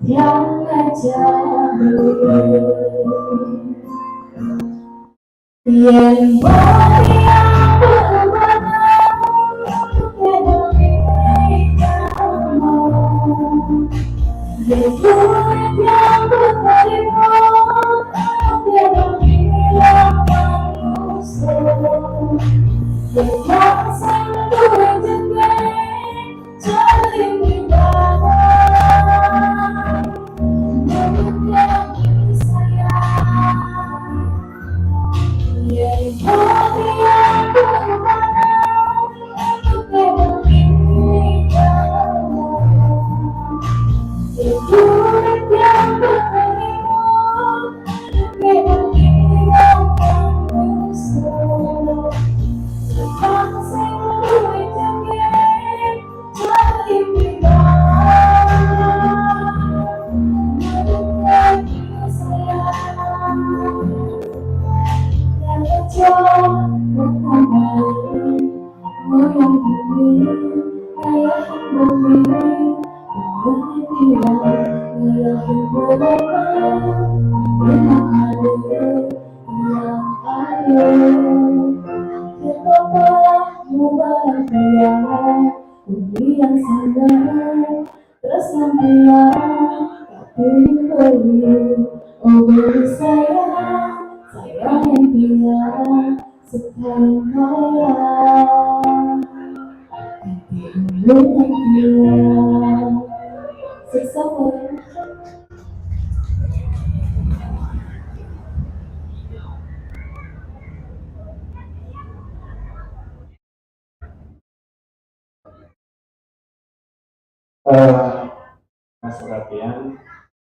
yang aja yang masuk latihan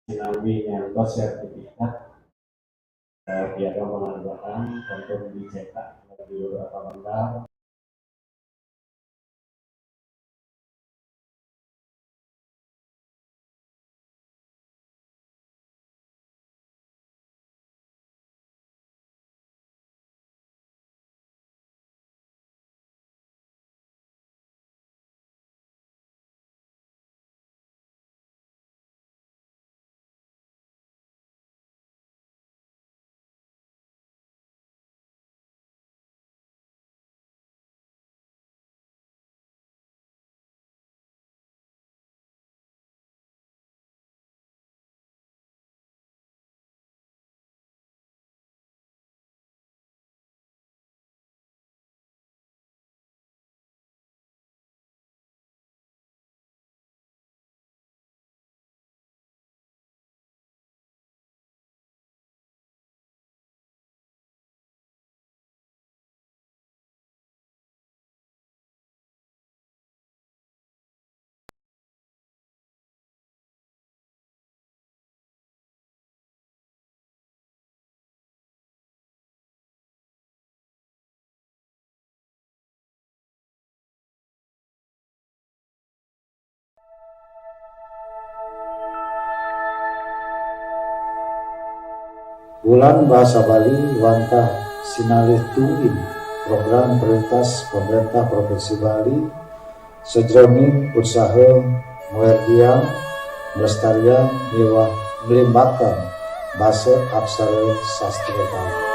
sinambi nyangkut sertifikat piagam penghargaan untuk dicetak di beberapa lembar. Bulan Bahasa Bali Wantah Sinalih Tuin Program Prioritas Pemerintah Provinsi Bali sejroning usaha muerdian melestarian miwah melimbatkan bahasa aksara sastra Bali.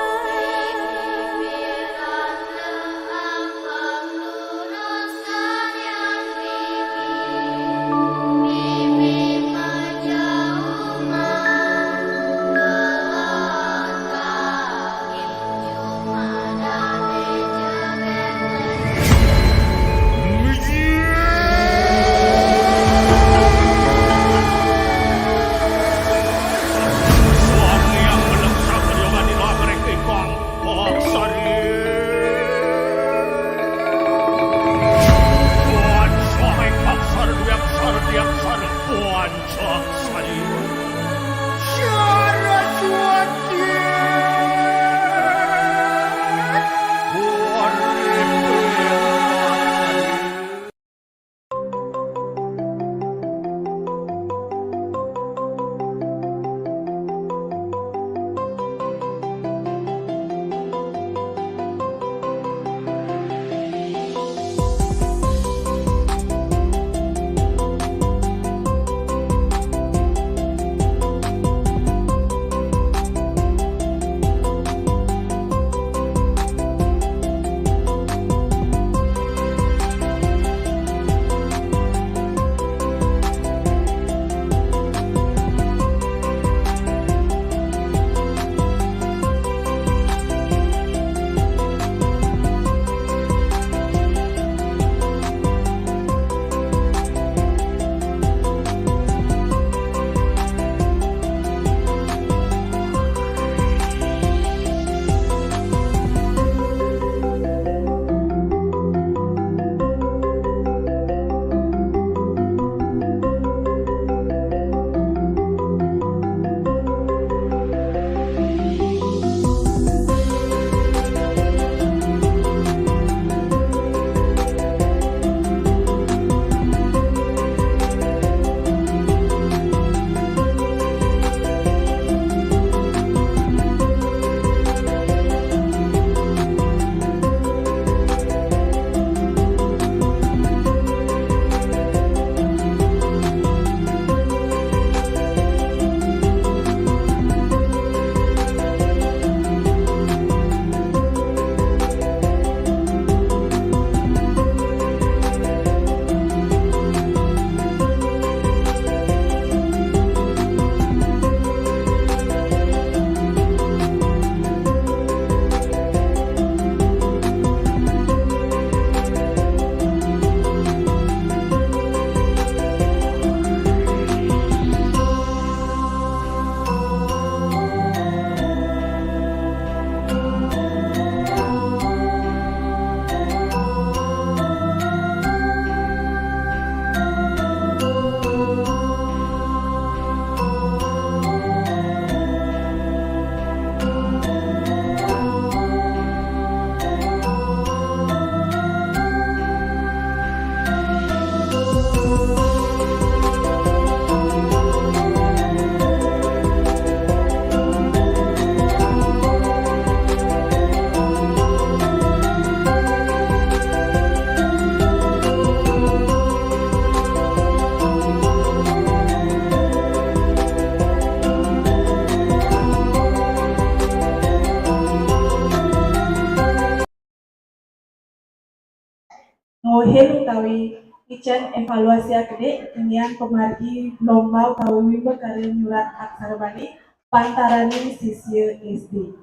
mohen utawi ican evaluasi gede kemudian pemargi lomba utawi wimba kare nyurat aksara Bali pantarani sisir SD.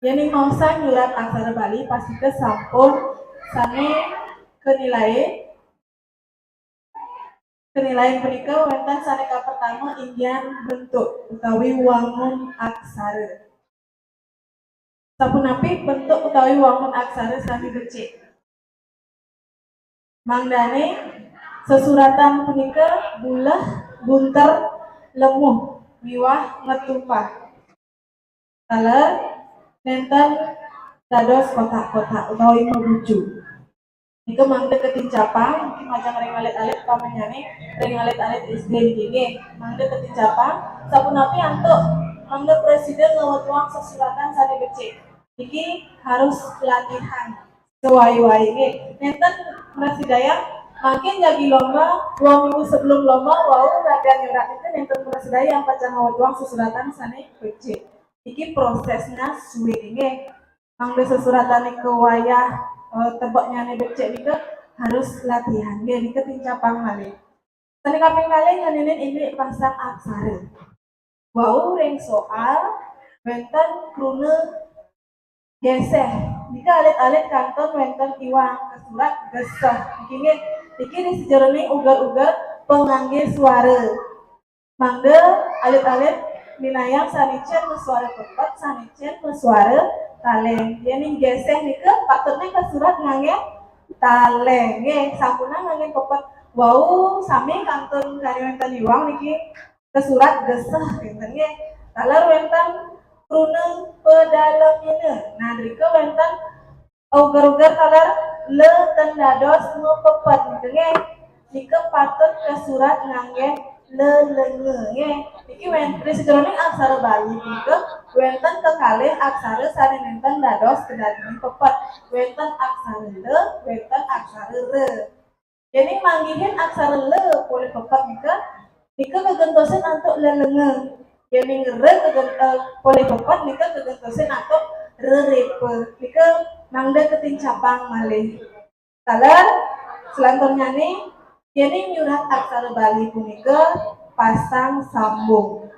Yani mausa nyurat aksara Bali pasti ke sampun sane kenilaian menika wonten saneka pertama indian bentuk utawi wangun aksara. Sapunapi bentuk utawi wangun aksara sami becik. Mangdane sesuratan punika bulah bunter lemuh miwah ngetumpah. Taler nenten dados kotak-kotak utawi mebuju. Nika mangde ketincapang mungkin macam ring alit-alit pamenyane ring alit-alit SD nggih. Mangde ketincapang sapunapi antuk mangde presiden ngawatuang sesuratan sane becik. Iki harus latihan sewai-wai nggih. Nenten Prasidaya makin jadi lomba 2 minggu sebelum lomba wau latihan nyurat itu nenten Prasidaya yang pacar ngawatuang sesuratan sane becik. Iki prosesnya suwe nggih. Mangde sesuratan ke wayah tebaknya nih becek nika harus latihan nggih nika tincapang malih. Sane kaping kalih nganenen ini pasang aksara. Wau ring soal wenten krune geseh. Nika alit-alit kanton wenten iwang kesurat geseh. Iki di sejerone ugar-ugar pengangge suara. Mangde alit-alit minayang sanicen suara tepat, sanicen suara taleng. Yani geseh nika patutnya ke surat ngangge taleng. Nggih, sampuna ngangge pepat. Wau sami kanton kari wenten iwang niki ke surat geseh wenten nggih. Taler wenten krune pedalemina. Nah, rika wenten ugar-ugar taler le tendados ngepepet nggih. Nika patut ke surat ngangge lelenge nggih. Iki wenten sejerone aksara Bali nika wenten kekalih aksara sane nenten dados kedading pepet. Wenten aksara le, wenten aksara re. Jadi manggihin aksara le boleh pepet nika kegentosen antuk lelenge. Jadi re boleh pepet nika kegentosen antuk rerepe. Nika mangda ketincapang malih. Taler selantornya nih jadi nyurat aksara Bali punika pasang sambung.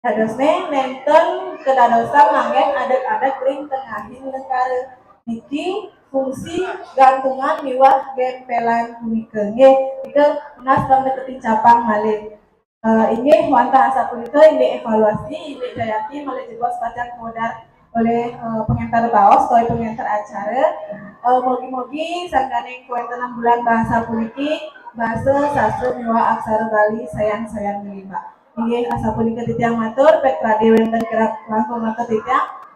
Dadosne nenten kedadosan manggen adat-adat ring tengahin lengkare. Niki fungsi gantungan miwah gempelan punika nggih. Nika unas bangda ketincapang malih. Inggih wantah asa punika ini evaluasi ini Jayati malih jebos pajak modar oleh pengantar baos atau pengantar acara. Mogi-mogi sangganing kuenten 6 bulan bahasa puniki bahasa sastra miwah aksara Bali sayang-sayang melima. Inggih asa punika titiang matur pek radio wenten kerak langkung matur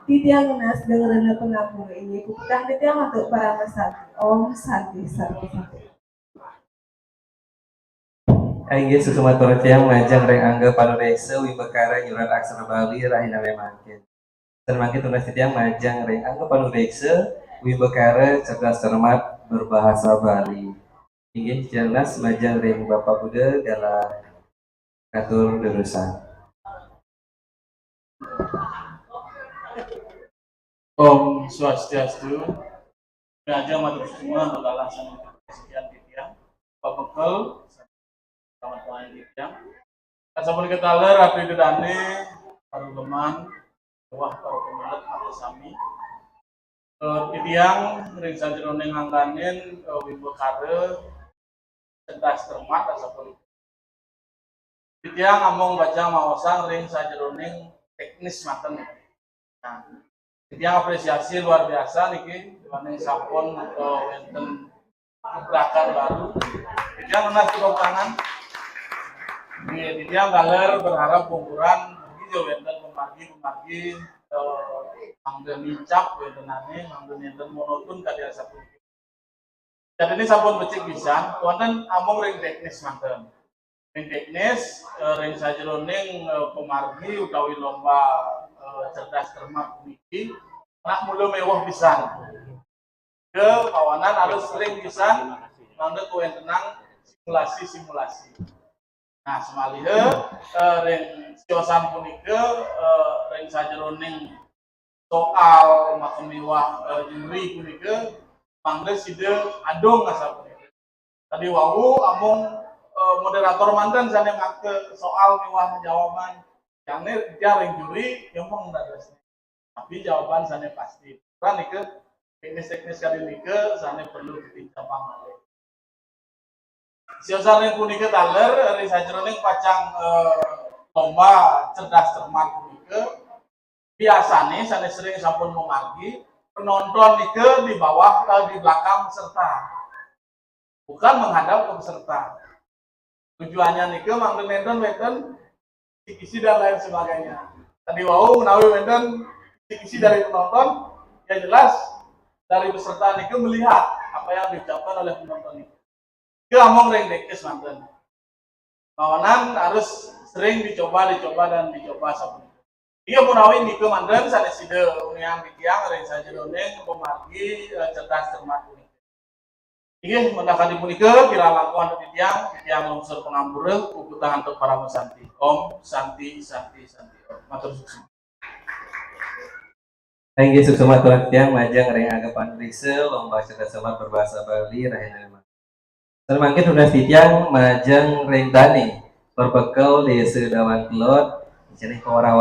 titiang unas dengereuna pengampung inggih kuputang titiang matur para mesati. Om Santi Santi. Inggih susumatur tiyang ngajeng reng angga panureksa wibekara nyurat aksara Bali rahina mangkin. Dan mangkin tunas tiyang ngajeng reng angga panureksa wibekara cerdas cermat berbahasa Bali. Inggih jelas majang ring Bapak Buddha dalam katur derusan. Om Swastiastu. Ngajeng matur semua untuk alasan sekian titiang. Pak Bekal selamat pagi titiang. Asapun kita ler abdi dedane paruleman wah para pemilik atau sami. Titiang ring sajroning ngangkanin wibekara cerdas cermat asapun. Titiang ngomong baca maosang ring sajroning teknis maten. Nah, titiang apresiasi luar biasa niki dengan sampun wonten gebrakan baru. Titiang menas tepuk tangan. Titiang galer berharap pungkuran begitu wonten pemargi mangga mincak wentenane mangga nenten monoton kadya sampun. Dan ini sampun becik bisa, wonten amung ring teknis manten. Ring teknis, ring sajroning pemargi utawi lomba cerdas cermat puniki, nak mulu mewah pisan. Ke kawanan harus ring pisan, mangga kuen tenang simulasi. Nah, semalihe ring siosan punika ring sajroning soal makemiwah juri punika mangga side adong asa punika. Tadi wau among moderator mantan sana make soal miwah jawaban yang jaring juri yang mong dadas. Tapi jawaban sana pasti. Kan ike teknis-teknis kali nike sana perlu ketinca pamale. Siosane punika taler ari sajroning pacang lomba cerdas cermat punika biasane sana sering sampun memargi penonton nike di bawah di belakang peserta, bukan menghadap ke peserta. Tujuannya nike mangden wenten isi dan lain sebagainya. Tadi wau menawi wenten isi dari penonton, ya jelas dari peserta nike melihat apa yang diucapkan oleh penonton nike. Ke among reng dekes manten. Kawanan harus sering dicoba sabun. Iya menawi nike manten saneside uniang bitiang reng sajroning pemargi cerdas cermat punika. Inggih mendakati punika kira langkung titiang lungsur pengambureuh puputan untuk para musanti. Om santi santi santi. Matur suksma. Inggih suksma turut titiang majang reng agapan risa lomba cerdas cermat berbahasa Bali rahina. Termangkin udah titiang majang reng tani berbekal desa Dawan Kelot, jadi